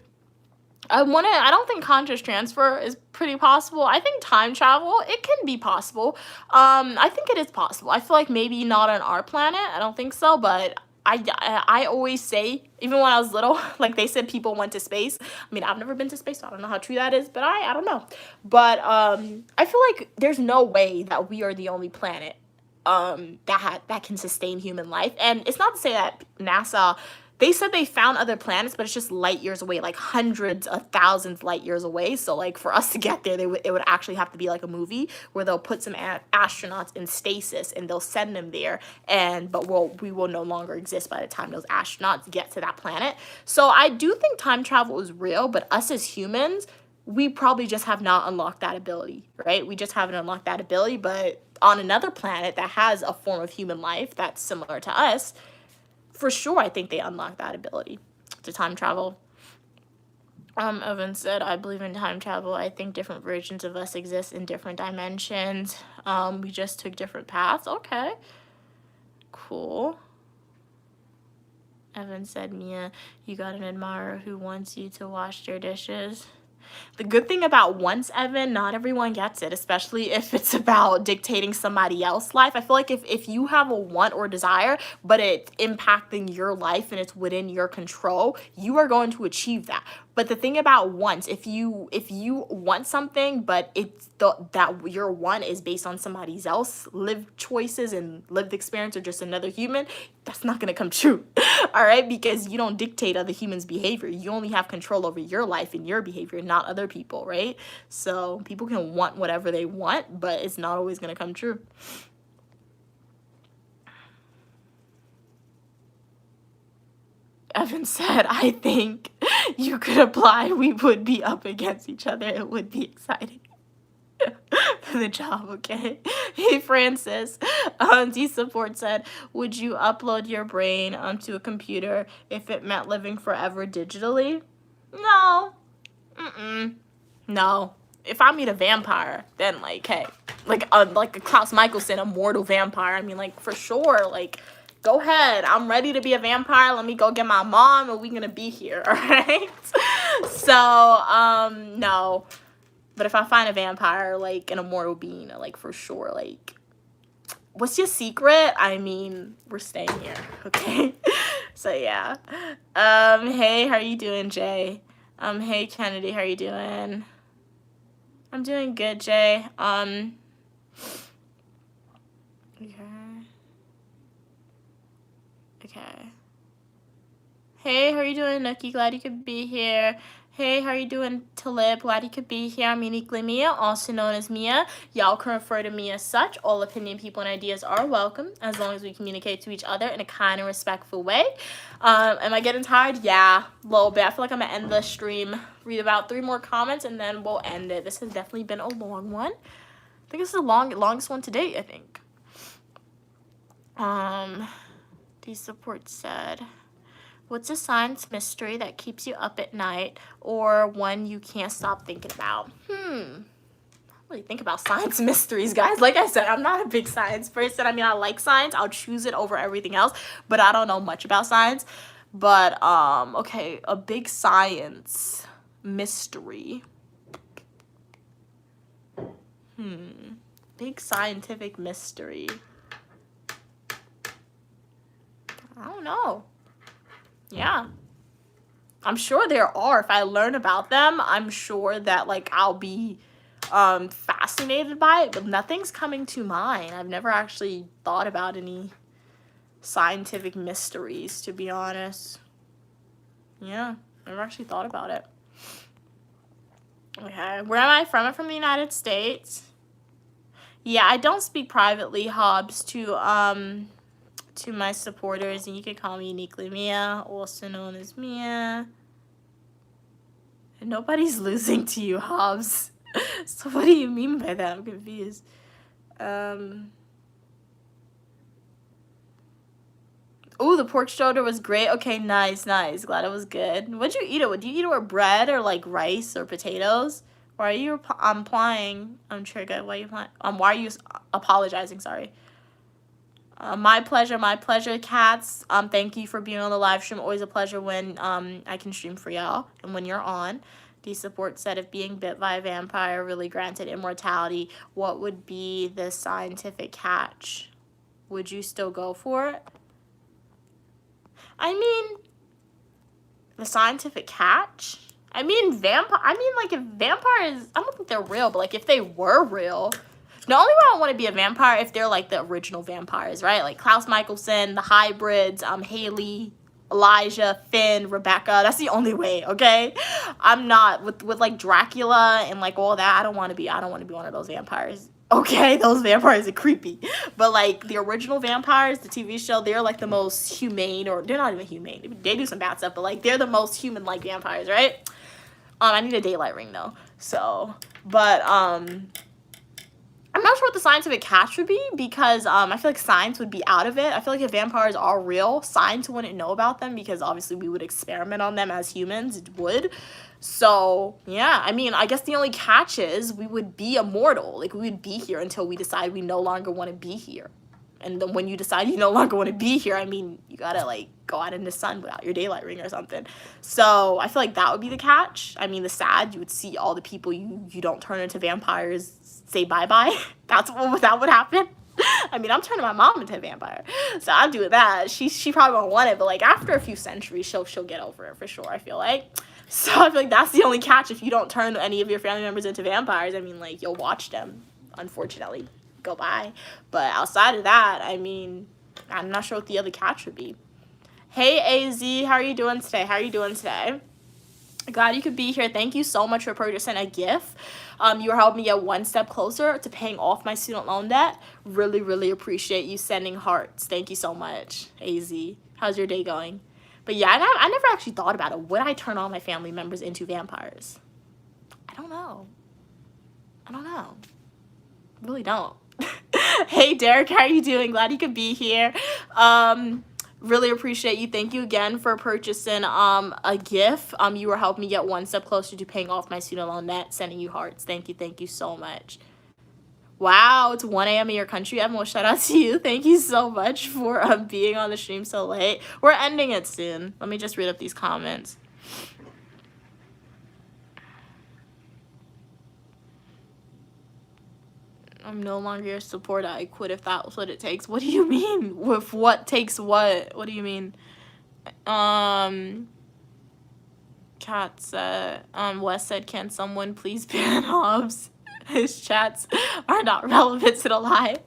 don't think conscious transfer is pretty possible. I think time travel, it can be possible. I think it is possible. I feel like maybe not on our planet. I don't think so, but I always say, even when I was little, like they said people went to space. I mean, I've never been to space, so I don't know how true that is, but I don't know. But I feel like there's no way that we are the only planet that can sustain human life. And it's not to say that NASA, they said they found other planets, but it's just light years away, like hundreds of thousands light years away. So like for us to get there, it would actually have to be like a movie where they'll put some astronauts in stasis and they'll send them there, but we will no longer exist by the time those astronauts get to that planet. So I do think time travel is real, but us as humans, we probably just have not unlocked that ability, right? We just haven't unlocked that ability, but on another planet that has a form of human life that's similar to us, for sure, I think they unlock that ability to time travel. Evan said, I believe in time travel. I think different versions of us exist in different dimensions. We just took different paths. Okay. Cool. Evan said, Mia, you got an admirer who wants you to wash their dishes. The good thing about once, Evan, not everyone gets it, especially if it's about dictating somebody else's life. I feel like if you have a want or desire, but it's impacting your life and it's within your control, you are going to achieve that. But the thing about once, if you want something, but it's that your want is based on somebody else's lived choices and lived experience or just another human, that's not going to come true. All right? Because you don't dictate other humans' behavior. You only have control over your life and your behavior, not other people, right? So people can want whatever they want, but it's not always going to come true. Evan said, I think you could apply. We would be up against each other. It would be exciting. For the job, okay? Hey, Francis. D-Support said, would you upload your brain onto a computer if it meant living forever digitally? No. No. If I meet a vampire, then, like, hey, like a Klaus Michelson, a mortal vampire, I mean, like, for sure, like, go ahead. I'm ready to be a vampire. Let me go get my mom, and we're gonna be here, all right? So, no. But if I find a vampire, like, an immortal being, like, for sure, like, what's your secret? I mean, we're staying here, okay? So, yeah. Hey, how are you doing, Jay? Hey, Kennedy, how are you doing? I'm doing good, Jay. Okay. Okay. Hey, how are you doing, Nookie? Glad you could be here. Hey, how are you doing, Talib? Glad you could be here. I'm uniquely Mia, also known as Mia. Y'all can refer to me as such. All opinion, people, and ideas are welcome, as long as we communicate to each other in a kind and respectful way. Am I getting tired? Yeah, a little bit. I feel like I'm going to end the stream, read about 3 more comments, and then we'll end it. This has definitely been a long one. I think this is the longest one to date, I think. D-Support said, what's a science mystery that keeps you up at night or one you can't stop thinking about? I don't really think about science mysteries, guys. Like I said, I'm not a big science person. I mean, I like science. I'll choose it over everything else, but I don't know much about science. But, okay, a big science mystery. Big scientific mystery. I don't know. Yeah. I'm sure there are. If I learn about them, I'm sure that, like, I'll be fascinated by it, but nothing's coming to mind. I've never actually thought about any scientific mysteries, to be honest. Yeah, never actually thought about it. Okay, where am I from? I'm from the United States. Yeah, I don't speak privately, Hobbs, to my supporters, and you can call me uniquely Mia, also known as Mia. And nobody's losing to you, Hobbs. So what do you mean by that? I'm confused. Ooh, the pork shoulder was great. Okay, nice. Glad it was good. What'd you eat it with? Do you eat it with bread or like rice or potatoes? Why are you applying? Trigger. Why are you applying? Why are you apologizing? Sorry. My pleasure, cats. Thank you for being on the live stream. Always a pleasure when I can stream for y'all and when you're on. D-Support said, if being bit by a vampire really granted immortality, what would be the scientific catch? Would you still go for it? I mean, the scientific catch? I mean, like, if vampires, I don't think they're real, but, like, if they were real, the only way I want to be a vampire if they're, like, the original vampires, right? Like, Klaus Michelson, the hybrids, Haley, Elijah, Finn, Rebecca. That's the only way, okay? I'm not, with like, Dracula and, like, all that, I don't want to be one of those vampires. Okay, those vampires are creepy. But, like, the original vampires, the TV show, they're, like, the most humane, or they're not even humane. They do some bad stuff, but, like, they're the most human-like vampires, right? I need a daylight ring, though. So, but, I'm not sure what the scientific catch would be, because, I feel like science would be out of it. I feel like if vampires are real, science wouldn't know about them, because, obviously, we would experiment on them as humans. It would. So, yeah, I mean, I guess the only catch is we would be immortal. Like, we would be here until we decide we no longer want to be here. And then when you decide you no longer want to be here, I mean, you gotta, like, go out in the sun without your daylight ring or something. So, I feel like that would be the catch. I mean, the sad, you would see all the people you don't turn into vampires say bye-bye. That would happen. I mean, I'm turning my mom into a vampire. So, I'm doing that. She probably won't want it, but, like, after a few centuries, she'll get over it for sure, I feel like. So I feel like that's the only catch if you don't turn any of your family members into vampires. I mean, like, you'll watch them, unfortunately, go by. But outside of that, I mean, I'm not sure what the other catch would be. Hey, AZ, how are you doing today? Glad you could be here. Thank you so much for purchasing a gift. You are helping me get one step closer to paying off my student loan debt. Really, really appreciate you sending hearts. Thank you so much, AZ. How's your day going? But yeah, I never actually thought about it. Would I turn all my family members into vampires? I don't know. Really don't. Hey Derek, how are you doing? Glad you could be here. Really appreciate you. Thank you again for purchasing a gift. You were helping me get one step closer to paying off my student loan debt. Sending you hearts. Thank you so much. Wow, it's 1 a.m. in your country. Evan, well, shout out to you. Thank you so much for being on the stream so late. We're ending it soon. Let me just read up these comments. I'm no longer your supporter. I quit if that's what it takes. What do you mean? With what takes what? What do you mean? Kat said, Wes said, can someone please ban Hobbs? His chats are not relevant to the live.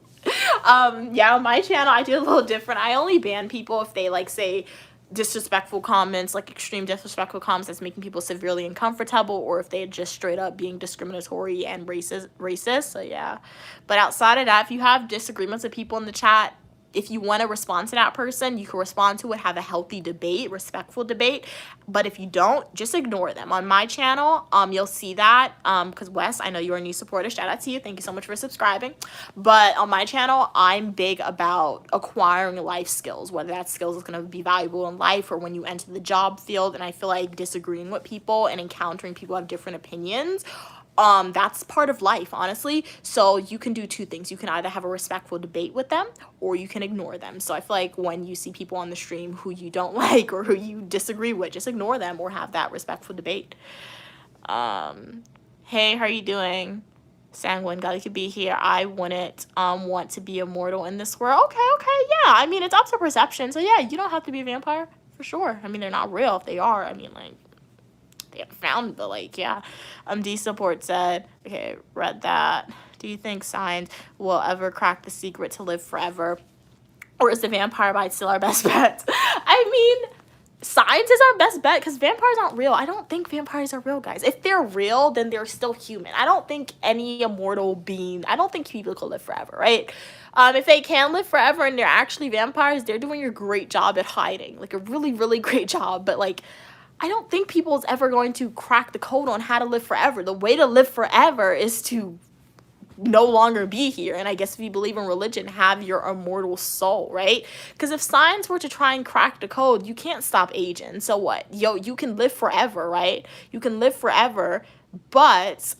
Yeah, on my channel, I do a little different. I only ban people if they, like, say disrespectful comments, like extreme disrespectful comments that's making people severely uncomfortable, or if they're just straight up being discriminatory and racist. So yeah, but outside of that, if you have disagreements with people in the chat, if you want to respond to that person, you can respond to it, have a healthy debate, respectful debate. But if you don't, just ignore them. On my channel, you'll see that, because Wes, I know you're a new supporter. Shout out to you. Thank you so much for subscribing. But on my channel, I'm big about acquiring life skills, whether that skills is going to be valuable in life or when you enter the job field. And I feel like disagreeing with people and encountering people who have different opinions, that's part of life, honestly. So you can do two things. You can either have a respectful debate with them or you can ignore them. So I feel like when you see people on the stream who you don't like or who you disagree with, just ignore them or have that respectful debate. Hey, how are you doing? Sanguine, God, you could be here. I wouldn't want to be immortal in this world. Okay, yeah. I mean, it's up to perception. So yeah, you don't have to be a vampire for sure. I mean, they're not real. If they are, I mean, like, they haven't found, but like, yeah. D support said, okay, read that. Do you think science will ever crack the secret to live forever, or is the vampire bite still our best bet? I mean, science is our best bet because vampires aren't real. I don't think vampires are real, guys. If they're real, then they're still human. I don't think any immortal being, I don't think people can live forever, right? If they can live forever and they're actually vampires, they're doing a great job at hiding, like a really, really great job. But like, I don't think people is ever going to crack the code on how to live forever. The way to live forever is to no longer be here. And I guess if you believe in religion, have your immortal soul, right? Because if science were to try and crack the code, you can't stop aging. So what? Yo, you can live forever, right? You can live forever, but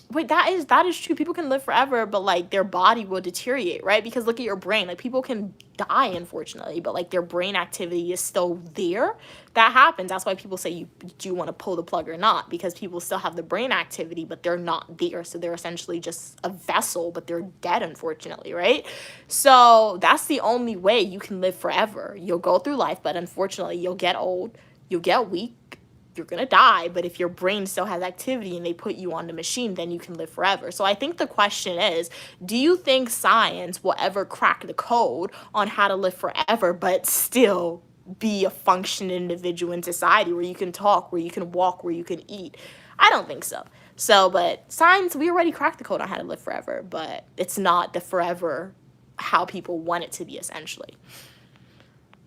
wait, that is true. People can live forever, but like their body will deteriorate, right? Because look at your brain. Like people can die, unfortunately, but like their brain activity is still there. That happens. That's why people say do you want to pull the plug or not? Because people still have the brain activity, but they're not there. So they're essentially just a vessel, but they're dead, unfortunately, right? So that's the only way you can live forever. You'll go through life, but unfortunately, you'll get old, you'll get weak, you're gonna die. But if your brain still has activity and they put you on the machine, then you can live forever. So I think the question is, do you think science will ever crack the code on how to live forever but still be a functioning individual in society where you can talk, where you can walk, where you can eat? I don't think so. So, but science, we already cracked the code on how to live forever, but it's not the forever how people want it to be, essentially.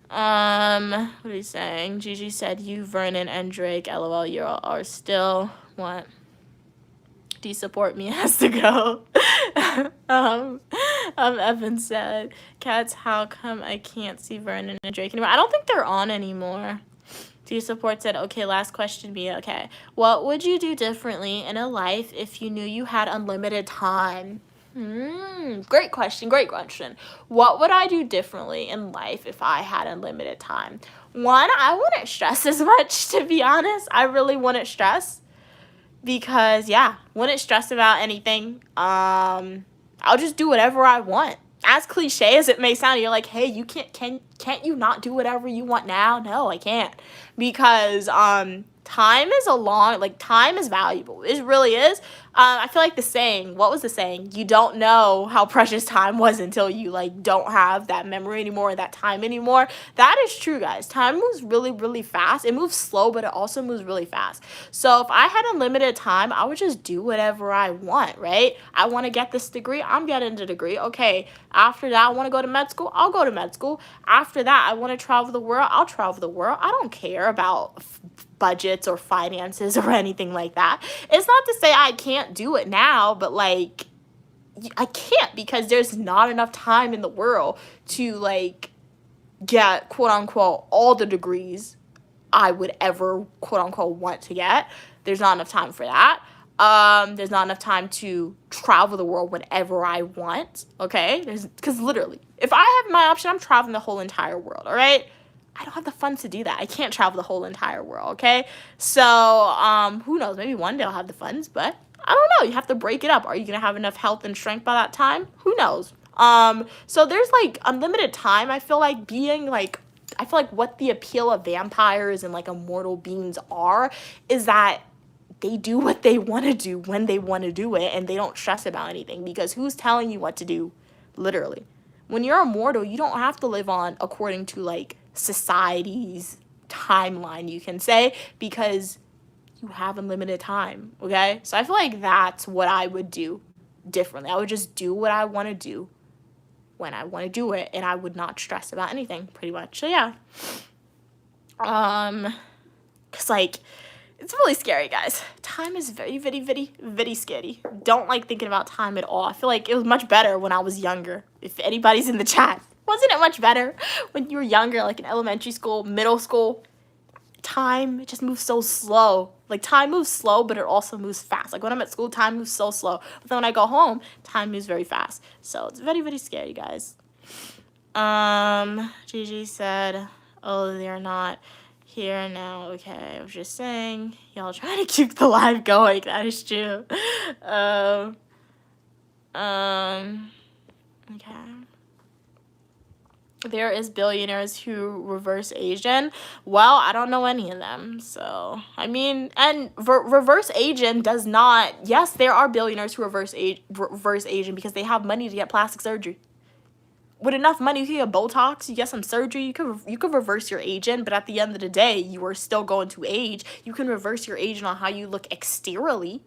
What are you saying? Gigi said, you, Vernon, and Drake, LOL, you are still, what? Do you support me? Has to go. Evan said, Cats, how come I can't see Vernon and Drake anymore? I don't think they're on anymore. Do you support said, okay, last question, Mia. Okay. What would you do differently in a life if you knew you had unlimited time? Great question. What would I do differently in life if I had unlimited time? One, I wouldn't stress as much, to be honest. I really wouldn't stress because, yeah, wouldn't stress about anything. I'll just do whatever I want. As cliche as it may sound, you're like, hey, you can't you not do whatever you want now? No, I can't, because time is valuable. It really is. I feel like the saying, what was the saying? You don't know how precious time was until you like don't have that memory anymore, that time anymore. That is true, guys. Time moves really, really fast. It moves slow, but it also moves really fast. So if I had unlimited time, I would just do whatever I want, right? I want to get this degree, I'm getting the degree. Okay, after that, I want to go to med school, I'll go to med school. After that, I want to travel the world, I'll travel the world. I don't care about budgets or finances or anything like that. It's not to say I can't do it now, but like I can't because there's not enough time in the world to like get quote unquote all the degrees I would ever quote unquote want to get. There's not enough time for that. There's not enough time to travel the world whenever I want. Okay, because literally, if I have my option, I'm traveling the whole entire world. All right, I don't have the funds to do that. I can't travel the whole entire world. Okay, so who knows? Maybe one day I'll have the funds, but I don't know. You have to break it up. Are you gonna have enough health and strength by that time? Who knows? So there's like unlimited time. I feel like what the appeal of vampires and like immortal beings are is that they do what they want to do when they want to do it and they don't stress about anything because who's telling you what to do? Literally. When you're immortal, you don't have to live on according to like society's timeline, you can say, because you have unlimited time, okay? So I feel like that's what I would do differently. I would just do what I want to do when I want to do it, and I would not stress about anything, pretty much. So yeah. Cause like, it's really scary, guys. Time is very, very, very, very scary. Don't like thinking about time at all. I feel like it was much better when I was younger. If anybody's in the chat, wasn't it much better when you were younger, like in elementary school, middle school? Time, it just moves so slow. Like time moves slow, but it also moves fast. Like when I'm at school, time moves so slow. But then when I go home, time moves very fast. So it's very, very scary, guys. Gigi said, oh, they're not here now. Okay, I was just saying, y'all trying to keep the live going. That is true. Okay. There is billionaires who reverse Asian. Well, I don't know any of them. So, I mean, and reverse Asian does not, yes, there are billionaires who reverse Asian because they have money to get plastic surgery. With enough money, you can get Botox, you get some surgery, you could reverse your aging, but at the end of the day, you are still going to age. You can reverse your aging on how you look exteriorly,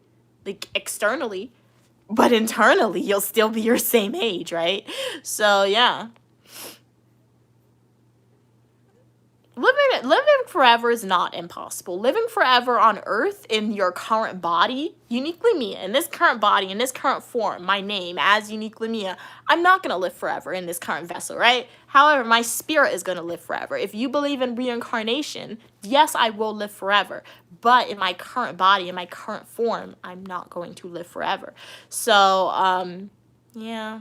like externally, but internally, you'll still be your same age, right? So, yeah. Living forever is not impossible. Living forever on Earth in your current body, uniquely Mia, in this current body, in this current form, my name as uniquely Mia, I'm not going to live forever in this current vessel, right? However, my spirit is going to live forever. If you believe in reincarnation, yes, I will live forever. But in my current body, in my current form, I'm not going to live forever. So, yeah.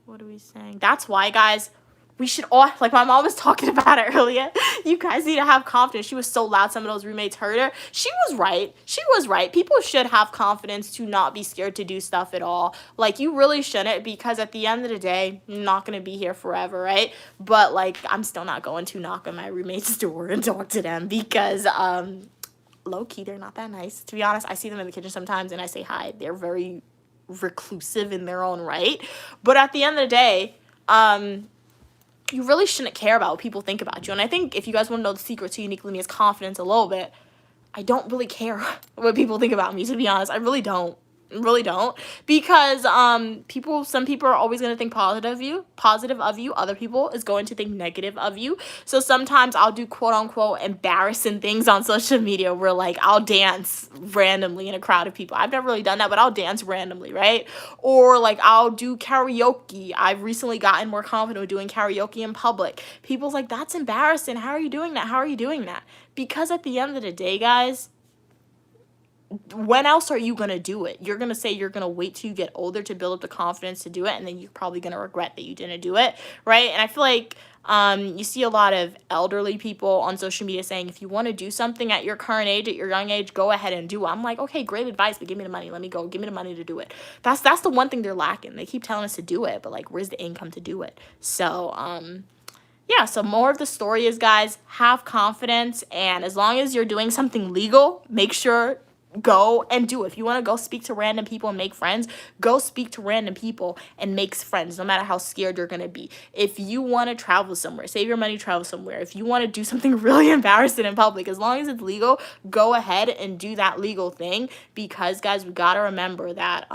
What are we saying? That's why, guys, we should all, like my mom was talking about it earlier, you guys need to have confidence. She was so loud, some of those roommates heard her. She was right. She was right. People should have confidence to not be scared to do stuff at all. Like, you really shouldn't, because at the end of the day, I'm not going to be here forever, right? But, like, I'm still not going to knock on my roommate's door and talk to them because, low-key, they're not that nice. To be honest, I see them in the kitchen sometimes and I say hi. They're very reclusive in their own right, but at the end of the day, you really shouldn't care about what people think about you. And I think if you guys want to know the secret to uniquely Mia's confidence a little bit, I don't really care what people think about me, to be honest. I really don't. Because some people are always going to think positive of you. Other people is going to think negative of you. So sometimes I'll do quote unquote embarrassing things on social media where like I'll dance randomly in a crowd of people. I've never really done that, but I'll dance randomly, right? Or like I'll do karaoke. I've recently gotten more confident with doing karaoke in public. People's like, that's embarrassing. How are you doing that? Because at the end of the day, guys, when else are you going to do it? You're going to say you're going to wait till you get older to build up the confidence to do it, and then you're probably going to regret that you didn't do it, right? And I feel like you see a lot of elderly people on social media saying, if you want to do something at your current age, at your young age, go ahead and do it. I'm like, okay, great advice, but give me the money. Let me go. Give me the money to do it. That's the one thing they're lacking. They keep telling us to do it, but like, where's the income to do it? So, yeah, so more of the story is, guys, have confidence, and as long as you're doing something legal, make sure go and do it. If you want to go speak to random people and make friends, go speak to random people and make friends, no matter how scared you're going to be. If you want to travel somewhere, save your money, travel somewhere. If you want to do something really embarrassing in public, as long as it's legal, go ahead and do that legal thing, because, guys, we got to remember that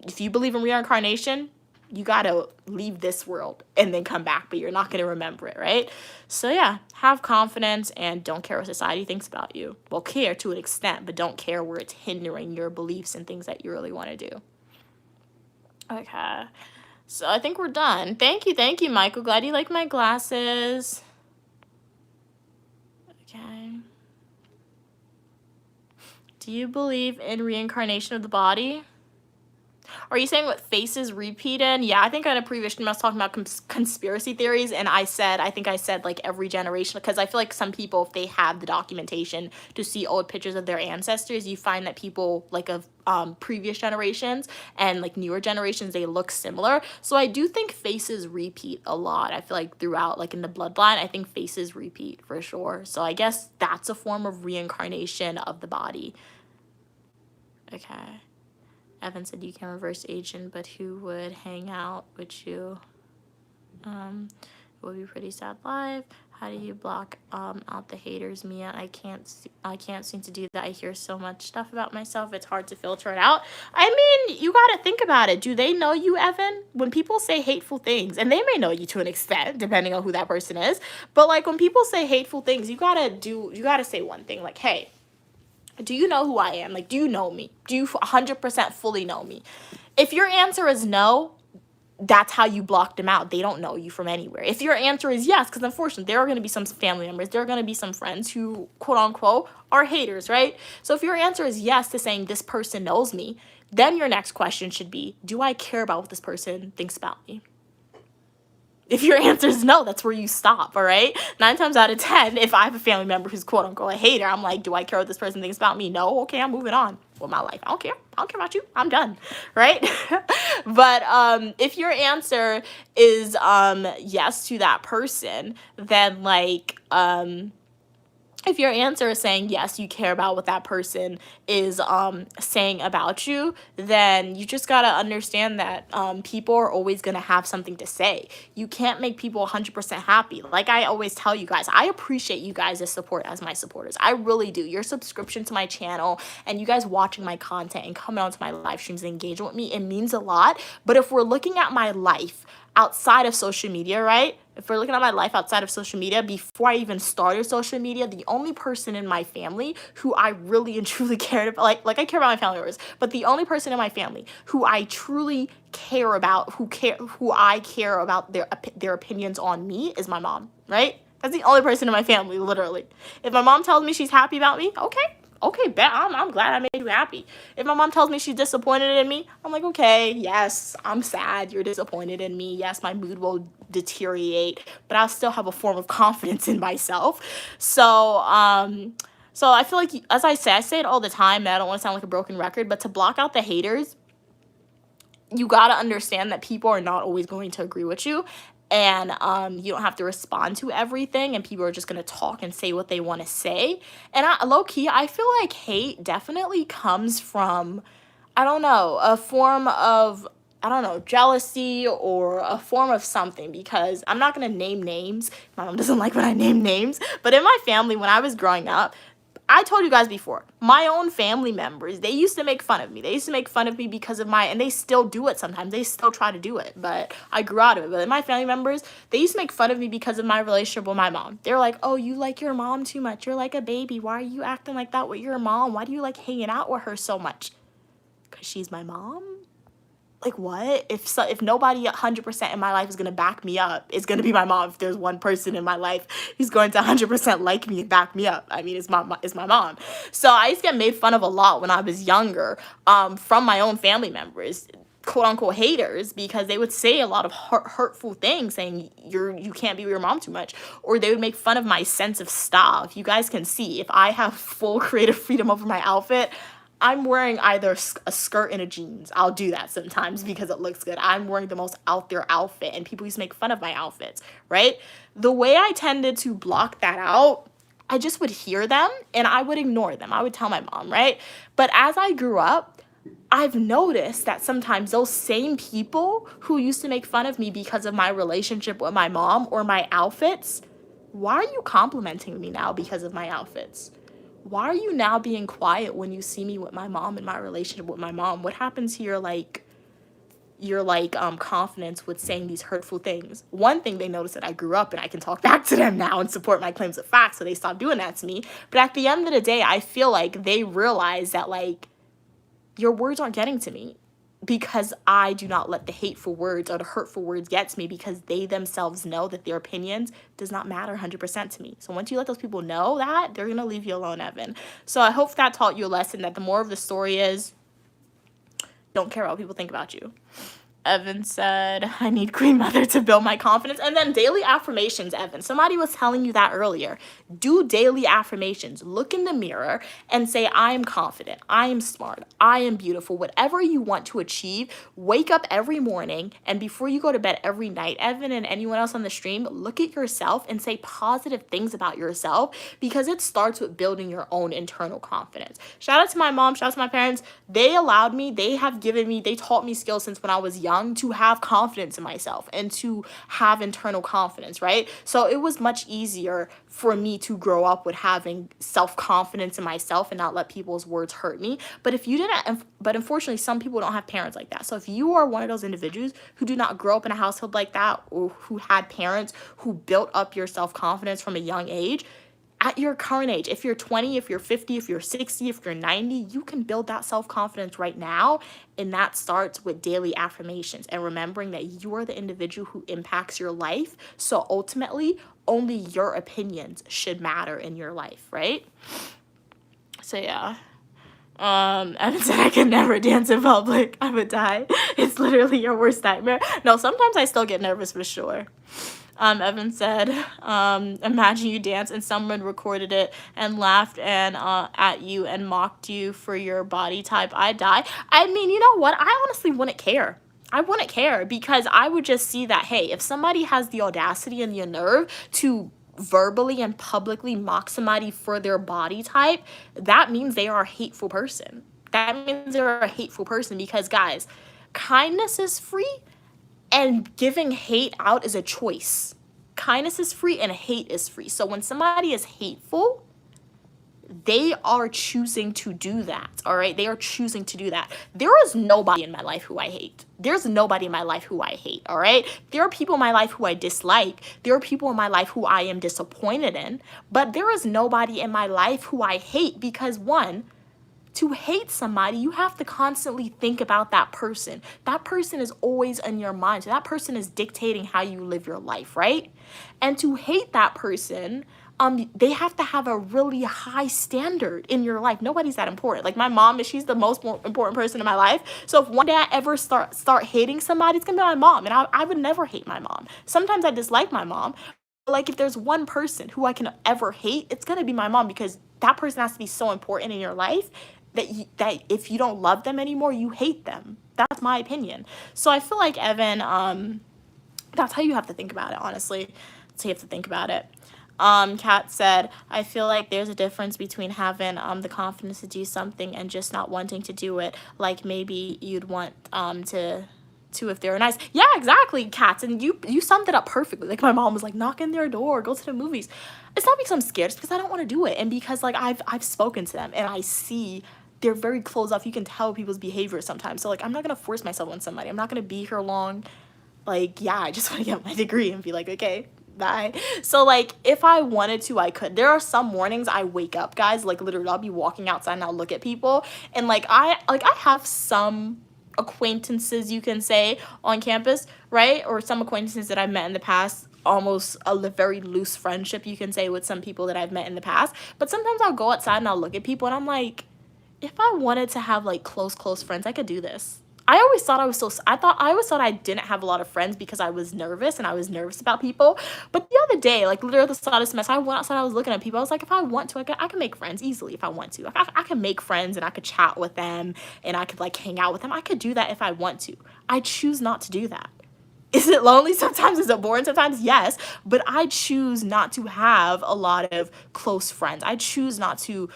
if you believe in reincarnation, you gotta leave this world and then come back, but you're not gonna remember it, right? So yeah, have confidence and don't care what society thinks about you. Well, care to an extent, but don't care where it's hindering your beliefs and things that you really want to do. Okay, so I think we're done. Thank you, Michael. Glad you like my glasses. Okay. Do you believe in reincarnation of the body? Are you saying what faces repeat in? Yeah, I think on a previous stream I was talking about conspiracy theories, and I think I said like every generation, because I feel like some people, if they have the documentation to see old pictures of their ancestors, you find that people like of previous generations and like newer generations, they look similar. So I do think faces repeat a lot. I feel like throughout, like in the bloodline, I think faces repeat for sure. So I guess that's a form of reincarnation of the body. Okay. Evan said you can reverse agent, but who would hang out with you? It would be pretty sad life. How do you block out the haters, Mia? I can't seem to do that. I hear so much stuff about myself. It's hard to filter it out. I mean, you got to think about it. Do they know you, Evan? When people say hateful things, and they may know you to an extent, depending on who that person is, but like when people say hateful things, you got to say one thing, like, hey, do you know who I am? Like, do you know me? Do you 100% fully know me? If your answer is no, that's how you block them out. They don't know you from anywhere. If your answer is yes, because unfortunately, there are going to be some family members, there are going to be some friends who, quote unquote, are haters, right? So if your answer is yes to saying this person knows me, then your next question should be, do I care about what this person thinks about me? If your answer is no, that's where you stop, all right? 9 times out of 10, if I have a family member who's quote unquote a hater, I'm like, do I care what this person thinks about me? No, okay, I'm moving on with my life. I don't care about you. I'm done, right? But if your answer is yes to that person, then like if your answer is saying yes, you care about what that person is saying about you, then you just gotta understand that people are always gonna have something to say. You can't make people 100% happy. Like I always tell you guys, I appreciate you guys' support as my supporters. I really do. Your subscription to my channel and you guys watching my content and coming onto my live streams and engaging with me, it means a lot. But if we're looking at my life outside of social media, right? If we're looking at my life outside of social media, before I even started social media, the only person in my family who I really and truly cared about, like I care about my family members, but the only person in my family who I truly care about, who I care about their opinions on me is my mom, right? That's the only person in my family, literally. If my mom tells me she's happy about me, okay, bet I'm glad I made you happy. If my mom tells me she's disappointed in me, I'm like, okay, yes, I'm sad you're disappointed in me. Yes, my mood will deteriorate, but I'll still have a form of confidence in myself. So I feel like, as I say it all the time, and I don't want to sound like a broken record, but to block out the haters, you got to understand that people are not always going to agree with you. And you don't have to respond to everything, and people are just going to talk and say what they want to say. And low-key, I feel like hate definitely comes from, I don't know, a form of, I don't know, jealousy or a form of something, because I'm not going to name names. My mom doesn't like when I name names. But in my family, when I was growing up, I told you guys before, my own family members, they used to make fun of me. They used to make fun of me because of and they still do it sometimes. They still try to do it, but I grew out of it. But my family members, they used to make fun of me because of my relationship with my mom. They're like, oh, you like your mom too much. You're like a baby. Why are you acting like that with your mom? Why do you like hanging out with her so much? Because she's my mom? Like, what? If nobody 100% in my life is going to back me up, it's going to be my mom. If there's one person in my life who's going to 100% like me and back me up, I mean, it's my mom. So I used to get made fun of a lot when I was younger from my own family members, quote-unquote haters, because they would say a lot of hurtful things, saying you can't be with your mom too much, or they would make fun of my sense of style. If you guys can see, if I have full creative freedom over my outfit, I'm wearing either a skirt and a jeans. I'll do that sometimes because it looks good. I'm wearing the most out there outfit, and people used to make fun of my outfits, right? The way I tended to block that out, I just would hear them and I would ignore them. I would tell my mom, right? But as I grew up, I've noticed that sometimes those same people who used to make fun of me because of my relationship with my mom or my outfits, why are you complimenting me now because of my outfits? Why are you now being quiet when you see me with my mom and my relationship with my mom? What happens to your confidence with saying these hurtful things? One thing, they notice that I grew up and I can talk back to them now and support my claims of fact, so they stopped doing that to me. But at the end of the day, I feel like they realize that like your words aren't getting to me because I do not let the hateful words or the hurtful words get to me, because they themselves know that their opinions does not matter 100% to me. So once you let those people know that, they're going to leave you alone, Evan. So I hope that taught you a lesson, that the more of the story is, don't care what people think about you. Evan said, I need Queen Mother to build my confidence. And then daily affirmations, Evan. Somebody was telling you that earlier. Do daily affirmations. Look in the mirror and say, I am confident. I am smart. I am beautiful. Whatever you want to achieve, wake up every morning, and before you go to bed every night, Evan and anyone else on the stream, look at yourself and say positive things about yourself, because it starts with building your own internal confidence. Shout out to my mom. Shout out to my parents. They allowed me, they taught me skills since when I was young to have confidence in myself and to have internal confidence, right? So it was much easier for me to grow up with having self-confidence in myself and not let people's words hurt me. But unfortunately, some people don't have parents like that. So if you are one of those individuals who do not grow up in a household like that, or who had parents who built up your self-confidence from a young age, at your current age, if you're 20, if you're 50, if you're 60, if you're 90, you can build that self-confidence right now. And that starts with daily affirmations and remembering that you are the individual who impacts your life. So ultimately, only your opinions should matter in your life, right? So yeah. Evan said, I can never dance in public. I would die. It's literally your worst nightmare. No, sometimes I still get nervous for sure. Evan said, imagine you dance and someone recorded it and laughed at you and mocked you for your body type. I'd die. I mean, you know what? I honestly wouldn't care. I wouldn't care, because I would just see that, hey, if somebody has the audacity and the nerve to verbally and publicly mock somebody for their body type, that means they are a hateful person. That means they're a hateful person, because, guys, kindness is free. And giving hate out is a choice. Kindness is free and hate is free. So when somebody is hateful, they are choosing to do that, all right? They are choosing to do that. There is nobody in my life who I hate. There's nobody in my life who I hate, all right? There are people in my life who I dislike. There are people in my life who I am disappointed in. But there is nobody in my life who I hate, because, one, to hate somebody, you have to constantly think about that person. That person is always in your mind. So that person is dictating how you live your life, right? And to hate that person, they have to have a really high standard in your life. Nobody's that important. Like my mom, she's the most important person in my life. So if one day I ever start hating somebody, it's gonna be my mom. And I would never hate my mom. Sometimes I dislike my mom. But like if there's one person who I can ever hate, it's gonna be my mom, because that person has to be so important in your life that if you don't love them anymore, you hate them. That's my opinion. So I feel like, Evan, that's how you have to think about it, honestly. That's how you have to think about it. Kat said, I feel like there's a difference between having the confidence to do something and just not wanting to do it. Like maybe you'd want to if they were nice. Yeah, exactly, Kat. And you summed it up perfectly. Like my mom was like, knock on their door, go to the movies. It's not because I'm scared, it's because I don't want to do it. And because like I've spoken to them and I see they're very closed off. You can tell people's behavior sometimes. So like I'm not gonna force myself on somebody. I'm not gonna be here long. Like, yeah, I just want to get my degree and be like, okay, bye. So like if I wanted to, I could. There are some mornings I wake up, guys, like literally I'll be walking outside and I'll look at people, and like I have some acquaintances, you can say, on campus, right? Or some acquaintances that I've met in the past, almost a very loose friendship, you can say, with some people that I've met in the past. But sometimes I'll go outside and I'll look at people and I'm like, if I wanted to have like close friends, I could do this. I always thought I didn't have a lot of friends because I was nervous and I was nervous about people. But the other day, like literally at the start of the semester, I went outside, I was looking at people. I was like, if I want to, I can make friends easily if I want to. I can make friends and I could chat with them and I could like hang out with them. I could do that if I want to. I choose not to do that. Is it lonely sometimes? Is it boring sometimes? Yes. But I choose not to have a lot of close friends. I choose not to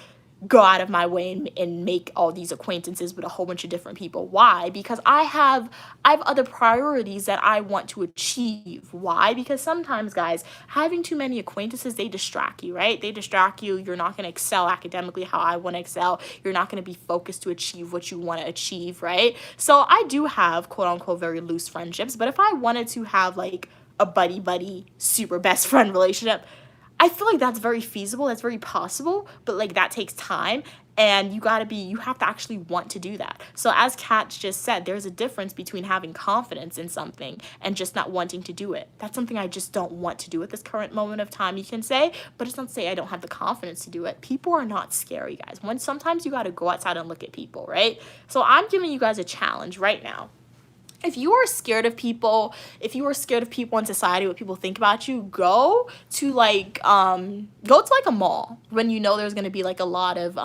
go out of my way and make all these acquaintances with a whole bunch of different people. Why? Because I have other priorities that I want to achieve. Why? Because sometimes, guys, having too many acquaintances, they distract you, right? They distract you. You're not going to excel academically how I want to excel. You're not going to be focused to achieve what you want to achieve, right? So I do have quote unquote very loose friendships, but if I wanted to have like a buddy super best friend relationship, I feel like that's very feasible, that's very possible, but like that takes time and you have to actually want to do that. So as Kat just said, there's a difference between having confidence in something and just not wanting to do it. That's something I just don't want to do at this current moment of time, you can say, but it's not to say I don't have the confidence to do it. People are not scary, guys. Sometimes you got to go outside and look at people, right? So I'm giving you guys a challenge right now. If you are scared of people, in society, what people think about you, go to like a mall when you know there's going to be like a lot of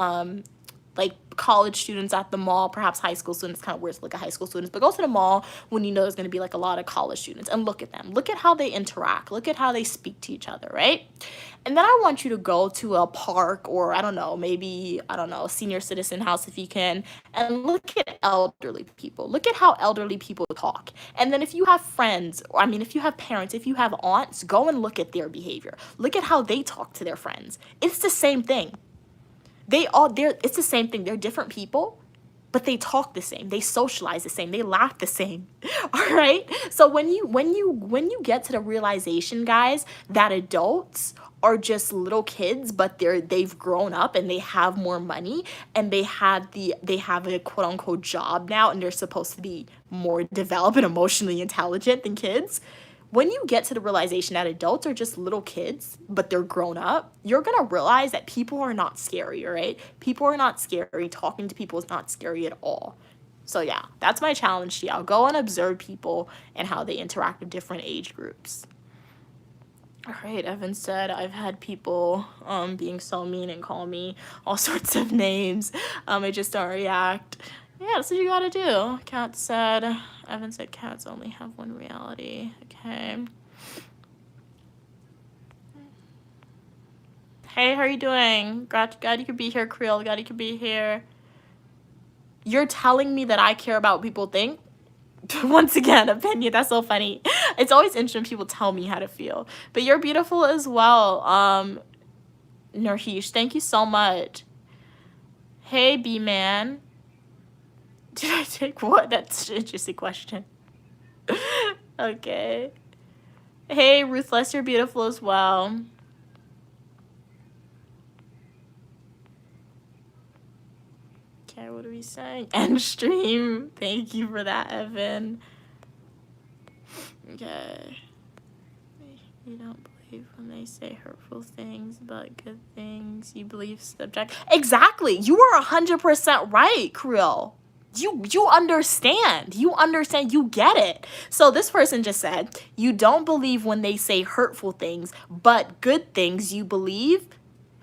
like college students at the mall, perhaps high school students. Kind of weird to look at high school students, but go to the mall when you know there's going to be like a lot of college students and look at them. Look at how they interact. Look at how they speak to each other, right? And then I want you to go to a park or maybe a senior citizen house if you can, and look at elderly people. Look at how elderly people talk. And then if you have friends, if you have parents, if you have aunts, go and look at their behavior. Look at how they talk to their friends. It's the same thing. It's the same thing. They're different people, but they talk the same. They socialize the same. They laugh the same. All right? So when you get to the realization, guys, that adults are just little kids, but they've grown up and they have more money and they have a quote unquote job now and they're supposed to be more developed and emotionally intelligent than kids. When you get to the realization that adults are just little kids, but they're grown up, you're going to realize that people are not scary, all right? People are not scary. Talking to people is not scary at all. So yeah, that's my challenge to y'all. Go and observe people and how they interact with different age groups. All right, Evan said, I've had people being so mean and call me all sorts of names. I just don't react. Yeah, that's what you gotta do. Evan said cats only have one reality. Okay. Hey, how are you doing? God, you could be here, Creole. God, you could be here. You're telling me that I care about what people think? Once again, opinion. That's so funny. It's always interesting when people tell me how to feel. But you're beautiful as well. Nurhish, thank you so much. Hey, B-Man. Did I take what? That's an interesting question. Okay. Hey, Ruthless, you're beautiful as well. Okay, what are we saying? End stream. Thank you for that, Evan. Okay. You don't believe when they say hurtful things, but good things. You believe subject. Exactly. You are 100% right, Creole. You understand. You get it. So this person just said, you don't believe when they say hurtful things, but good things you believe.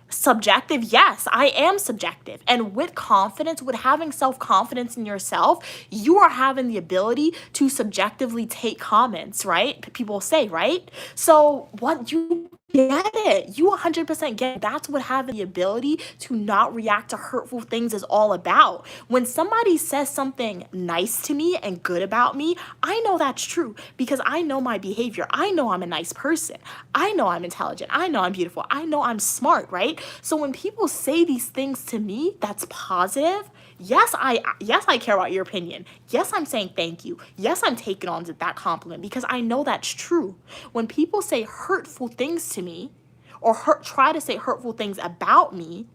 Subjective. Yes, I am subjective. And with confidence, with having self-confidence in yourself, you are having the ability to subjectively take comments, right? People say, right? So what you get it. You 100% get it. That's what having the ability to not react to hurtful things is all about. When somebody says something nice to me and good about me, I know that's true because I know my behavior. I know I'm a nice person. I know I'm intelligent. I know I'm beautiful. I know I'm smart, right? So when people say these things to me, that's positive. Yes, I care about your opinion. Yes, I'm saying thank you. Yes, I'm taking on that compliment because I know that's true. When people say hurtful things to me or try to say hurtful things about me,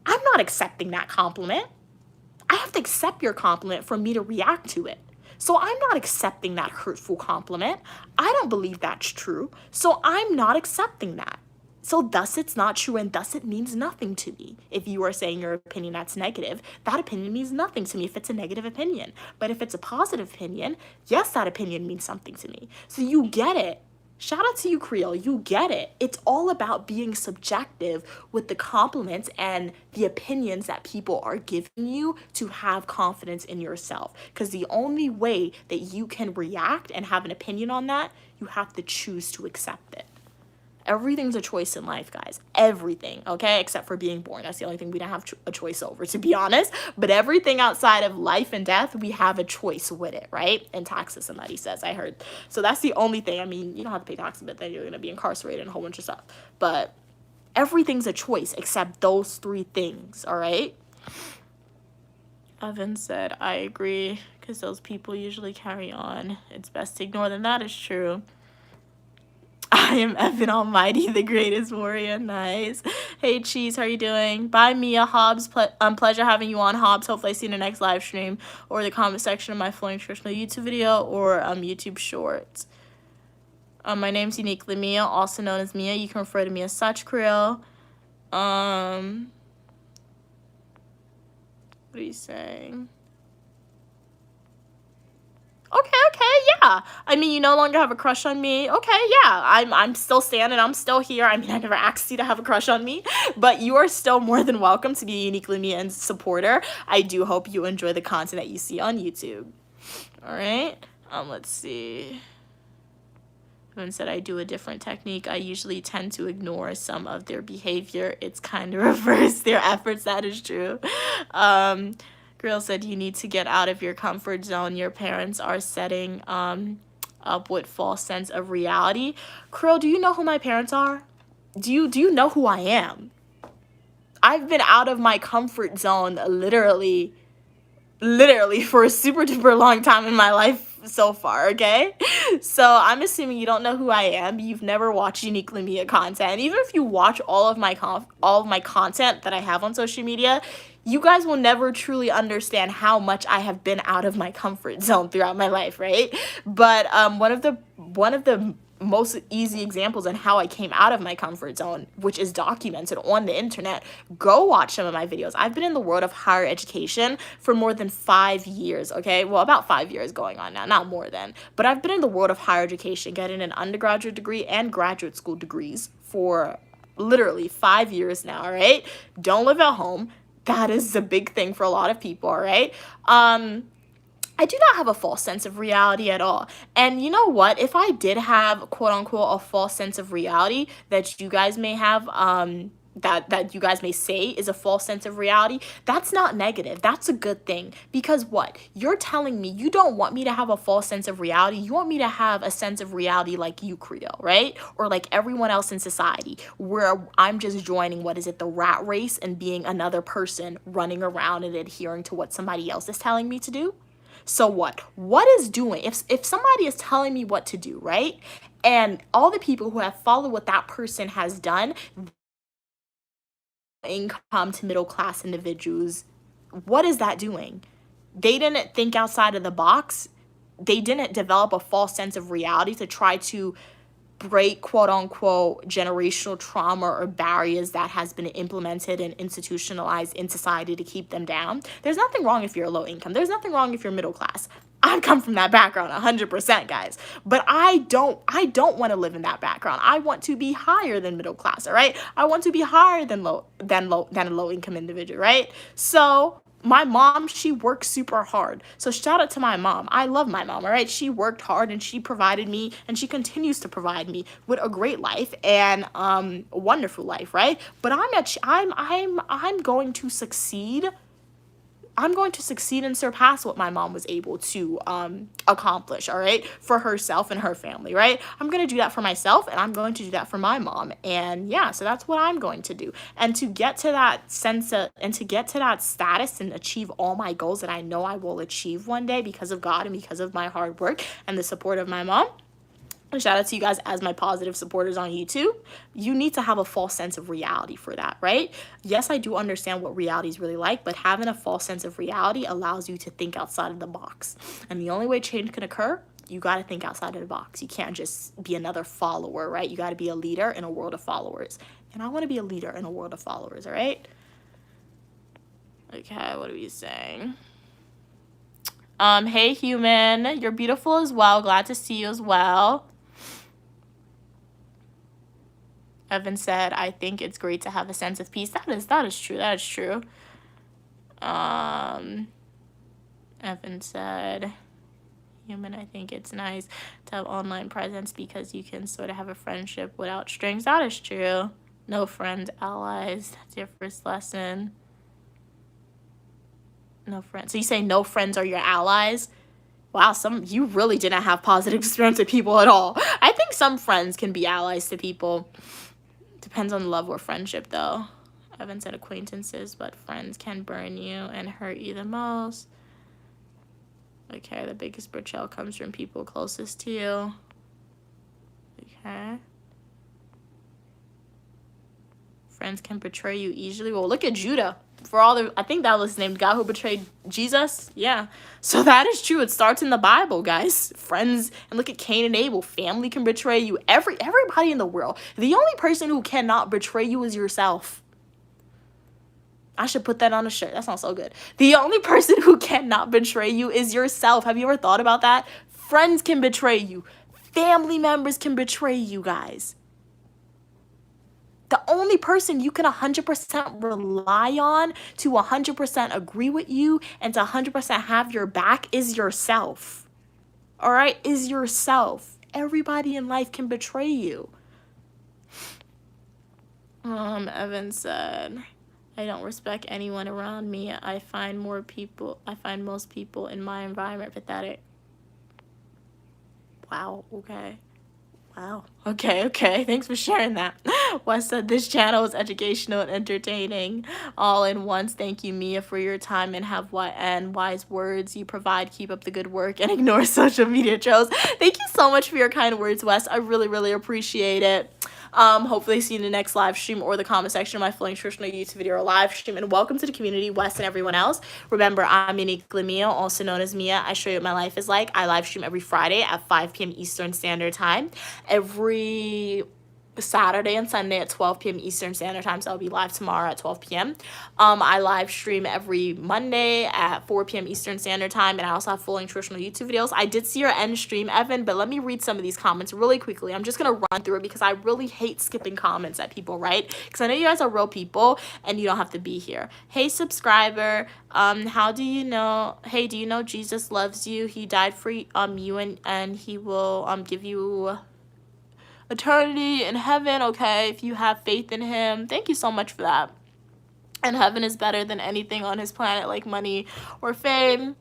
I'm not accepting that compliment. I have to accept your compliment for me to react to it. So I'm not accepting that hurtful compliment. I don't believe that's true. So I'm not accepting that. So thus it's not true, and thus it means nothing to me. If you are saying your opinion that's negative, that opinion means nothing to me if it's a negative opinion. But if it's a positive opinion, yes, that opinion means something to me. So you get it. Shout out to you, Creole. You get it. It's all about being subjective with the compliments and the opinions that people are giving you to have confidence in yourself. Because the only way that you can react and have an opinion on that, you have to choose to accept it. Everything's a choice in life, guys. Everything, okay? Except for being born. That's the only thing we don't have a choice over, to be honest. But everything outside of life and death, we have a choice with it, right? And taxes, somebody says, I heard. So that's the only thing. I mean, you don't have to pay taxes, but then you're going to be incarcerated and a whole bunch of stuff. But everything's a choice except those three things, all right? Evan said, I agree, because those people usually carry on. It's best to ignore them. That is true. I am Evan Almighty, the greatest warrior. Nice. Hey, Cheese, how are you doing? Bye, Mia. Hobbs, pleasure having you on, Hobbs. Hopefully I see you in the next live stream or the comment section of my Flowing Nutritional YouTube video or YouTube Shorts. My name's uniquely Mia, also known as Mia. You can refer to me as such, Creole. What are you saying? Okay, yeah. I mean, you no longer have a crush on me. Okay, yeah. I'm still standing. I'm still here. I mean, I never asked you to have a crush on me, but you are still more than welcome to be a uniquely me and supporter. I do hope you enjoy the content that you see on YouTube. All right. Let's see. Someone said I do a different technique. I usually tend to ignore some of their behavior. It's kind of reverse their efforts. That is true. Girl said you need to get out of your comfort zone. Your parents are setting up with false sense of reality. Krill, do you know who my parents are? Do you know who I am? I've been out of my comfort zone literally for a super duper long time in my life so far, okay? So I'm assuming you don't know who I am. You've never watched Uniquely Mia content. And even if you watch all of my content that I have on social media, you guys will never truly understand how much I have been out of my comfort zone throughout my life, right? But one of the most easy examples on how I came out of my comfort zone, which is documented on the internet, go watch some of my videos. I've been in the world of higher education for more than 5 years, okay? Well, about 5 years going on now, not more than. But I've been in the world of higher education, getting an undergraduate degree and graduate school degrees for literally 5 years now, all right? Don't live at home. That is a big thing for a lot of people, all right? I do not have a false sense of reality at all. And you know what? If I did have, quote unquote, a false sense of reality that you guys may have, that you guys may say is a false sense of reality, that's not negative. That's a good thing. Because what? You're telling me you don't want me to have a false sense of reality. You want me to have a sense of reality like you, Creole, right? Or like everyone else in society, where I'm just joining, the rat race and being another person running around and adhering to what somebody else is telling me to do. So what is doing, if somebody is telling me what to do, right? And all the people who have followed what that person has done, income to middle class individuals, what is that doing? They didn't think outside of the box. They didn't develop a false sense of reality to try to break, quote unquote, generational trauma or barriers that has been implemented and institutionalized in society to keep them down. There's nothing wrong if you're low income. There's nothing wrong if you're middle class. I come from that background 100%, guys. But I don't want to live in that background. I want to be higher than middle class, all right? I want to be higher than a low income individual, right? So my mom, she works super hard. So shout out to my mom. I love my mom, all right? She worked hard and she provided me, and she continues to provide me with a great life and a wonderful life, right? But I'm going to succeed. I'm going to succeed and surpass what my mom was able to accomplish, all right, for herself and her family, right? I'm going to do that for myself, and I'm going to do that for my mom. And yeah, so that's what I'm going to do. And to get to that sense of, and to get to that status and achieve all my goals that I know I will achieve one day because of God and because of my hard work and the support of my mom, shout out to you guys as my positive supporters on YouTube. You need to have a false sense of reality for that, right? Yes, I do understand what reality is really like, but having a false sense of reality allows you to think outside of the box. And the only way change can occur, you got to think outside of the box. You can't just be another follower, right? You got to be a leader in a world of followers. And I want to be a leader in a world of followers, all right? Okay, what are we saying? Hey, human. You're beautiful as well. Glad to see you as well. Evan said, I think it's great to have a sense of peace. That is true. That is true. Evan said, human, I think it's nice to have online presence because you can sort of have a friendship without strings. That is true. No friends, allies. That's your first lesson. No friends. So you say no friends are your allies? Wow, you really didn't have positive experience with people at all. I think some friends can be allies to people. Depends on love or friendship, though. Evan said acquaintances, but friends can burn you and hurt you the most. Okay, the biggest betrayal comes from people closest to you. Okay. Friends can betray you easily. Well, look at Judah. I think that was named God who betrayed Jesus. Yeah. So that is true. It starts in the Bible, guys. Friends, and look at Cain and Abel. Family can betray you. Everybody in the world. The only person who cannot betray you is yourself. I should put that on a shirt. That sounds so good. The only person who cannot betray you is yourself. Have you ever thought about that? Friends can betray you. Family members can betray you, guys. The only person you can 100% rely on to 100% agree with you and to 100% have your back is yourself. All right? Is yourself. Everybody in life can betray you. Evan said, I don't respect anyone around me. I find most people in my environment pathetic. Wow, okay. Wow. Okay. Thanks for sharing that. Wes said, this channel is educational and entertaining all in once. Thank you, Mia, for your time and wise words you provide. Keep up the good work and ignore social media trolls. Thank you so much for your kind words, Wes. I really, really appreciate it. Hopefully see you in the next live stream or the comment section of my full nutritional YouTube video or live stream. And welcome to the community, Wes and everyone else. Remember, I'm uniquely Mia, also known as Mia. I show you what my life is like. I live stream every Friday at 5 p.m. Eastern Standard Time. Every Saturday and Sunday at 12 p.m. Eastern Standard Time, so I'll be live tomorrow at 12 p.m. I live stream every Monday at 4 p.m. Eastern Standard Time, and I also have full nutritional YouTube videos. I did see your end stream, Evan, but let me read some of these comments really quickly. I'm just going to run through it because I really hate skipping comments at people, right? Because I know you guys are real people, and you don't have to be here. Hey, subscriber, do you know Jesus loves you? He died for you, and he will give you eternity in heaven, okay, if you have faith in him. Thank you so much for that. And heaven is better than anything on his planet, like money or fame.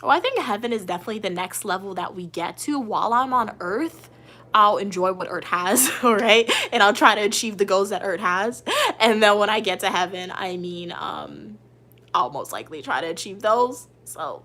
Well, I think heaven is definitely the next level that we get to. While I'm on earth, I'll enjoy what earth has, all right? And I'll try to achieve the goals that earth has. And then when I get to heaven, I'll most likely try to achieve those. So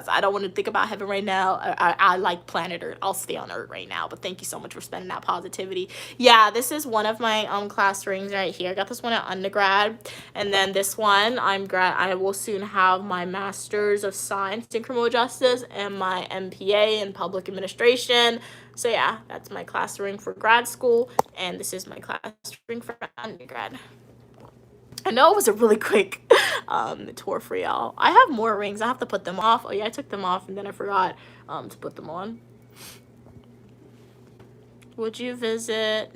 I don't want to think about heaven right now. I like planet Earth. I'll stay on Earth right now. But thank you so much for spending that positivity. Yeah, this is one of my class rings right here. I got this one at undergrad, and then this one I will soon have my Master's of Science in Criminal Justice and my MPA in Public Administration. So yeah, that's my class ring for grad school, and this is my class ring for undergrad. I know it was a really quick tour for y'all. I have more rings. I have to put them off. Oh yeah, I took them off and then I forgot to put them on. Would you visit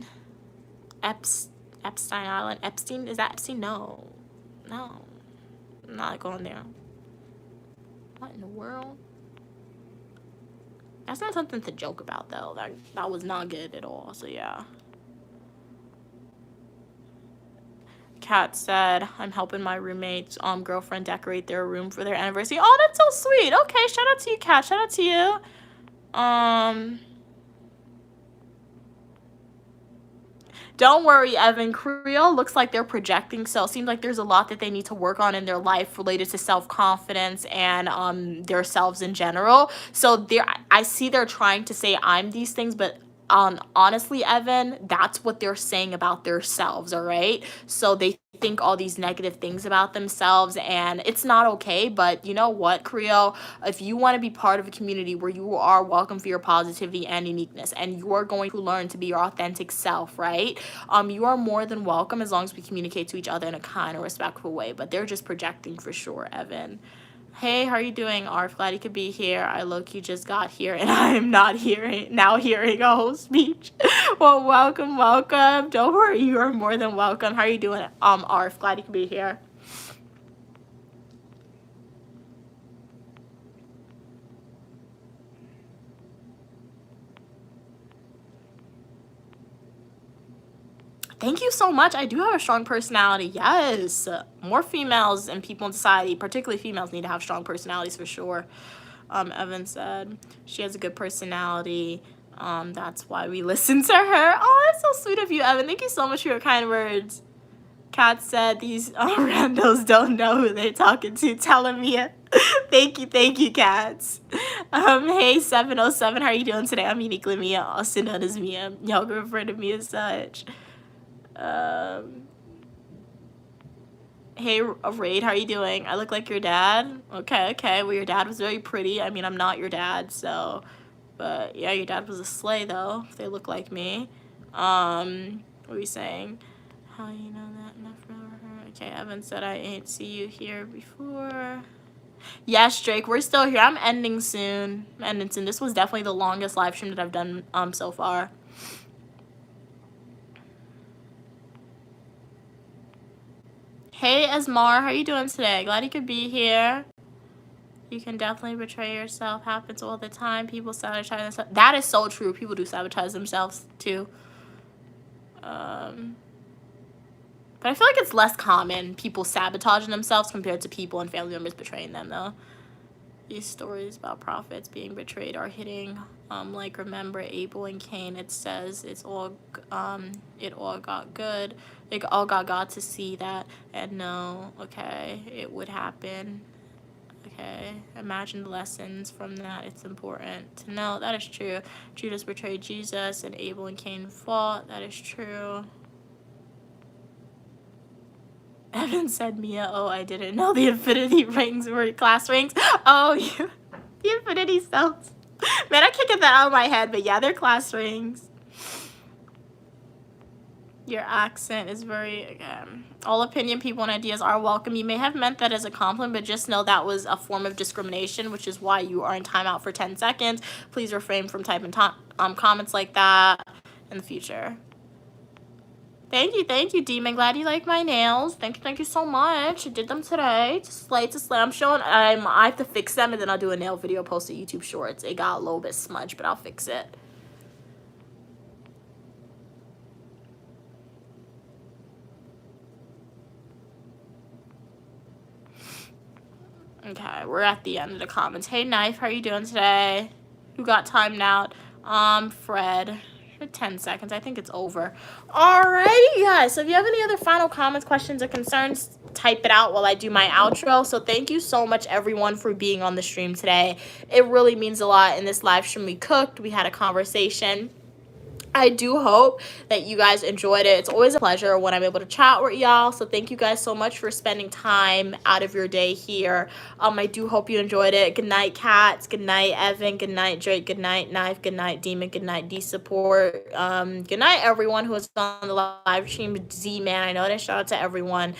Epstein Island? Epstein? Is that Epstein? No. I'm not going there. What in the world? That's not something to joke about, though. That was not good at all. So yeah. Kat said, I'm helping my roommate's girlfriend decorate their room for their anniversary. Oh, that's so sweet. Okay, shout out to you, Kat. Shout out to you. Don't worry, Evan. Creole looks like they're projecting, so it seems like there's a lot that they need to work on in their life related to self-confidence and their selves in general. So I see they're trying to say I'm these things, but honestly, Evan, that's what they're saying about themselves, all right? So they think all these negative things about themselves, and it's not okay. But you know what, Creole? If you want to be part of a community where you are welcome for your positivity and uniqueness, and you are going to learn to be your authentic self, right? You are more than welcome, as long as we communicate to each other in a kind and respectful way. But they're just projecting for sure, Evan. Hey, how are you doing, Arf? Glad you could be here. I low-key just got here, and I am not hearing a whole speech. Well, welcome, welcome. Don't worry, you are more than welcome. How are you doing, Arf? Glad you could be here. Thank you so much. I do have a strong personality. Yes. More females and people in society, particularly females, need to have strong personalities for sure. Evan said she has a good personality. That's why we listen to her. Oh, that's so sweet of you, Evan. Thank you so much for your kind words. Kat said these randos don't know who they're talking to. Telling me. Thank you, Cats. Hey, 707, how are you doing today? I'm uniquely Mia, also known as Mia. Y'all can refer to me as such. Hey, Raid, how are you doing? I look like your dad? Okay. Well, your dad was very pretty. I mean, I'm not your dad, so... But, yeah, your dad was a slay, though, if they look like me. What are you saying? How you know that enough for her? Okay, Evan said I ain't see you here before. Yes, Drake, we're still here. I'm ending soon. This was definitely the longest live stream that I've done so far. Hey, Esmar, how are you doing today? Glad you could be here. You can definitely betray yourself. Happens all the time. People sabotage themselves. That is so true. People do sabotage themselves, too. But I feel like it's less common, people sabotaging themselves compared to people and family members betraying them, though. These stories about prophets being betrayed are hitting. Like, remember Abel and Cain, it says it all got good. It all got God to see that. And no, okay, it would happen. Okay, imagine the lessons from that. It's important to know. That is true. Judas betrayed Jesus and Abel and Cain fought. That is true. Evan said, Mia, oh, I didn't know the infinity rings were class rings. Oh, yeah. The infinity stones. Man, I can't get that out of my head, but yeah, they're class rings. Your accent is very, all opinion, people, and ideas are welcome. You may have meant that as a compliment, but just know that was a form of discrimination, which is why you are in timeout for 10 seconds. Please refrain from typing comments like that in the future. Thank you, Demon. Glad you like my nails. Thank you so much. I did them today. To slay. I'm showing, I have to fix them, and then I'll do a nail video, post to YouTube Shorts. It got a little bit smudged, but I'll fix it. Okay, we're at the end of the comments. Hey, Knife, how are you doing today? Who got timed out? Fred. 10 seconds. I think it's over. Alrighty, guys. So if you have any other final comments, questions, or concerns, type it out while I do my outro. So thank you so much, everyone, for being on the stream today. It really means a lot. In this live stream, we cooked. We had a conversation. I do hope that you guys enjoyed it. It's always a pleasure when I'm able to chat with y'all. So thank you guys so much for spending time out of your day here. I do hope you enjoyed it. Good night, Cats. Good night, Evan. Good night, Drake. Good night, Knife. Good night, Demon. Good night, D-Support. Good night, everyone who was on the live stream. Z-Man, I know that. Shout out to everyone.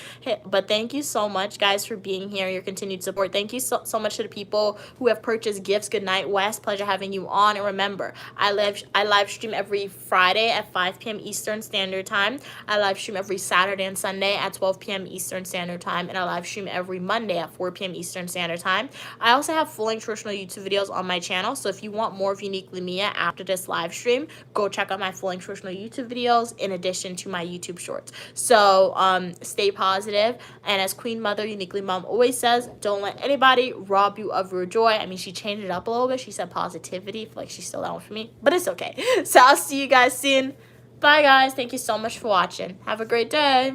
But thank you so much, guys, for being here. Your continued support. Thank you so much to the people who have purchased gifts. Good night, Wes. Pleasure having you on. And remember, I live stream every Friday at 5 p.m. Eastern Standard Time. I live stream every Saturday and Sunday at 12 p.m. Eastern Standard Time, and I live stream every Monday at 4 p.m. Eastern Standard Time. I also have full-length traditional YouTube videos on my channel, so if you want more of Uniquely Mia after this live stream, go check out my full-length traditional YouTube videos in addition to my YouTube Shorts. So stay positive, and as Queen Mother Uniquely Mom always says, don't let anybody rob you of your joy. I mean, she changed it up a little bit. She said positivity. I feel like she's still down with me, but it's okay. So I'll see you guys soon. Bye, guys. Thank you so much for watching. Have a great day.